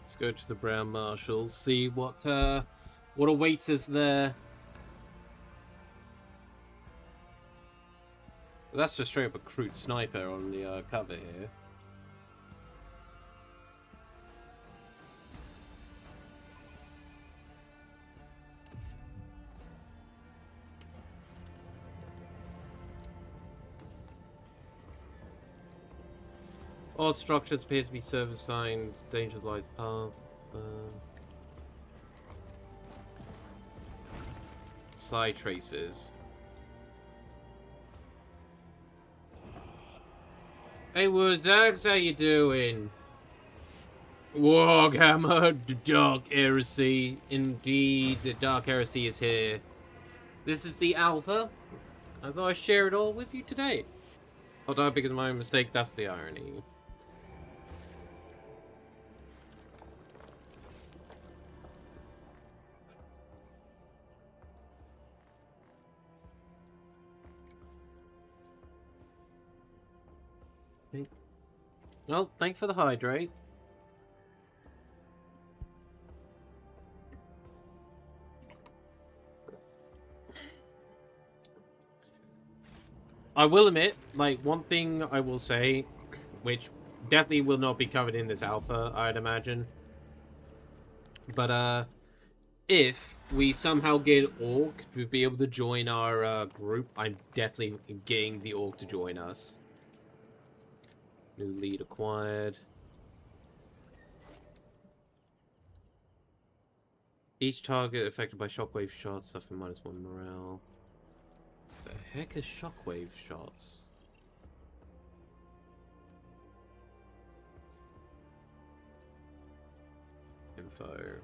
Let's go to the Brown Marshals, see what awaits us there. That's just straight up a crude sniper on the cover here. Odd structures appear to be service signed. Danger light path. Side traces. Hey Wurzags, how you doing? Warhammer, the Dark Heresy. Indeed, the Dark Heresy is here. This is the Alpha. I thought I'd share it all with you today. Although, because of my own mistake, that's the irony. Well, thanks for the hydrate. I will admit, like, one thing I will say, which definitely will not be covered in this alpha, I'd imagine. But, if we somehow get an orc to be able to join our group, I'm definitely getting the orc to join us. New lead acquired. Each target affected by shockwave shots suffer -1 morale. The heck is shockwave shots? Info.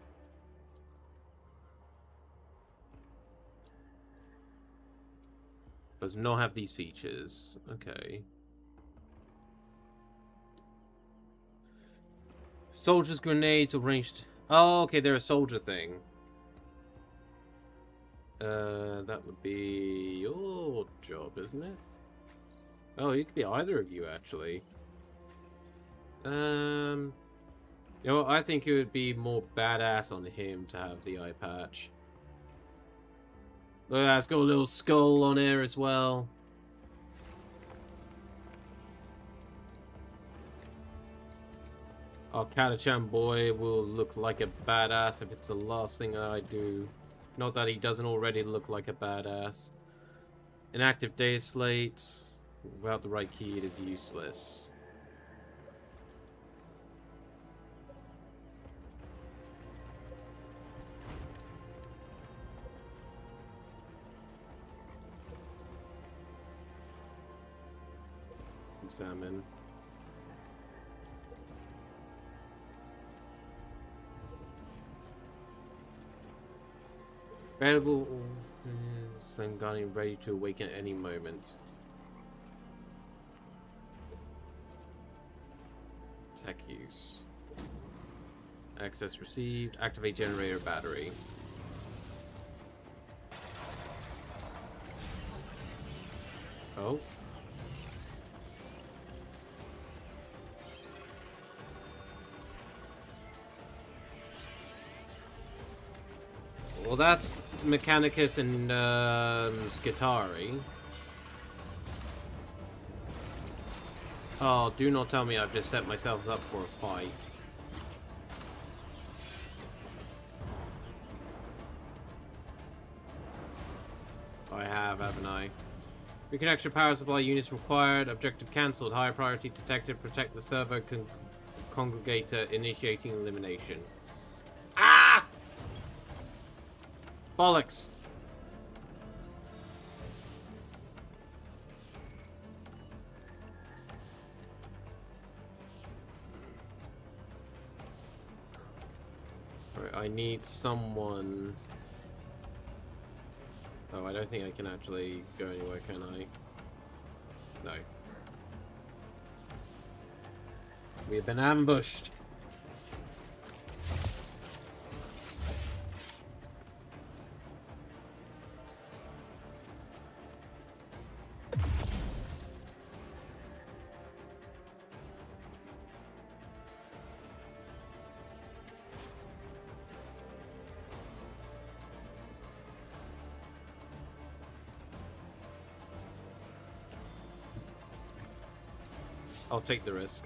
Does not have these features. Okay. Soldiers' grenades or ranged. Oh, okay, they're a soldier thing. That would be your job, isn't it? Oh, you could be either of you, actually. You know, I think it would be more badass on him to have the eye patch. Look, it's got a little skull on here as well. Our Katachan boy will look like a badass if it's the last thing that I do. Not that he doesn't already look like a badass. Inactive day slates. Without the right key, it is useless. Examine. Available Sun Guardian ready to awaken at any moment. Tech use. Access received. Activate generator battery. Oh. Well, that's Mechanicus and Skitari. Oh, do not tell me I've just set myself up for a fight. I have, haven't I? Reconnection power supply units required. Objective cancelled. Higher priority detected. Protect the servo congregator. Initiating elimination. Ah! Bollocks. Alright, I need someone. Oh, I don't think I can actually go anywhere, can I? No. We have been ambushed. I'll take the risk.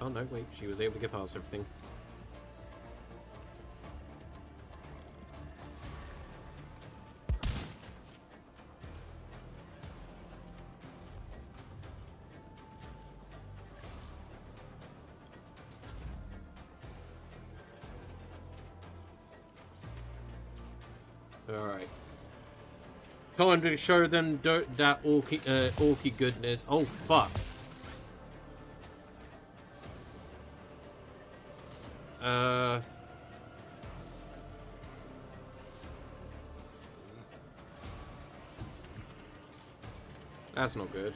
Oh no, wait, she was able to get past everything. Alright. Time to show them that orky goodness. Oh, fuck. That's not good.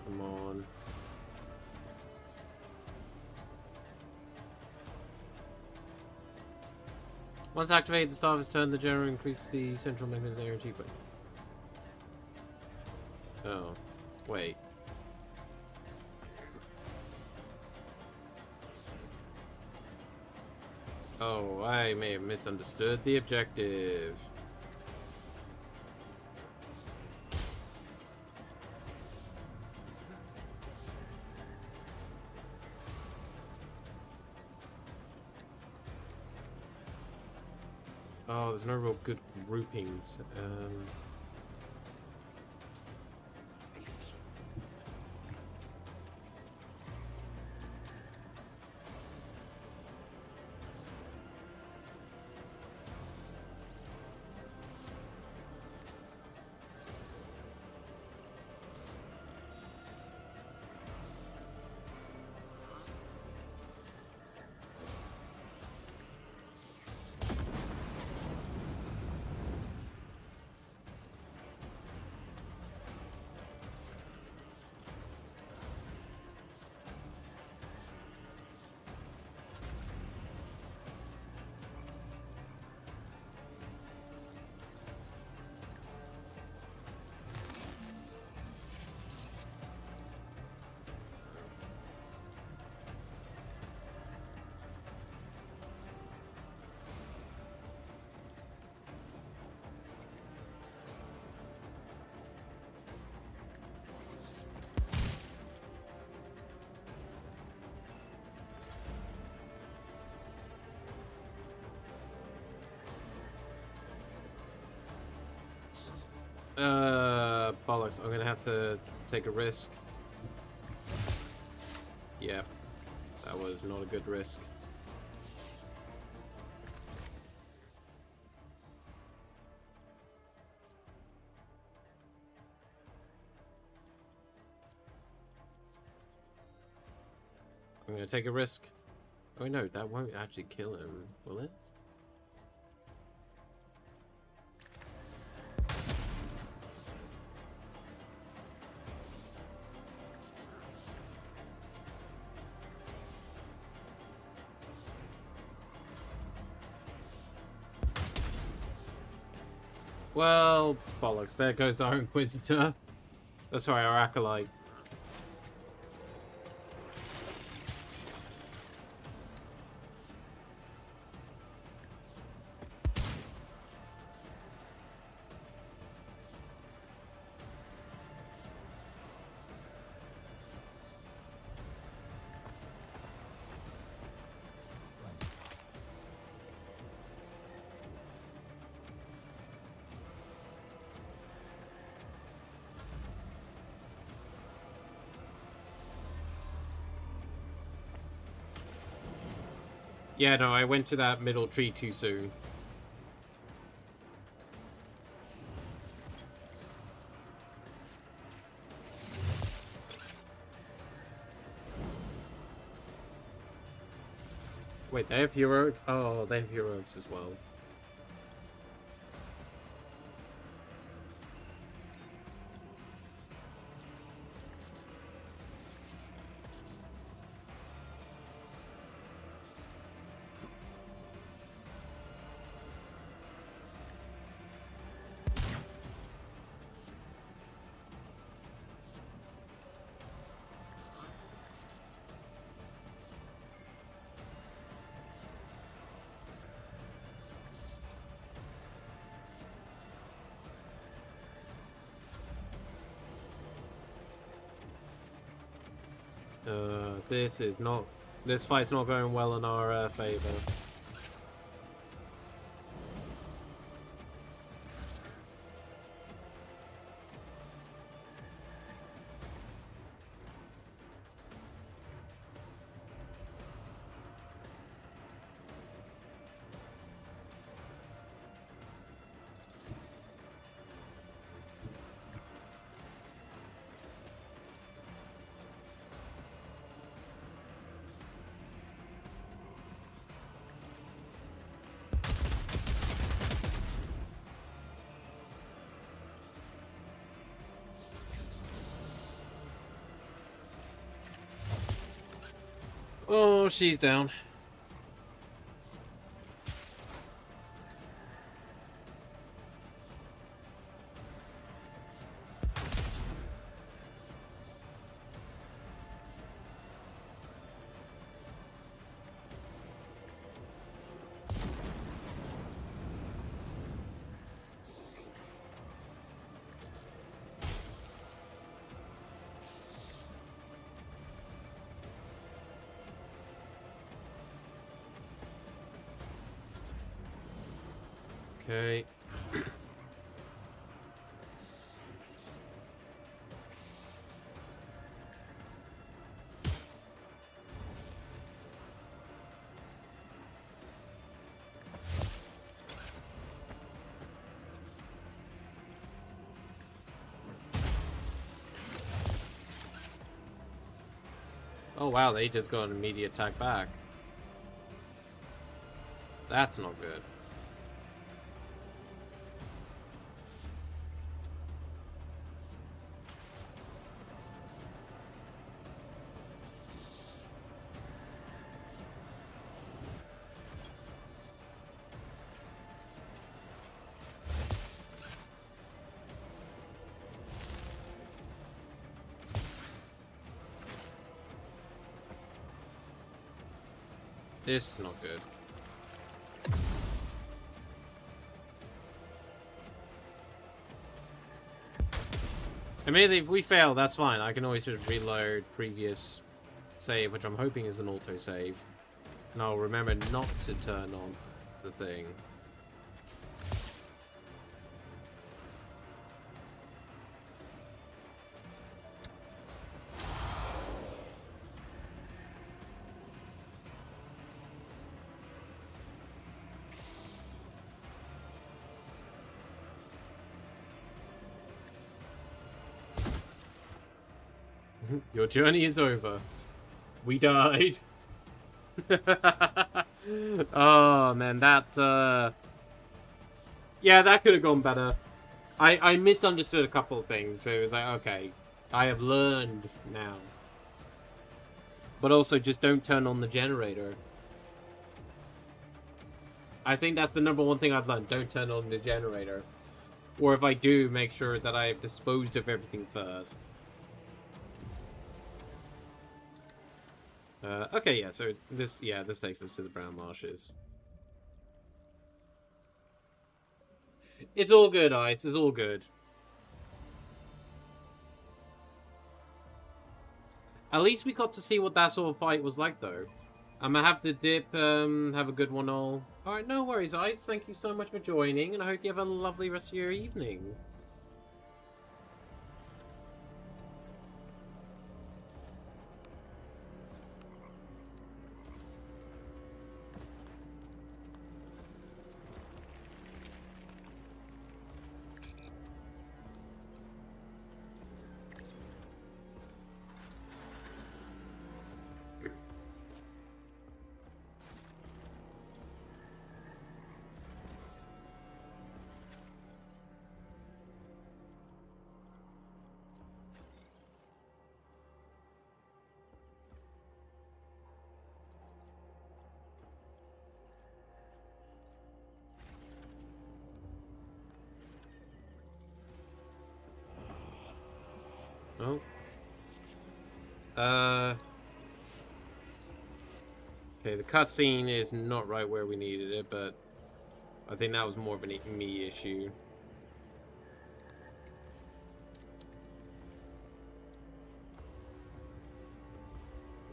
Come on. Once activated, the start of his turn, the generator increases the central mechanism energy. But oh, wait. Oh, I may have misunderstood the objective. Oh, there's no real good groupings. Bollocks. I'm gonna have to take a risk. Yep. That was not a good risk. I'm gonna take a risk. Oh no, that won't actually kill him, will it? Well, bollocks, there goes our Inquisitor. Oh, sorry, our Acolyte. Yeah, no, I went to that middle tree too soon. Wait, they have heroics? Oh, they have heroics as well. This fight's not going well in our favor. Oh, she's down. Okay. Oh wow, they just got an immediate attack back. That's not good. This is not good. I mean, if we fail, that's fine. I can always just reload previous save, which I'm hoping is an autosave. And I'll remember not to turn on the thing. Your journey is over. We died. Oh man, that yeah, that could have gone better. I misunderstood a couple of things, so it was like, okay, I have learned now. But also, just don't turn on the generator. I think that's the #1 thing I've learned. Don't turn on the generator. Or if I do, make sure that I've disposed of everything first. Okay, yeah, so this takes us to the Brown Marshes. It's all good, Ice. It's all good. At least we got to see what that sort of fight was like, though. I'm gonna have to dip, have a good one all. Alright, no worries, Ice. Thank you so much for joining, and I hope you have a lovely rest of your evening. Oh. Okay, the cutscene is not right where we needed it, but I think that was more of a me issue.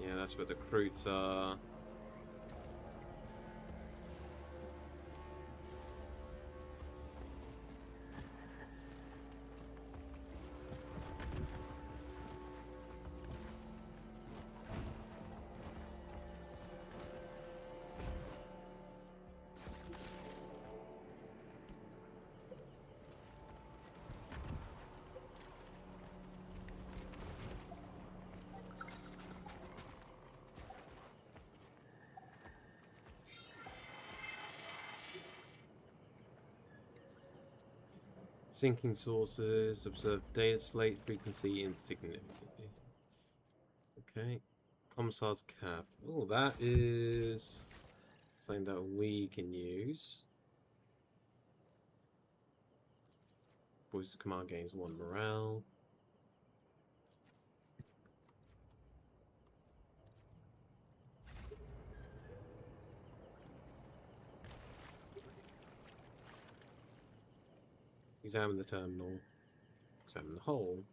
Yeah, that's where the recruits are. Syncing sources, observe data slate frequency insignificantly. Okay. Commissar's cap. Oh, that is something that we can use. Voice of command gains 1 morale. Examine the terminal. Examine the hole.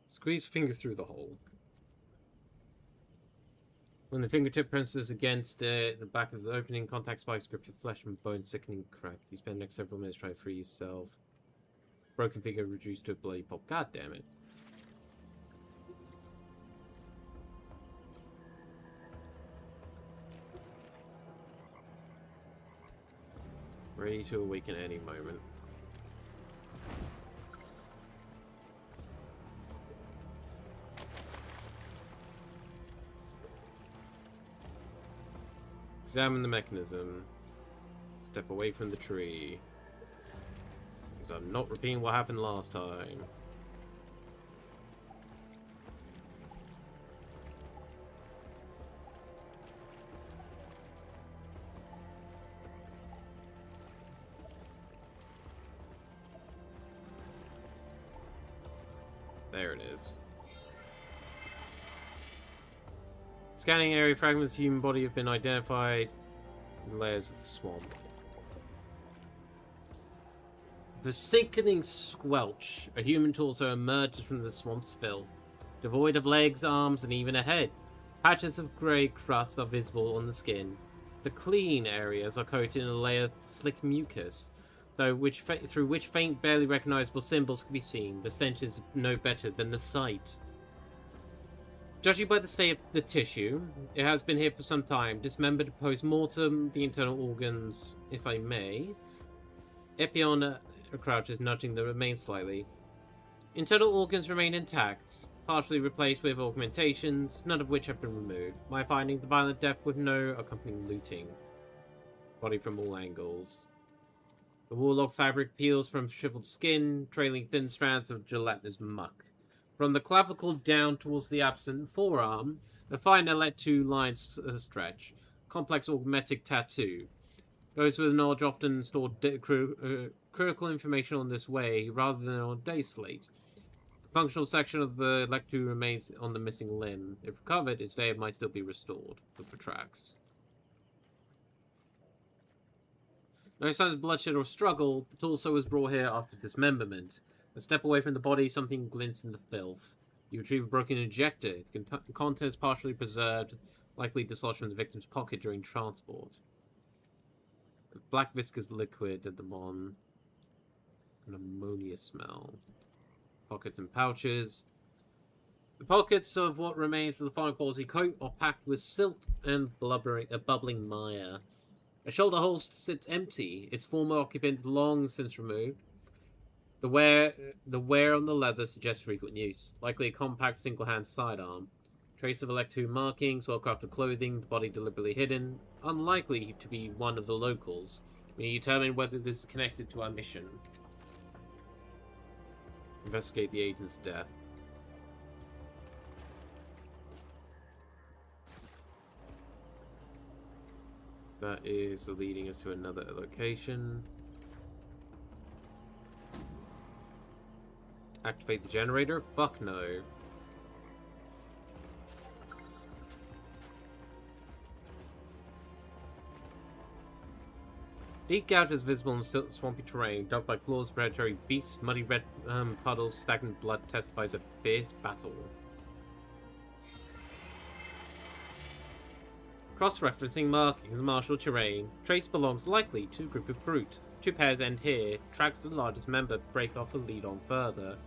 Squeeze finger through the hole. When the fingertip presses against the back of the opening, contact spikes grip your flesh and bone, sickening crack. You spend the next several minutes trying to free yourself. Broken finger reduced to a bloody pulp. God damn it. Ready to awaken at any moment. Examine the mechanism. Step away from the tree. Because I'm not repeating what happened last time. There it is. Scanning area, fragments of human body have been identified in layers of the swamp. The sickening squelch. A human torso emerges from the swamp's filth, devoid of legs, arms, and even a head. Patches of grey crust are visible on the skin. The clean areas are coated in a layer of slick mucus, through which faint, barely recognizable symbols can be seen. The stench is no better than the sight. Judging by the state of the tissue, it has been here for some time. Dismembered post-mortem, the internal organs, if I may. Epion crouches, nudging the remains slightly. Internal organs remain intact, partially replaced with augmentations, none of which have been removed. My finding, the violent death with no accompanying looting. Body from all angles. The warlock fabric peels from shriveled skin, trailing thin strands of gelatinous muck. From the clavicle down towards the absent forearm, a fine two lines stretch. Complex augmetic tattoo. Those with knowledge often store critical information on this way rather than on a day slate. The functional section of the lectu remains on the missing limb. If recovered, its day might still be restored. Look for tracks. No signs of bloodshed or struggle. The torso was brought here after dismemberment. A step away from the body, something glints in the filth. You retrieve a broken injector. Its contents partially preserved, likely dislodged from the victim's pocket during transport. A black viscous liquid at the bottom. An ammonia smell. Pockets and pouches. The pockets of what remains of the fine quality coat are packed with silt and bubbling mire. A shoulder holster sits empty, its former occupant long since removed. The wear on the leather suggests frequent use, likely a compact single-hand sidearm. Trace of Electu markings, well-crafted clothing, the body deliberately hidden, unlikely to be one of the locals. We need to determine whether this is connected to our mission. Investigate the agent's death. That is leading us to another location. Activate the generator? Fuck no. Deep gouge is visible in swampy terrain, dug by claws of predatory beasts, muddy red puddles, stagnant blood testifies of fierce battle. Cross-referencing markings of martial terrain. Trace belongs likely to a group of brute. Two pairs end here. Tracks of the largest member break off and lead on further.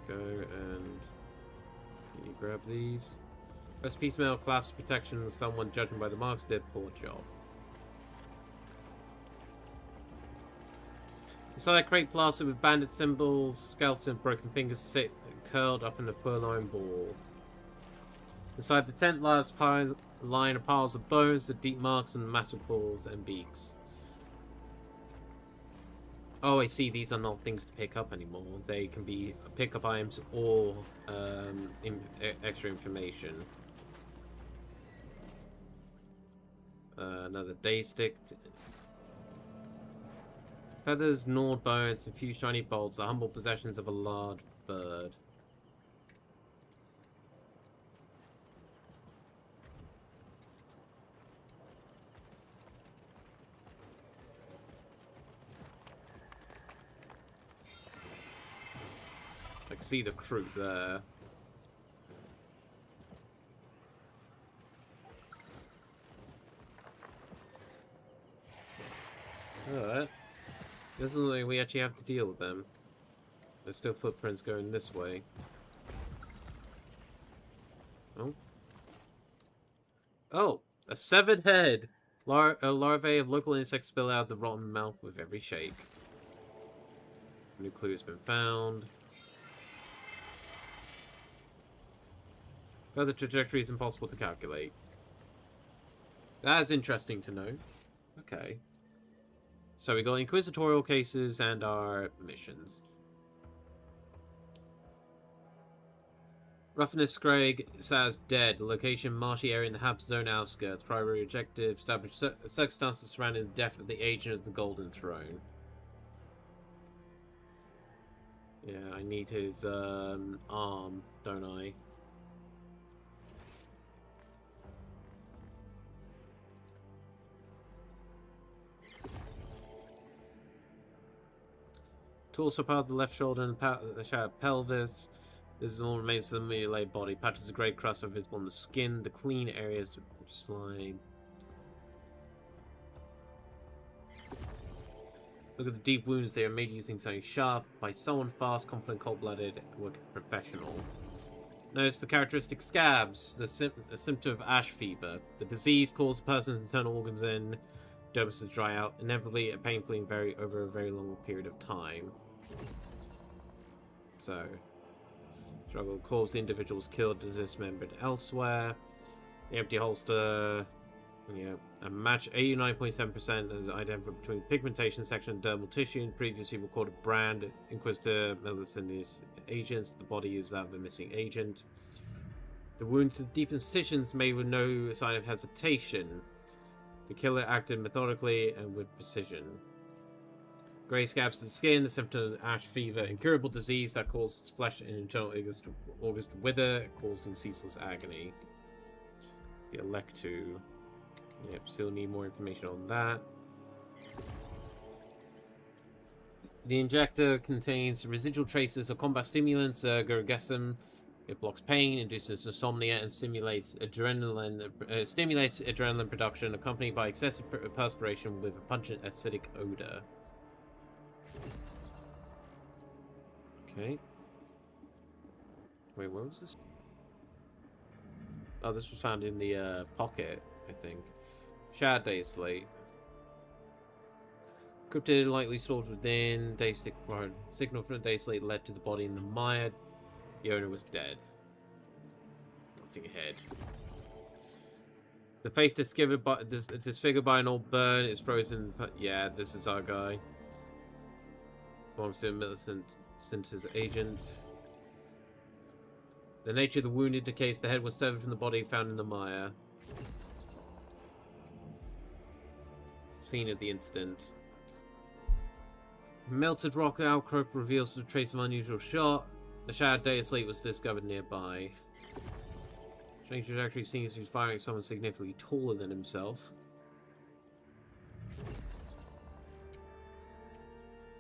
Go and can you grab these? Best piecemeal collapse protection of someone judging by the marks did poor job. Inside a crate plastered with bandit symbols, skeleton and broken fingers sit curled up in a purloined ball. Inside the tent lies a line of piles of bones, the deep marks on the massive claws and beaks. Oh, I see. These are not things to pick up anymore. They can be pick-up items or extra information. Another day stick. Feathers, gnawed bones, and few shiny bolts, the humble possessions of a large bird. I can see the Kroot there. Alright. This is the way we actually have to deal with them. There's still footprints going this way. Oh. Oh! A severed head! A larvae of local insects spill out of the rotten mouth with every shake. New clue has been found. Further trajectory is impossible to calculate. That is interesting to know. Okay. So we got inquisitorial cases and our missions. Roughness Scraig says dead. Location marshy area in the Habs Zone outskirts. Primary objective establish circumstances surrounding the death of the agent of the Golden Throne. Yeah, I need his arm, don't I? Torso part of the left shoulder and the pelvis. This is all remains of the mutilated body. Patches of grey crust are visible on the skin. The clean areas slide. Look at the deep wounds. They are made using something sharp by someone fast, confident, cold-blooded, working professional. Notice the characteristic scabs, the symptom of ash fever. The disease causes the person's internal organs and dermis to dry out, inevitably and painfully over a very long period of time. So, struggle caused the individuals killed and dismembered elsewhere. The empty holster, yeah, a match 89.7% is identified between pigmentation section and dermal tissue and previously recorded brand. Inquisitor Melisandre's agents. The body is that of a missing agent. The wounds to the deep incisions made with no sign of hesitation. The killer acted methodically and with precision. Grey scabs to the skin, the symptom of ash fever, incurable disease that causes flesh and internal organs to wither, causing ceaseless agony. The Electu. Yep, still need more information on that. The injector contains residual traces of combat stimulants, Gergesum. It blocks pain, induces insomnia, and stimulates adrenaline production, accompanied by excessive perspiration with a pungent acidic odor. Okay. Wait, where was this? Oh, this was found in the pocket, I think. Shard Day Slate. Cryptid likely stored within. Signal from the Day Slate led to the body in the mire. The owner was dead. Rotting head. The face disfigured by an old burn is frozen. Yeah, this is our guy. Belongs to Millicent Sinter's agent. The nature of the wound indicates the head was severed from the body found in the mire. Scene of the incident. Melted rock outcrop reveals a trace of unusual shot. The shattered data slate was discovered nearby. Strange trajectory seems to be firing someone significantly taller than himself.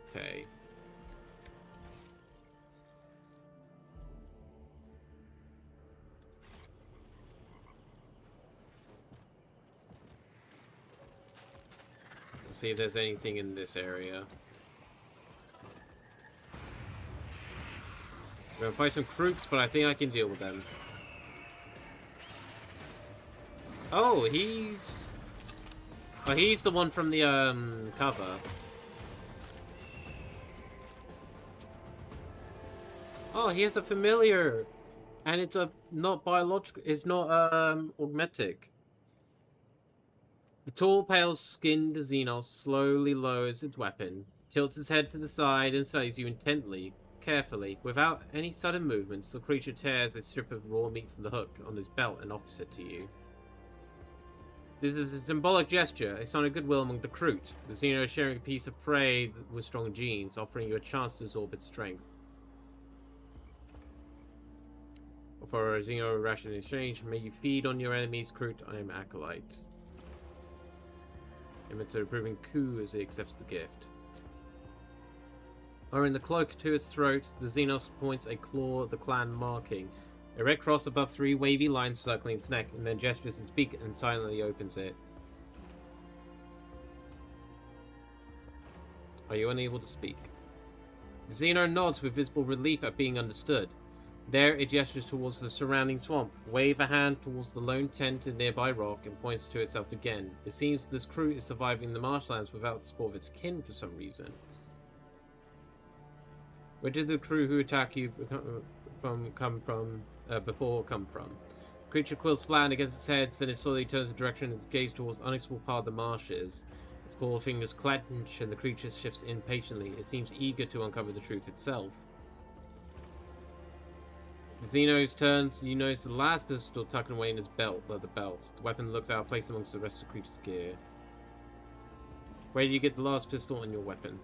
Okay. Let's see if there's anything in this area. We're gonna fight some Kroots, but I think I can deal with them. Oh, he's the one from the cover. Oh, he has a familiar, and it's a not biological. It's not augmetic. The tall, pale-skinned Xenos slowly lowers its weapon, tilts its head to the side, and studies you intently. Carefully, without any sudden movements, the creature tears a strip of raw meat from the hook on his belt and offers it to you. This is a symbolic gesture, a sign of goodwill among the Kroot. The Xeno is sharing a piece of prey with strong genes, offering you a chance to absorb its strength. For a Xeno ration in exchange, may you feed on your enemies, Kroot. I am Acolyte. Emits a approving coup as he accepts the gift. Lowering the cloak to its throat, the Xenos points a claw at the clan marking. A red cross above 3 wavy lines circling its neck, and then gestures its beak and silently opens it. Are you unable to speak? The Xeno nods with visible relief at being understood. There it gestures towards the surrounding swamp, wave a hand towards the lone tent and nearby rock, and points to itself again. It seems this crew is surviving the marshlands without the support of its kin for some reason. Where did the crew who attack you come from? The creature quills flat against its head, then it slowly turns the direction and its gaze towards the unexplored part of the marshes. Its claw fingers clench and the creature shifts impatiently. It seems eager to uncover the truth itself. The Xenos turns, you notice the last pistol tucked away in his leather belt. The weapon looks out of place amongst the rest of the creature's gear. Where do you get the last pistol in your weapon?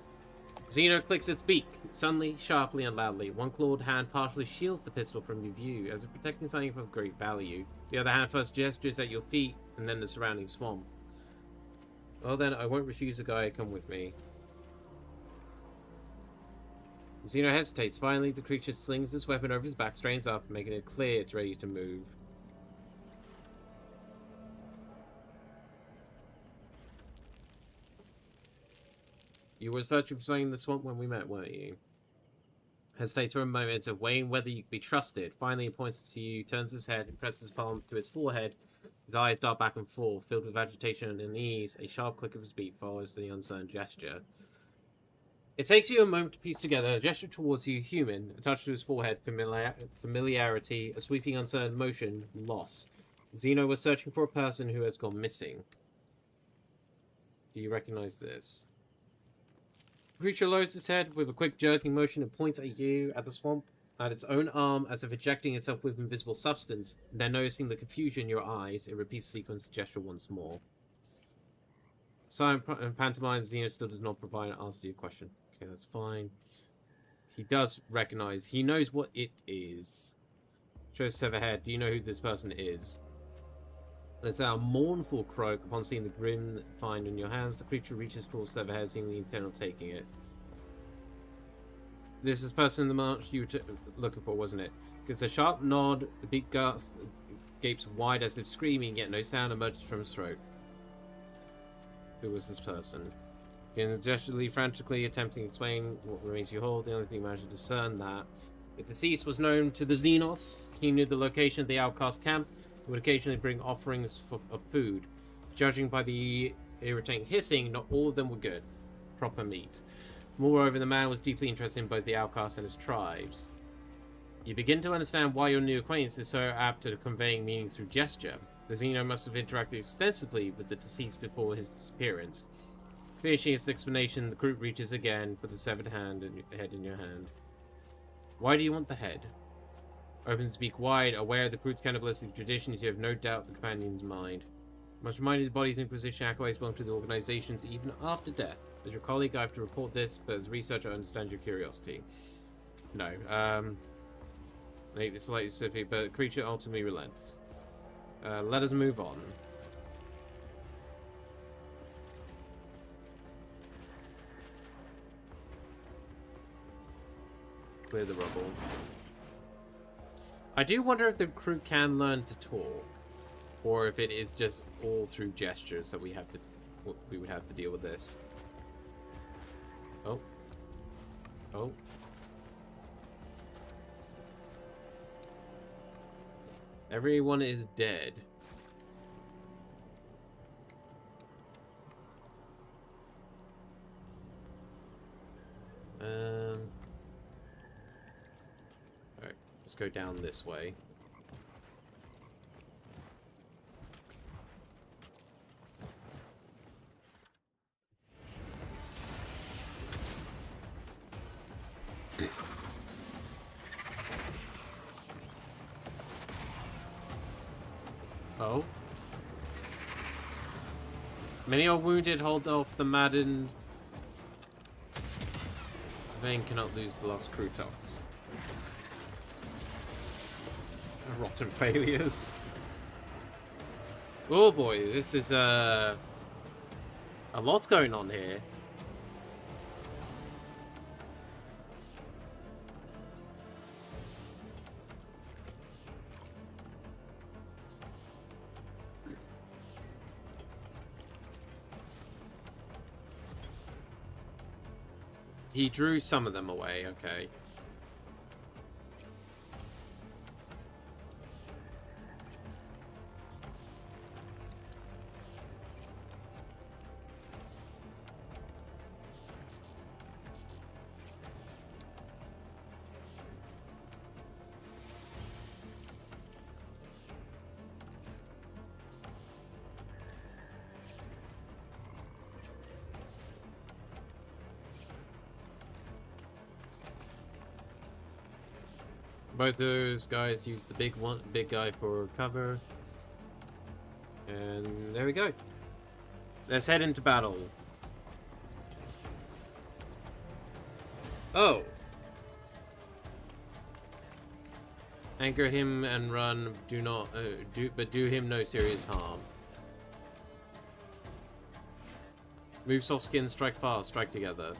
Xeno clicks its beak, suddenly, sharply, and loudly. One clawed hand partially shields the pistol from your view, as if protecting something of great value. The other hand first gestures at your feet, and then the surrounding swamp. Well then, I won't refuse a guy, come with me. Xeno hesitates. Finally, the creature slings his weapon over his back, strains up, making it clear it's ready to move. You were searching for something in the swamp when we met, weren't you? Hesitates for a moment, weighing whether you could be trusted. Finally, he points to you, turns his head, and presses his palm to his forehead. His eyes dart back and forth, filled with agitation and unease. A sharp click of his beak follows the uncertain gesture. It takes you a moment to piece together a gesture towards you, human, a touch to his forehead, familiarity, a sweeping uncertain motion, loss. Xeno was searching for a person who has gone missing. Do you recognize this? The creature lowers its head with a quick jerking motion and points at you, at the swamp, at its own arm, as if ejecting itself with invisible substance. Then, noticing the confusion in your eyes, it repeats the sequence gesture once more. Silent and pantomime, Xeno still does not provide an answer to your question. Okay, that's fine. He does recognize. He knows what it is. Shows Severhead. Do you know who this person is? It's a mournful croak. Upon seeing the grim find in your hands, the creature reaches towards Severhead, seemingly intent on taking it. This is the person in the march you were looking for, wasn't it? Gives a sharp nod. The beak gapes wide as if screaming, yet no sound emerges from his throat. Who was this person? Begins gesturally, frantically attempting to explain what remains you hold. The only thing you managed to discern that the deceased was known to the Xenos. He knew the location of the outcast camp. He would occasionally bring offerings of food. Judging by the irritating hissing, not all of them were good. Proper meat. Moreover, the man was deeply interested in both the outcast and his tribes. You begin to understand why your new acquaintance is so apt at conveying meaning through gesture. The Xeno must have interacted extensively with the deceased before his disappearance. Finishing its explanation, the group reaches again for the severed hand and head in your hand. Why do you want the head? Opens his beak wide, aware of the crude's cannibalistic traditions, you have no doubt the companion's mind. Must remind you the body's Inquisition accolades belong to the organizations even after death. As your colleague, I have to report this, but as researcher, I understand your curiosity. No, maybe slightly specific, but the creature ultimately relents. Let us move on. Clear the rubble. I do wonder if the crew can learn to talk, or if it is just all through gestures that we would have to deal with this. Oh. Oh. Everyone is dead. Alright, let's go down this way. Oh. Many are wounded, hold off the maddened. Vane cannot lose the lost crew tots. Rotten failures. Oh boy, this is a lot's going on here. He drew some of them away, okay. Both those guys use the big guy for cover. And there we go. Let's head into battle. Oh. Anchor him and run. Do not do him no serious harm. Move soft skin, strike fast, strike together.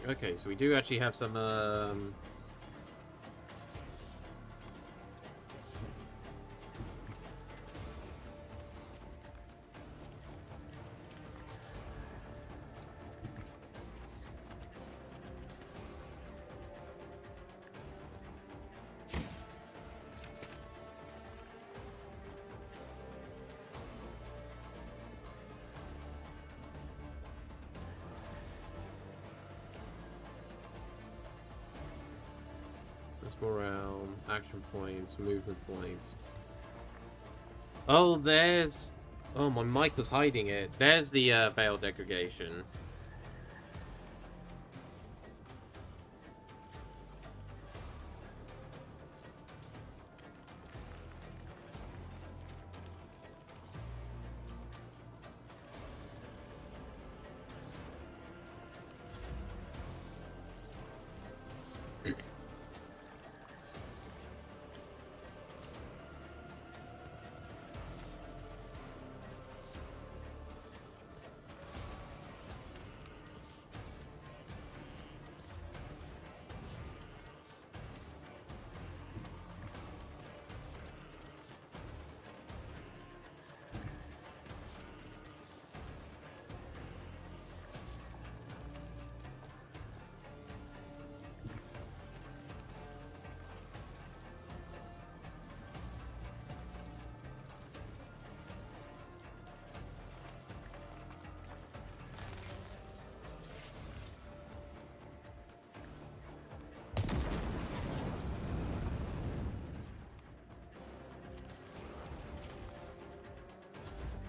Okay, so we do actually have some, morale, action points, movement points. Oh, there's... Oh, my mic was hiding it. There's the Veil Degradation.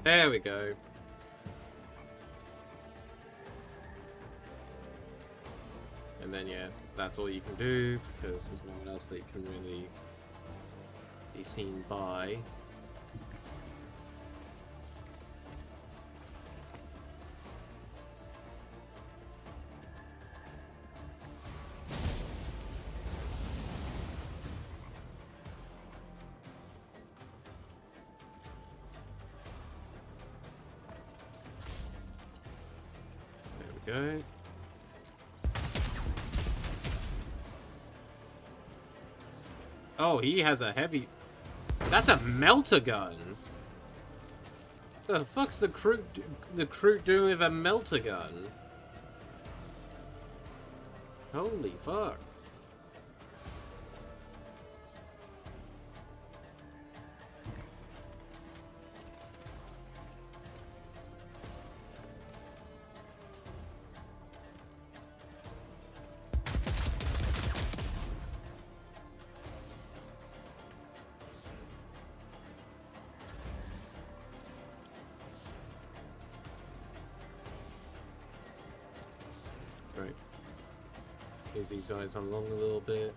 There we go. And then, yeah, that's all you can do, because there's no one else that can really be seen by. Go. Oh, he has a heavy... That's a melter gun! The fuck's the crew doing with a melter gun? Holy fuck. Right. Move these guys along a little bit.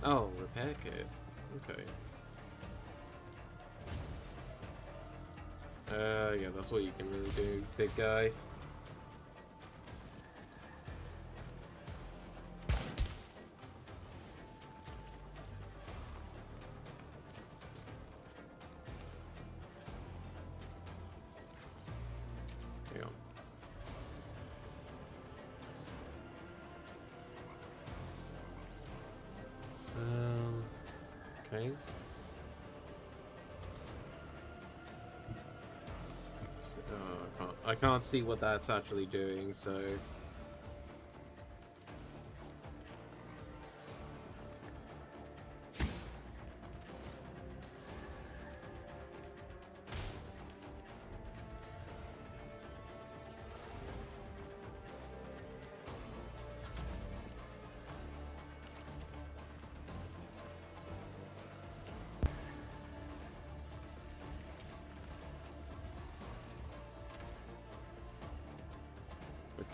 Oh, repair kit. Okay. Yeah, that's what you can really do, big guy. Hang on. Okay. I can't see what that's actually doing, so...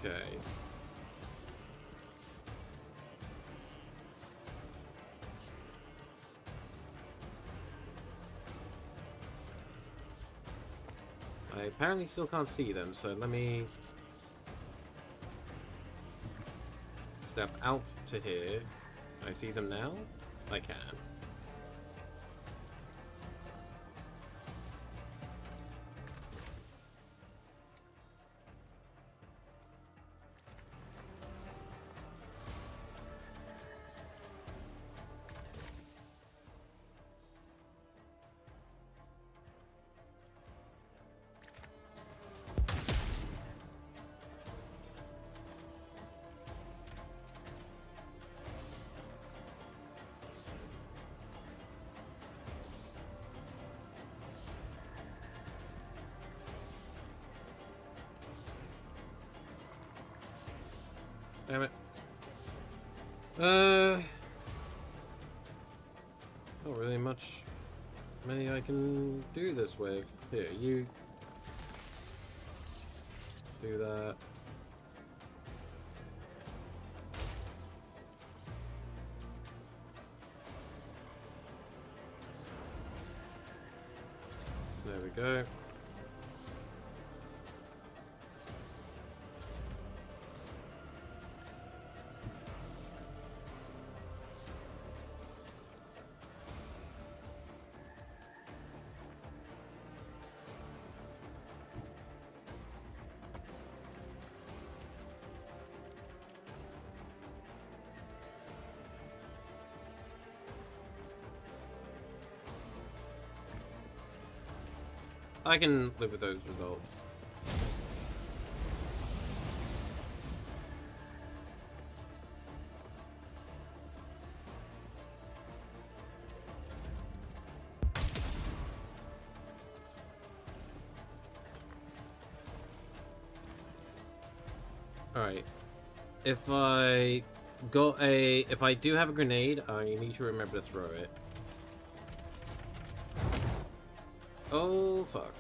Okay. I apparently still can't see them, so let me step out to here. Can I see them now? I can. Damn it. Not really many I can do this with. Here, you do that. There we go. I can live with those results. Alright. If I do have a grenade, I need to remember to throw it. Oh, fuck.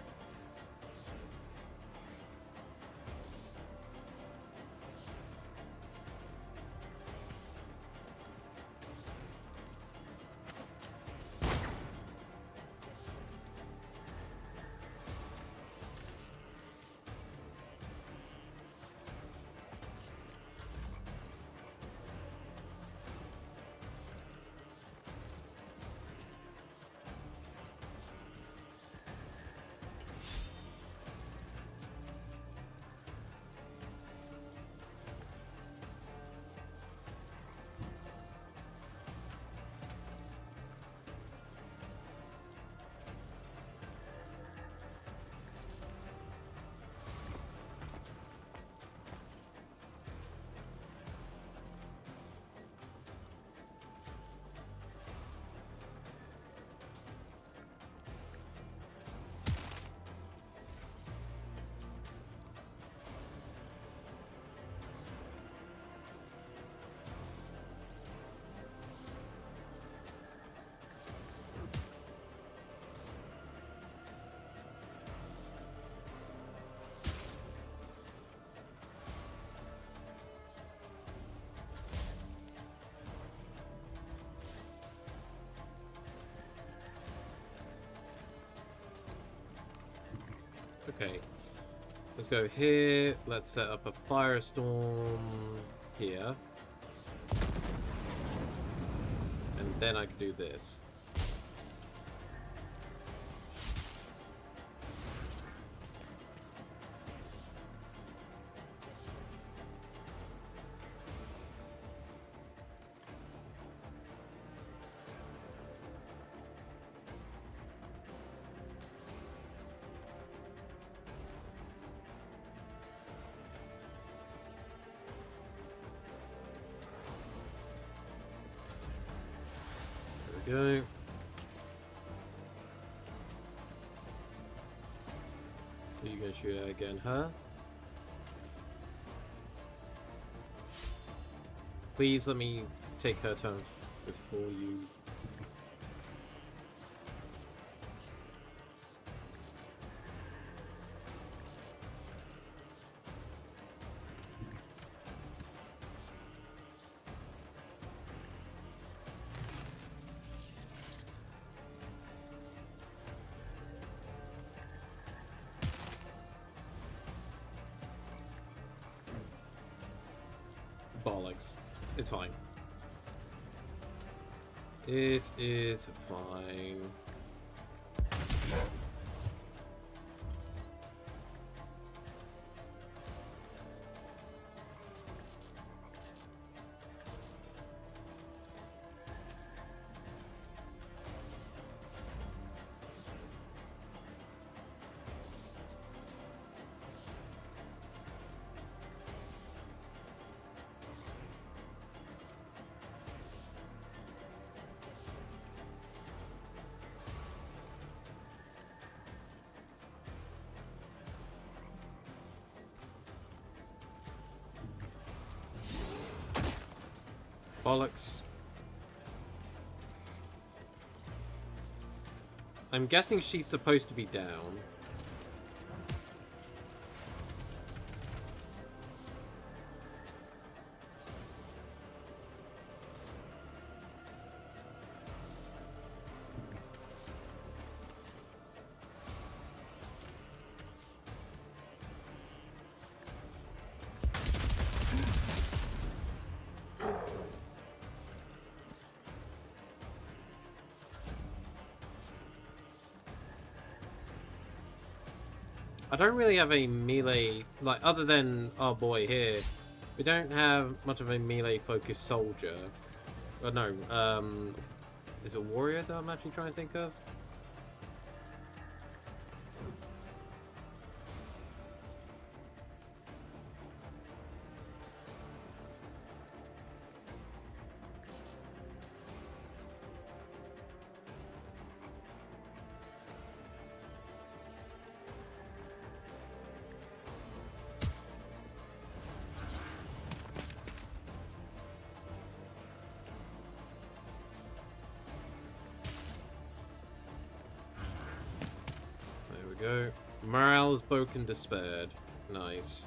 Okay. Let's go here. Let's set up a firestorm here. And then I can do this. Go. So you gonna shoot her again, huh? Please let me take her turn before you. Bollocks. It's fine. It is fine. Bollocks. I'm guessing she's supposed to be down. I don't really have a melee, like, other than our boy here. We don't have much of a melee-focused soldier. Oh, no, is it a warrior that I'm actually trying to think of? Go. Morale is broken, despaired. Nice.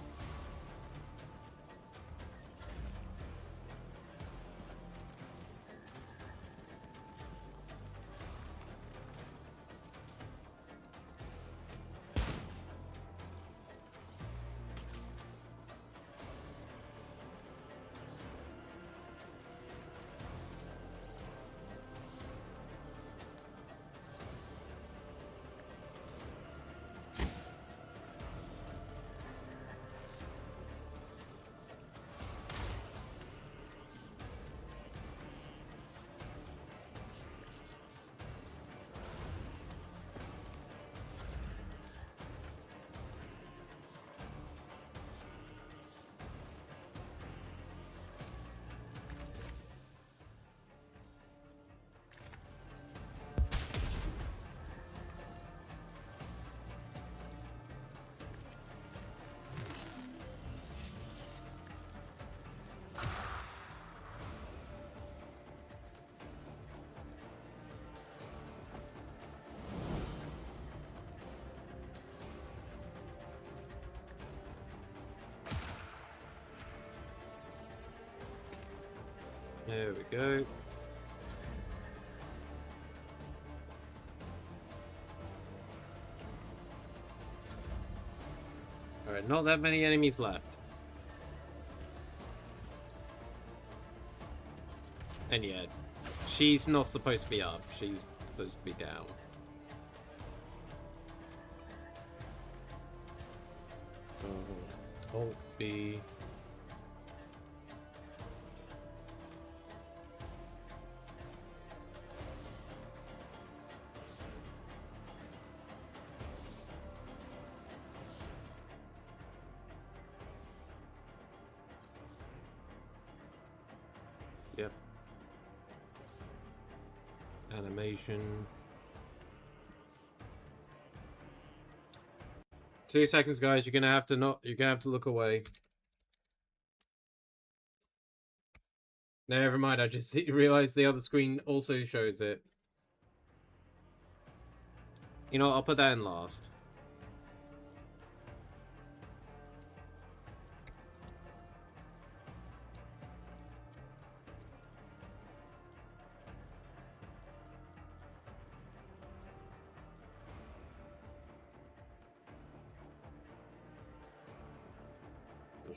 There we go. not that many enemies left. And yeah, she's not supposed to be up. She's supposed to be down. Alt B. Yep. Animation. 2 seconds, guys. You're gonna have to look away. No, never mind. I just realized the other screen also shows it. You know what? I'll put that in last.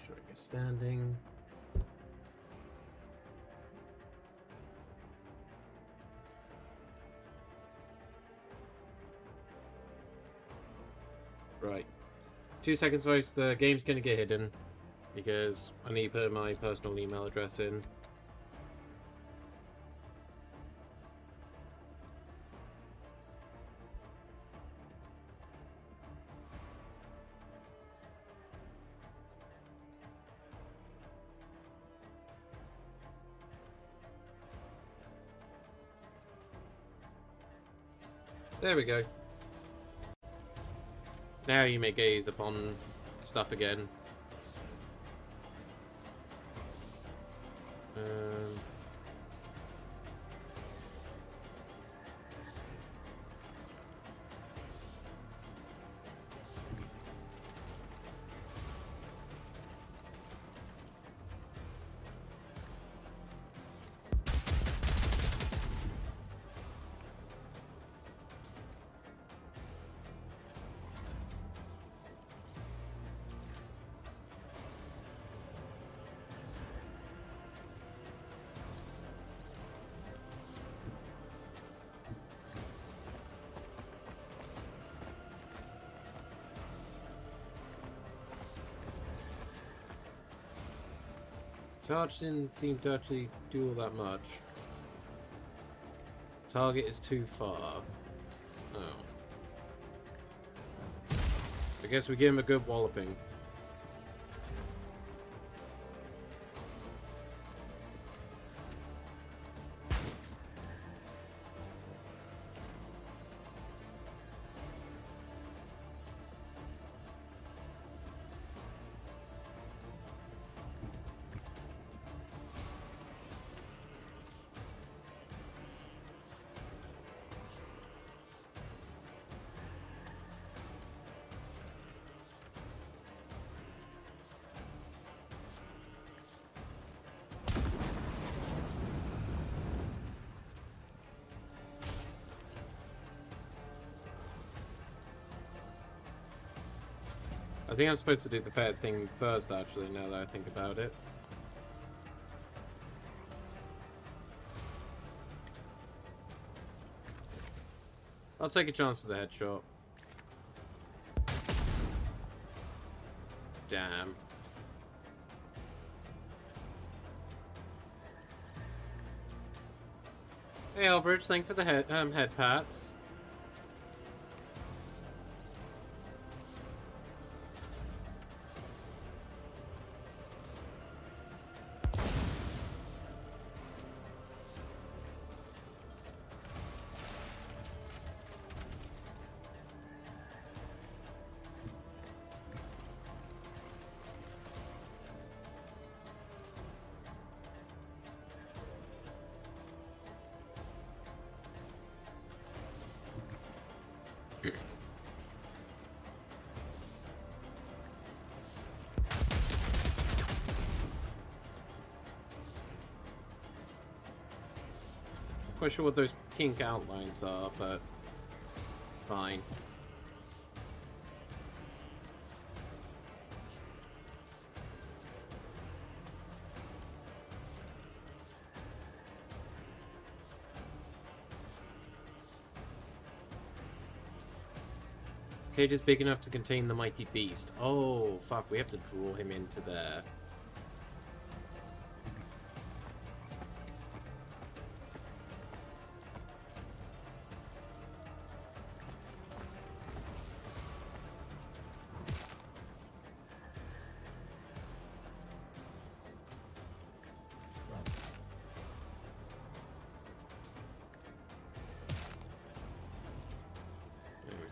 Showing you standing. Right. 2 seconds, folks. The game's gonna get hidden because I need to put my personal email address in. There we go. Now you may gaze upon stuff again. Charge didn't seem to actually do all that much. Target is too far. Oh. I guess we give him a good walloping. I think I'm supposed to do the fair thing first, actually, now that I think about it. I'll take a chance at the headshot. Damn. Hey, Albridge, thank you for the head pats. Quite sure what those pink outlines are, but fine. Cage is big enough to contain the mighty beast. Oh, fuck. We have to draw him into there.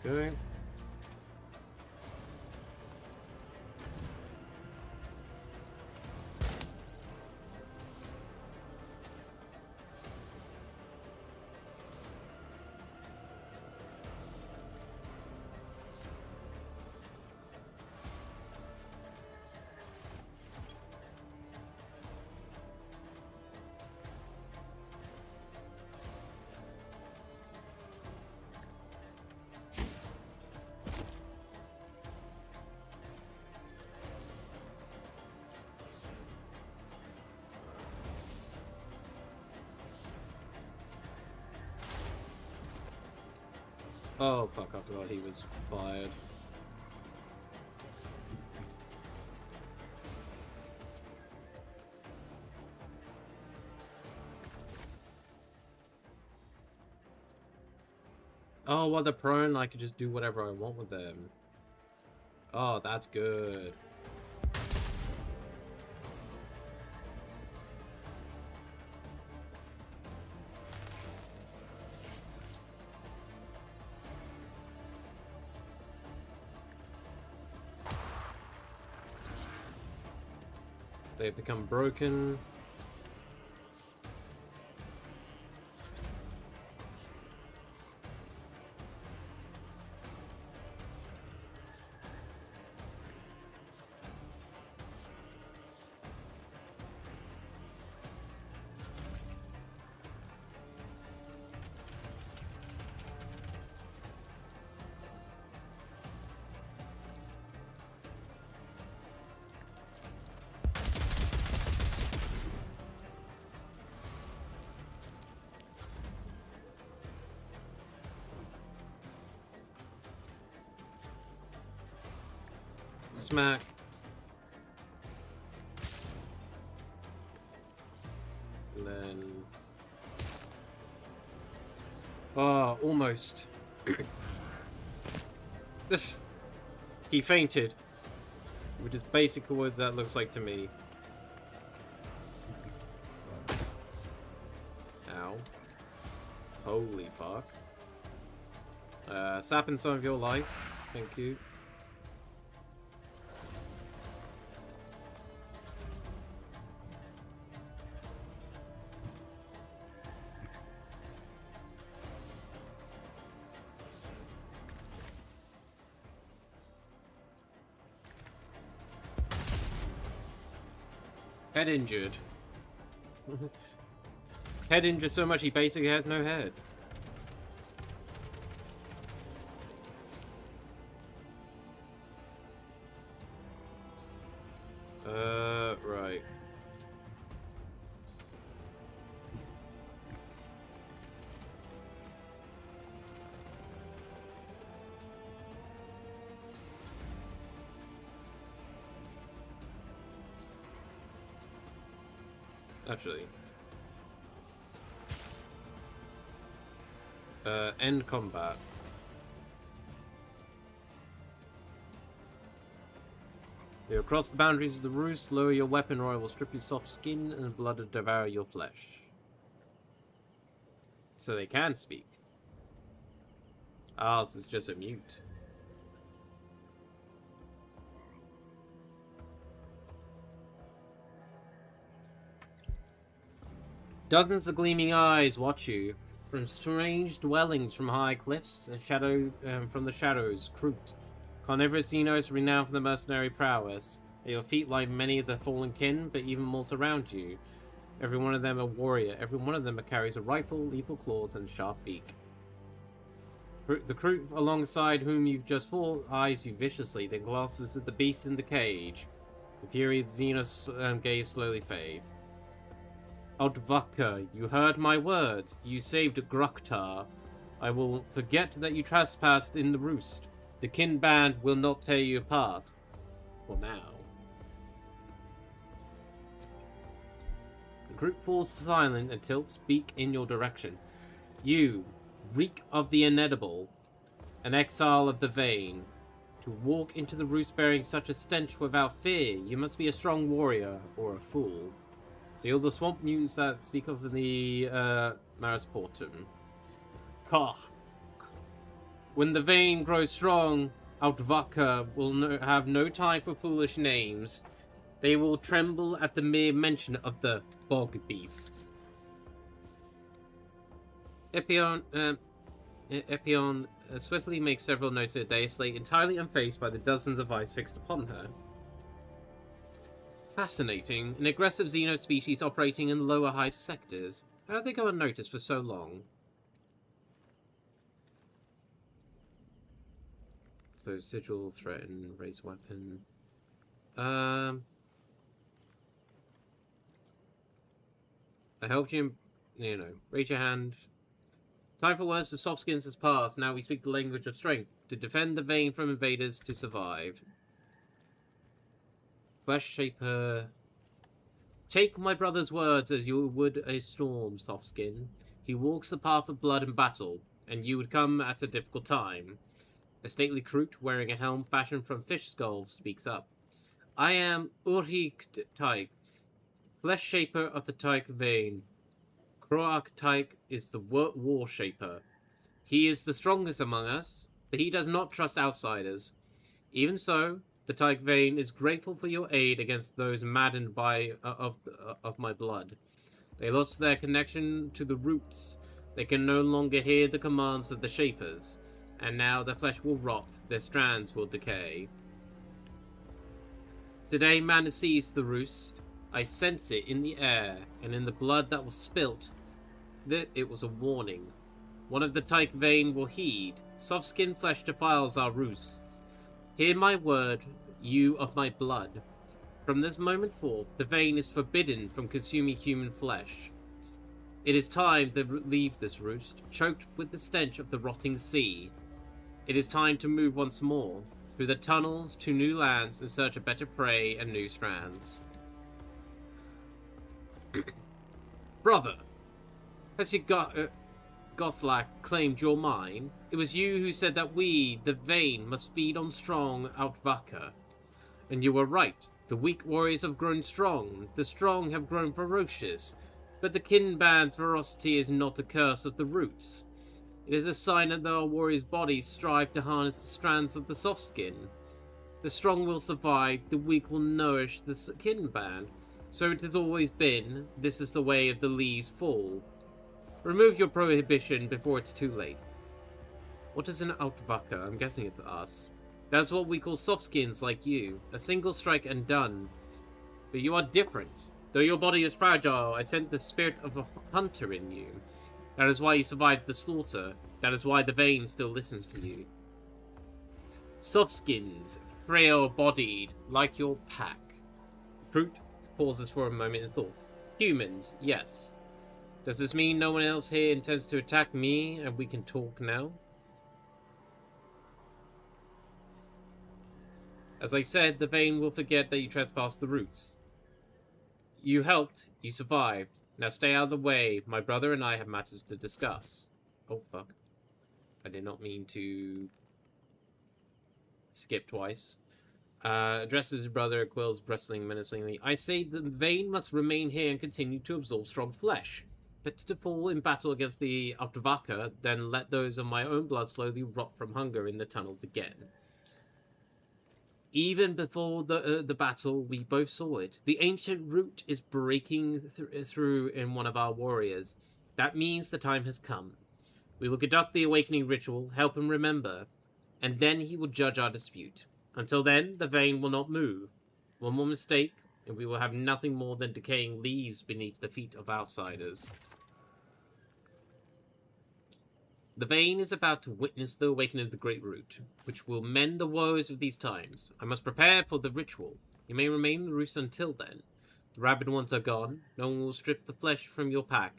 There we go. Oh, fuck, I forgot he was fired. Oh, while they're prone, I can just do whatever I want with them. Oh, that's good. They have become broken. Smack. And then... Oh, almost. This... He fainted. Which is basically what that looks like to me. Ow. Holy fuck. Sapping some of your life. Thank you. Head injured. Head injured so much he basically has no head. Right. Actually. End combat. You cross the boundaries of the roost, lower your weapon or I will strip your soft skin and blood and devour your flesh. So they can speak. Ours is just a mute. Dozens of gleaming eyes watch you. From strange dwellings from high cliffs and from the shadows, Kroot. Carnivorous Xenos renowned for their mercenary prowess. At your feet lie many of their fallen kin, but even more surround you. Every one of them a warrior. Every one of them carries a rifle, lethal claws, and sharp beak. The Kroot alongside whom you've just fought eyes you viciously, then glances at the beast in the cage. The fury of the Xenos gaze slowly fades. Odvaka, you heard my words. You saved Gruktar. I will forget that you trespassed in the roost. The kin band will not tear you apart. For now. The group falls silent until speak in your direction. You, reek of the inedible, an exile of the vain. To walk into the roost bearing such a stench without fear, you must be a strong warrior or a fool. See all the swamp mutants that speak of the Maris Portum. Koch. When the vein grows strong, Autvaka will have no time for foolish names. They will tremble at the mere mention of the bog beast. Epion swiftly makes several notes a day, Slate entirely unfazed by the dozens of eyes fixed upon her. Fascinating. An aggressive xeno species operating in lower height sectors. How did they go unnoticed for so long? So, sigil, threaten, raise weapon. I helped you, raise your hand. Time for words of soft skins has passed. Now we speak the language of strength. To defend the vein from invaders, to survive. Flesh Shaper. Take my brother's words as you would a storm, soft skin. He walks the path of blood and battle, and you would come at a difficult time. A stately Kroot wearing a helm fashioned from fish skulls speaks up. I am Urhik Tyke, Flesh Shaper of the Tyke vein. Kroak Tyke is the War Shaper. He is the strongest among us, but he does not trust outsiders. Even so, the Tyke vein is grateful for your aid against those maddened by of my blood. They lost their connection to the roots. They can no longer hear the commands of the Shapers, and now their flesh will rot, their strands will decay. Today man sees the roost. I sense it in the air, and in the blood that was spilt. It was a warning. One of the Tyke vein will heed. Soft-skinned flesh defiles our roosts. Hear my word, you of my blood. From this moment forth, the vein is forbidden from consuming human flesh. It is time to leave this roost, choked with the stench of the rotting sea. It is time to move once more, through the tunnels to new lands in search of better prey and new strands. Brother, has your Gothlak claimed your mine? It was you who said that we, the Vein, must feed on strong Autvaka. And you were right. The weak warriors have grown strong. The strong have grown ferocious. But the kin band's ferocity is not a curse of the roots. It is a sign that our warriors' bodies strive to harness the strands of the soft skin. The strong will survive, the weak will nourish the kin band. So it has always been. This is the way of the leaves fall. Remove your prohibition before it's too late. What is an Autvaka? I'm guessing it's us. That's what we call soft skins like you. A single strike and done. But you are different. Though your body is fragile, I sent the spirit of a hunter in you. That is why you survived the slaughter. That is why the Vein still listens to you. Soft skins, frail-bodied, like your pack. Fruit pauses for a moment in thought. Humans, yes. Does this mean no one else here intends to attack me and we can talk now? As I said, the Vein will forget that you trespassed the roots. You helped, you survived. Now stay out of the way. My brother and I have matters to discuss. Oh, fuck. I did not mean to skip twice. Addresses his brother, quills bristling menacingly. I say the Vein must remain here and continue to absorb strong flesh. Better to fall in battle against the Autvaka than let those of my own blood slowly rot from hunger in the tunnels again. Even before the battle, we both saw it. The ancient root is breaking through in one of our warriors. That means the time has come. We will conduct the awakening ritual, help him remember, and then he will judge our dispute. Until then, the Vein will not move. One more mistake, and we will have nothing more than decaying leaves beneath the feet of outsiders. The Vein is about to witness the awakening of the Great Root, which will mend the woes of these times. I must prepare for the ritual. You may remain in the roost until then. The rabid ones are gone. No one will strip the flesh from your pack.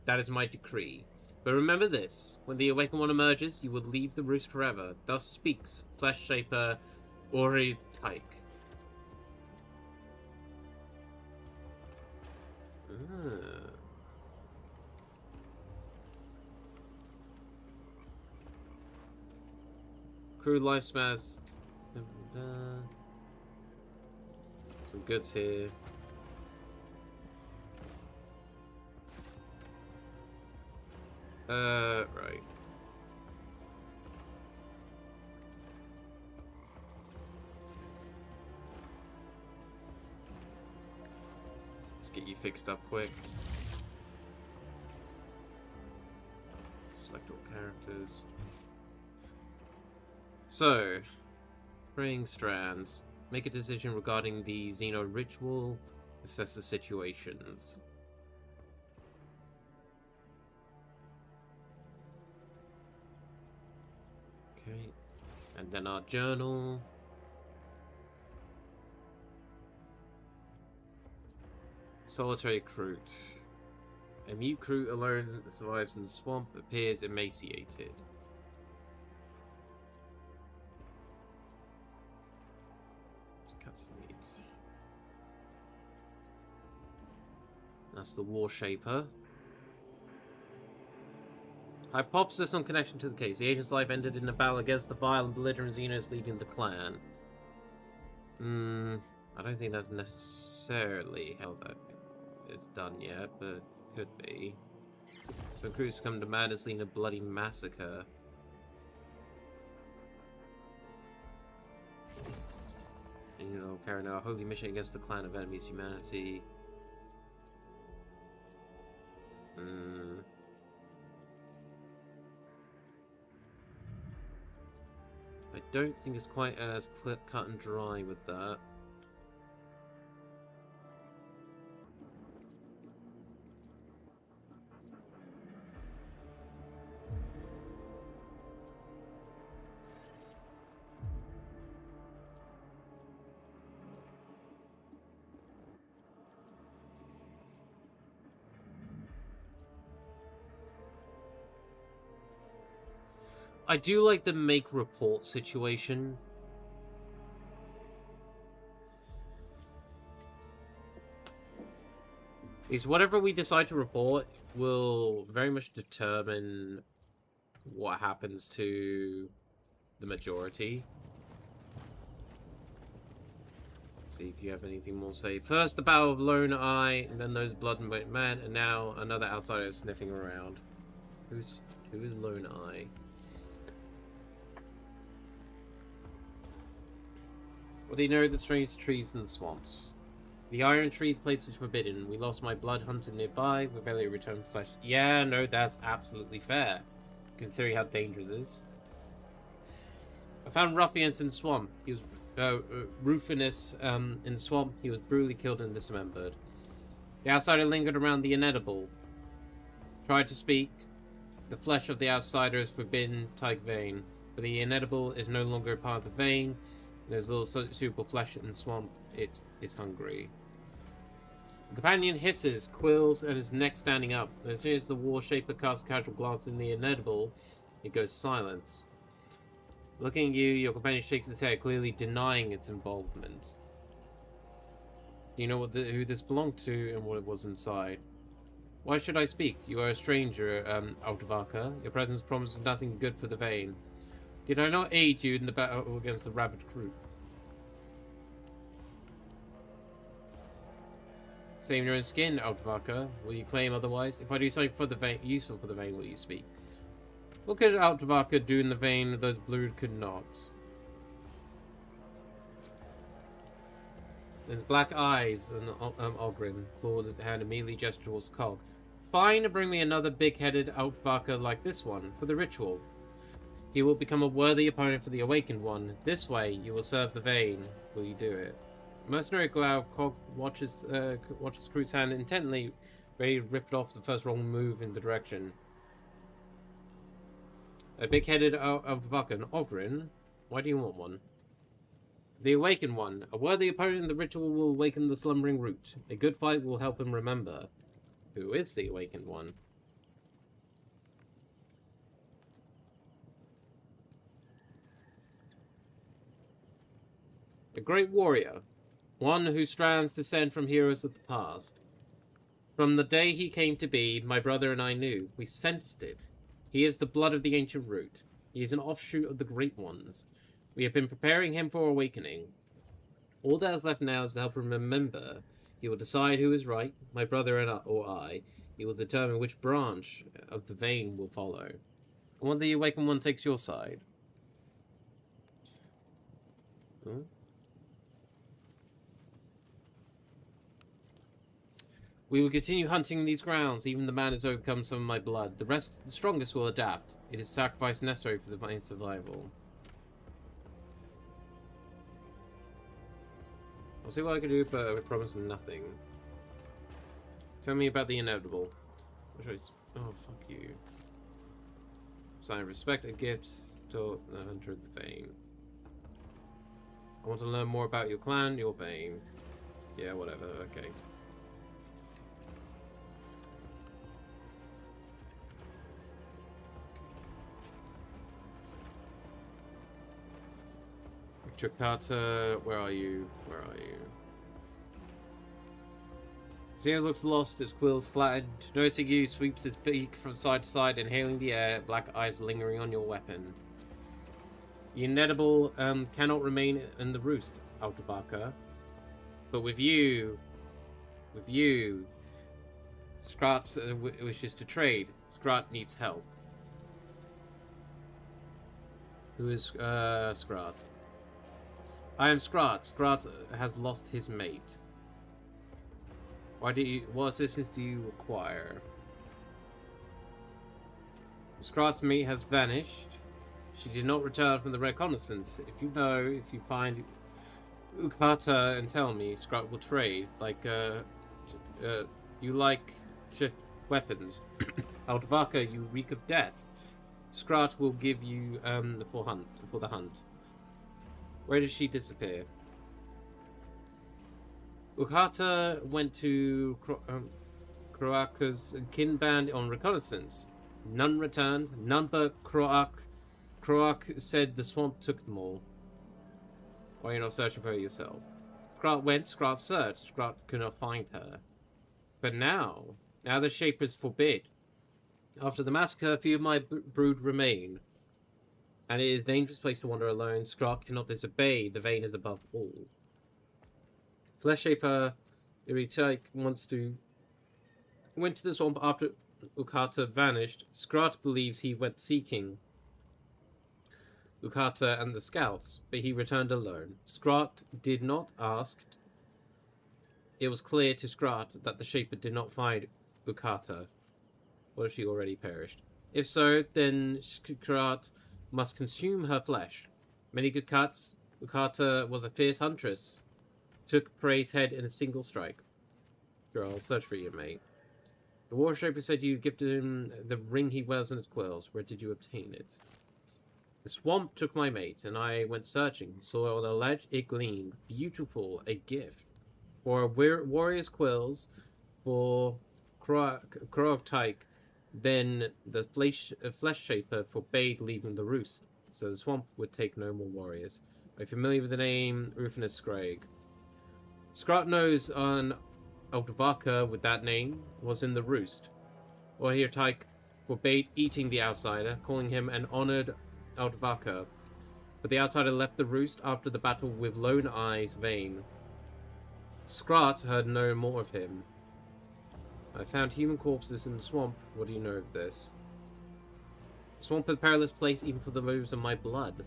That is my decree. But remember this, when the Awakened One emerges, you will leave the roost forever. Thus speaks Flesh Shaper Orith Tyke. Crew lifespans. Some goods here. Right. Let's get you fixed up quick. Select all characters. So, praying strands. Make a decision regarding the Xeno ritual. Assess the situations. Okay, and then our journal. Solitary Crute. A mute Crute alone that survives in the swamp appears emaciated. Just cut some meat. That's the War Shaper. Hypothesis on connection to the case. The agent's life ended in a battle against the vile and belligerent Xenos leading the clan. I don't think that's necessarily how that is done yet, but could be. So crews come to madness leading a bloody massacre. And, you know, carrying out a holy mission against the clan of enemies humanity. I don't think it's quite as cut and dry with that. I do like the make report situation. Is whatever we decide to report will very much determine what happens to the majority. See if you have anything more to say. First, the Battle of Lone Eye, and then those Blood and Wet Man, and now another outsider sniffing around. Who is Lone Eye? What do you know of the strange trees and swamps? The Iron Tree, the place was forbidden. We lost my blood hunter nearby. We barely returned flesh. Yeah, no, that's absolutely fair, considering how dangerous it is. I found ruffians in swamp. He was Rufinus in swamp. He was brutally killed and dismembered. The outsider lingered around the inedible. Tried to speak. The flesh of the outsider is forbidden, Tyke vein, but the inedible is no longer a part of the vein. There's little suitable flesh in the swamp. It is hungry. The companion hisses, quills, and his neck standing up. As soon as the War Shaper casts a casual glance in the inedible, it goes silence. Looking at you, your companion shakes his head, clearly denying its involvement. Do you know who this belonged to and what it was inside? Why should I speak? You are a stranger, Altavaka. Your presence promises nothing good for the vein. Did I not aid you in the battle against the rabid crew? Save your own skin, Altavaka. Will you claim otherwise? If I do something for the vein, useful for the vein, will you speak? What could Altavaka do in the vein that those brood could not? Then black eyes and Ogrin, clawed hand immediately gestured towards Cog. Fine, bring me another big-headed Altavaka like this one for the ritual. He will become a worthy opponent for the Awakened One. This way, you will serve the vein. Will you do it? Mercenary Glow Cog watches Crute's hand intently, ready to rip it off the first wrong move in the direction. A big-headed Altavaka, an Ogrin? Why do you want one? The Awakened One. A worthy opponent in the ritual will awaken the slumbering root. A good fight will help him remember. Who is the Awakened One? A great warrior. One whose strands descend from heroes of the past. From the day he came to be, my brother and I knew. We sensed it. He is the blood of the ancient root. He is an offshoot of the great ones. We have been preparing him for awakening. All that is left now is to help him remember. He will decide who is right, my brother or I. He will determine which branch of the vein will follow. And when the awakened one takes your side. Hmm? We will continue hunting these grounds. Even the man has overcome some of my blood. The rest, the strongest, will adapt. It is sacrifice necessary for the vein survival. I'll see what I can do, but I promise nothing. Tell me about the inevitable. Oh, fuck you. Sign respect, a gift to the hunter of the vein. I want to learn more about your clan, your vein. Yeah, whatever, okay. Chakata, where are you? Where are you? Zero looks lost, his quills flattened. Noticing you, sweeps his beak from side to side, inhaling the air, black eyes lingering on your weapon. The inedible cannot remain in the roost, Altabaka. But with you, Scrat wishes to trade. Scrat needs help. Who is Scrat? I am Scrat. Scrat has lost his mate. What assistance do you require? Scrat's mate has vanished. She did not return from the reconnaissance. If you find Ukata and tell me, Scrat will trade. You like weapons. Aldvaka, you reek of death. Scrat will give you for the hunt. Where did she disappear? Ukata went to Croaka's kin band on reconnaissance. None returned, none but Croak. Croak said the swamp took them all. Why are you not searching for her yourself? Scrat went, Scrat searched, Scrat could not find her. But now the Shapers forbid. After the massacre, few of my brood remain. And it is a dangerous place to wander alone. Scrat cannot disobey, the vein is above all. Flesh Shaper Iritak went to the swamp after Ukata vanished. Scrat believes he went seeking Ukata and the scouts, but he returned alone. Scrat did not ask. It was clear to Scrat that the Shaper did not find Ukata. What if she already perished? If so, then Scrat must consume her flesh. Many good cuts. Ukata was a fierce huntress. Took prey's head in a single strike. Girl, I'll search for you, mate. The War Shaper said you gifted him the ring he wears on his quills. Where did you obtain it? The swamp took my mate, and I went searching. Saw on the ledge it gleamed. Beautiful, a gift. For a warrior's quills, for Kroagtyke. Then the Flesh Shaper forbade leaving the roost, so the swamp would take no more warriors. Are you familiar with the name Rufinus Scrag? Scrat knows an Altavaka with that name was in the roost. Orhirtyke forbade eating the outsider, calling him an honored Altavaka. But the outsider left the roost after the battle with Lone Eye's Vein. Scrat heard no more of him. I found human corpses in the swamp. What do you know of this? The swamp is a perilous place even for the those of my blood.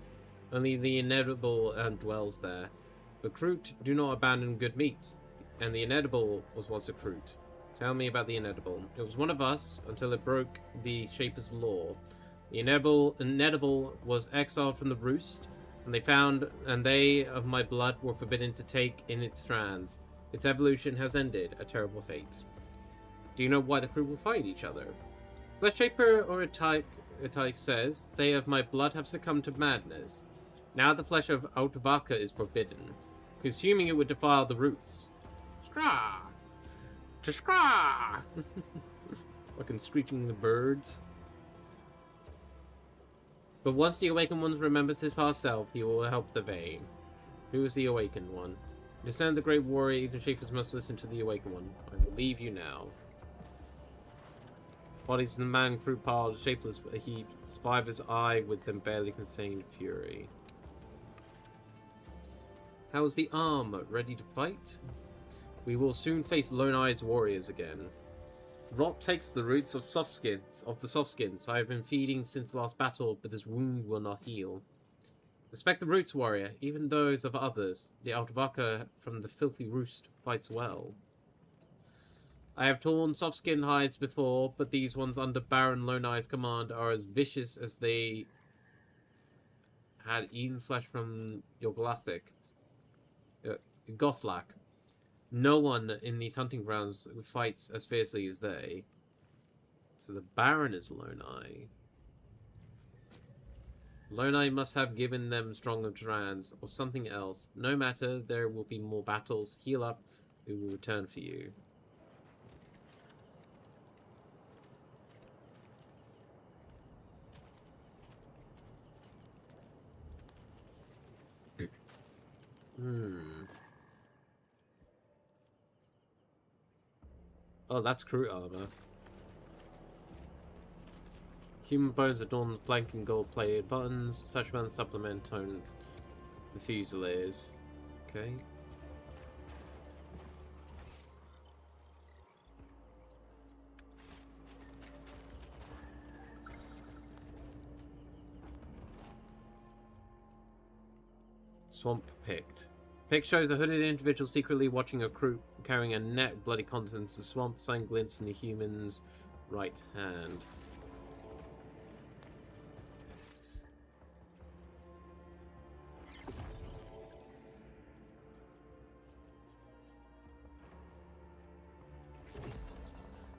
Only the inedible dwells there. The Kroot do not abandon good meat, and the inedible was once a Kroot. Tell me about the inedible. It was one of us until it broke the Shaper's law. The inedible was exiled from the roost, and they of my blood were forbidden to take in its strands. Its evolution has ended, a terrible fate. Do you know why the Kroot will fight each other? Flesh Shaper or Tyke says, they of my blood have succumbed to madness. Now the flesh of Altavaka is forbidden. Consuming it would defile the roots. Scraw! To scraw! Fucking screeching the birds. But once the awakened one remembers his past self, he will help the vein. Who is the awakened one? Understand the great warrior, even shapers must listen to the awakened one. I will leave you now. Bodies in the man through piles, shapeless a heap, survivor's eye with them barely contained fury. How's the arm? Ready to fight? We will soon face lone-eyed warriors again. Rot takes the roots of the soft skins I have been feeding since the last battle, but this wound will not heal. Respect the roots, warrior, even those of others. The Altavaka from the filthy roost fights well. I have torn soft-skin hides before, but these ones under Baron Lone-Eye's command are as vicious as they had eaten flesh from your Gothlak. No one in these hunting grounds fights as fiercely as they. So the Baron is Lone-Eye. Lone-Eye must have given them stronger strands, or something else. No matter, there will be more battles. Heal up, we will return for you. Oh, that's crew armor. Human bones adorn with blank and gold-plated buttons. Such buttons supplement tone the fusiliers. Okay. Swamp picked. Pick shows a hooded individual secretly watching a crew carrying a net of bloody contents. The swamp sign glints in the human's right hand.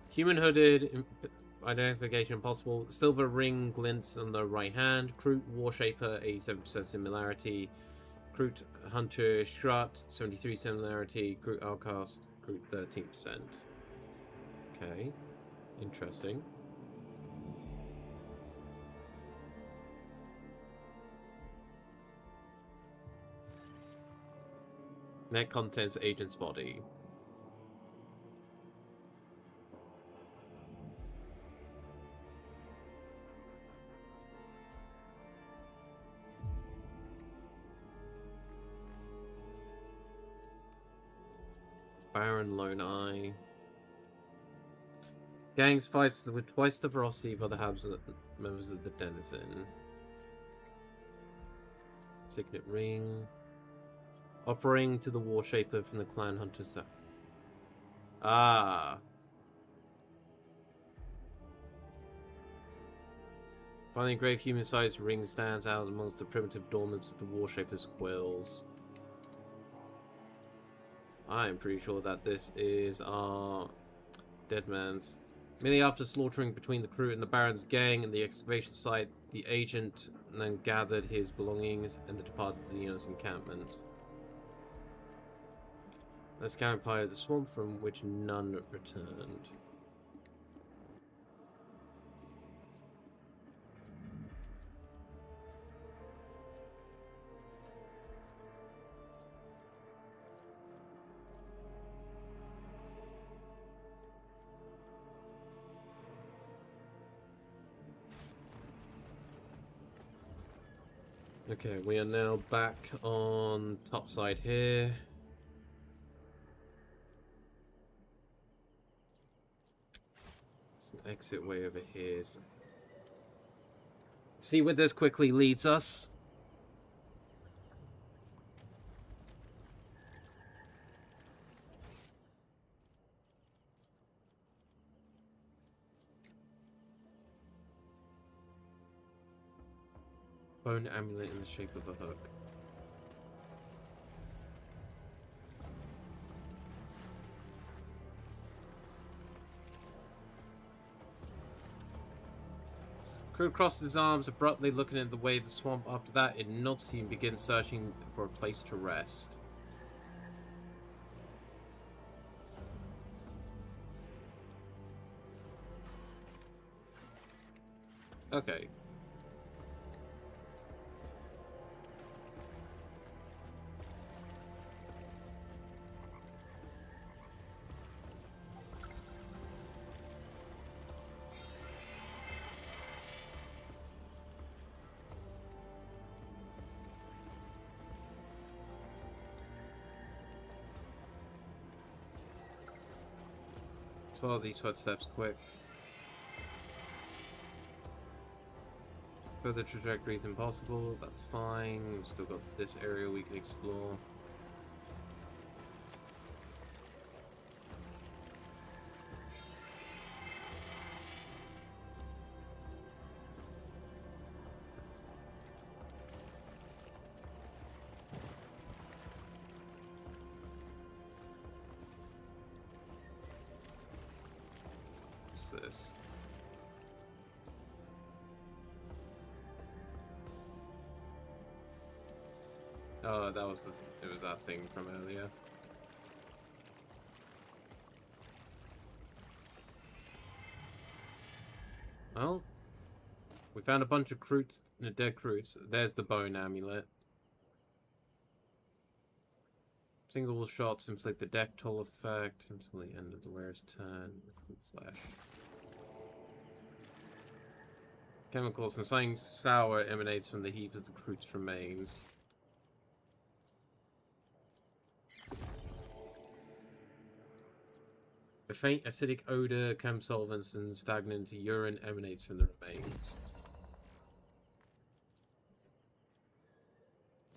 Human hooded, identification impossible. Silver ring glints on the right hand. Kroot Warshaper, 87% similarity. Kroot Hunter Shrat, 73 similarity. Kroot Outcast, Kroot 13%. Okay, interesting. Net contents agent's body. Baron Lone-Eye. Gangs fights with twice the velocity of other members of the Denizen. Signet ring. Offering to the Warshaper from the Clan Hunters. Ah. Finally, engraved human-sized ring stands out amongst the primitive adornments of the Warshaper's quills. I'm pretty sure that this is our dead man's. Merely after slaughtering between the crew and the Baron's gang and the excavation site, the agent then gathered his belongings and departed the Xenos encampment. Let's campfire the swamp from which none returned. Okay, we are now back on top side here. There's an exit way over here. So see where this quickly leads us. Bone amulet in the shape of a hook. Crew crosses his arms, abruptly looking at the way of the swamp. After that, it nods and begins searching for a place to rest. Okay. Follow these footsteps quick. Further trajectory is impossible, that's fine. We've still got this area we can explore. What's this? Oh, that was it was that thing from earlier. Well, we found a bunch of Kroots, dead Kroots. There's the bone amulet. Single shots inflict the death toll effect until the end of the wearer's turn. Flash. Chemicals and something sour emanates from the heap of the Kroot's remains. A faint acidic odor, chem solvents, and stagnant urine emanates from the remains.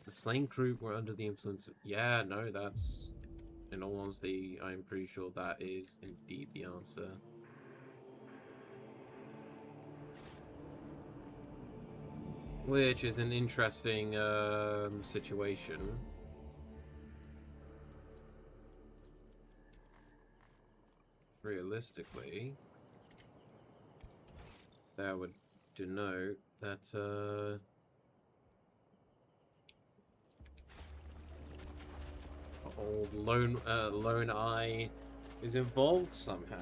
The slain crew were under the influence of... Yeah, no, that's... In all honesty, I'm pretty sure that is indeed the answer. Which is an interesting situation. Realistically, that would denote that old lone eye is involved somehow.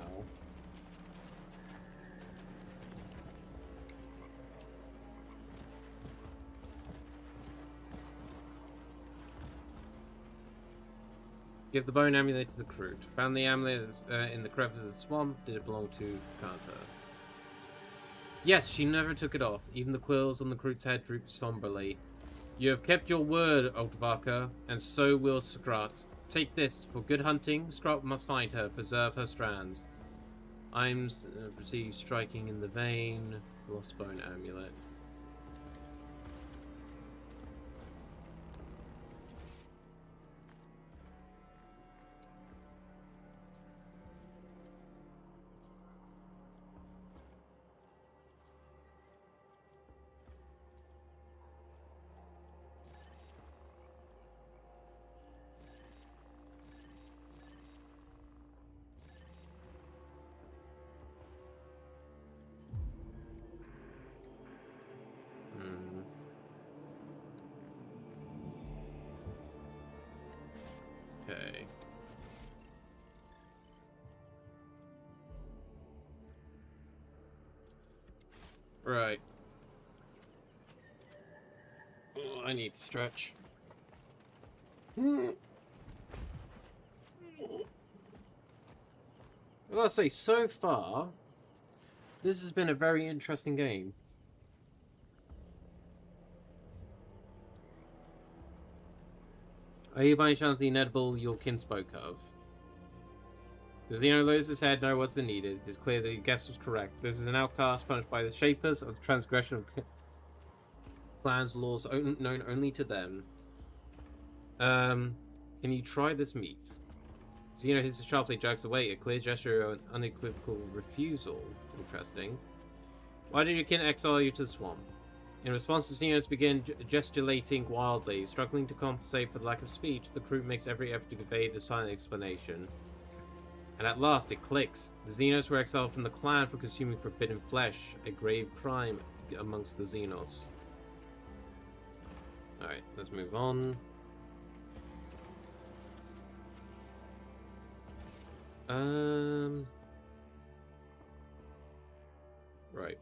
Give the bone amulet to the Kroot. Found the amulet in the crevice of the swamp. Did it belong to Carter? Yes, she never took it off. Even the quills on the Kroot's head drooped somberly. You have kept your word, Oldvaka, and so will Skrat. Take this. For good hunting, Skrat must find her, preserve her strands. I'm proceed striking in the vein. Lost bone amulet. Okay. Right. Oh, I need to stretch. I gotta say, so far, this has been a very interesting game. Are you by any chance the inedible your kin spoke of? Does Xeno lose his head? No, what's the needed? It's clear that your guess was correct. This is an outcast punished by the Shapers of the transgression of clans' laws known only to them. Can you try this meat? Xeno hits it sharply, jerks away. A clear gesture of an unequivocal refusal. Interesting. Why did your kin exile you to the swamp? In response to Xenos begin gesticulating wildly, struggling to compensate for the lack of speech, the crew makes every effort to convey the silent explanation. And at last, it clicks. The Xenos were exiled from the clan for consuming forbidden flesh, a grave crime amongst the Xenos. Alright, let's move on. Right.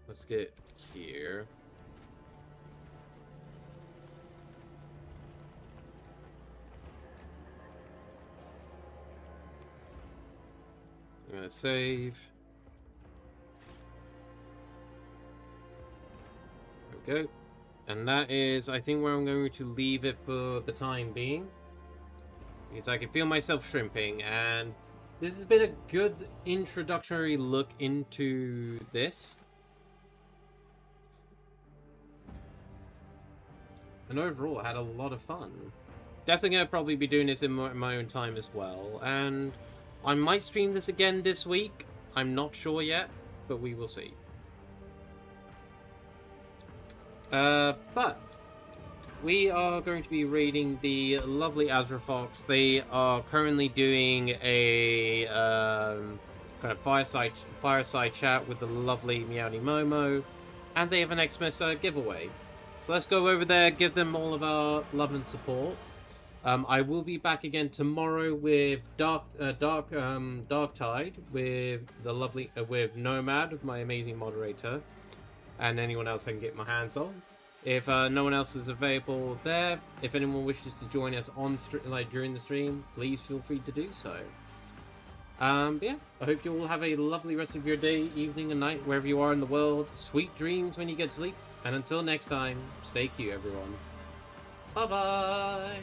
Let's get here. I'm gonna save. There we go. And that is, I think, where I'm going to leave it for the time being. Because I can feel myself shrimping, and this has been a good introductory look into this. And overall, I had a lot of fun. Definitely going to probably be doing this in my own time as well. And I might stream this again this week. I'm not sure yet, but we will see. But we are going to be raiding the lovely Azra Fox. They are currently doing a kind of fireside chat with the lovely Meowny Momo. And they have an Xmas giveaway. So let's go over there, give them all of our love and support. I will be back again tomorrow with Dark Tide, with the lovely with Nomad, my amazing moderator, and anyone else I can get my hands on. If no one else is available there, if anyone wishes to join us on during the stream, please feel free to do so. Yeah, I hope you all have a lovely rest of your day, evening, and night, wherever you are in the world. Sweet dreams when you get to sleep. And until next time, stay cute, everyone. Bye-bye!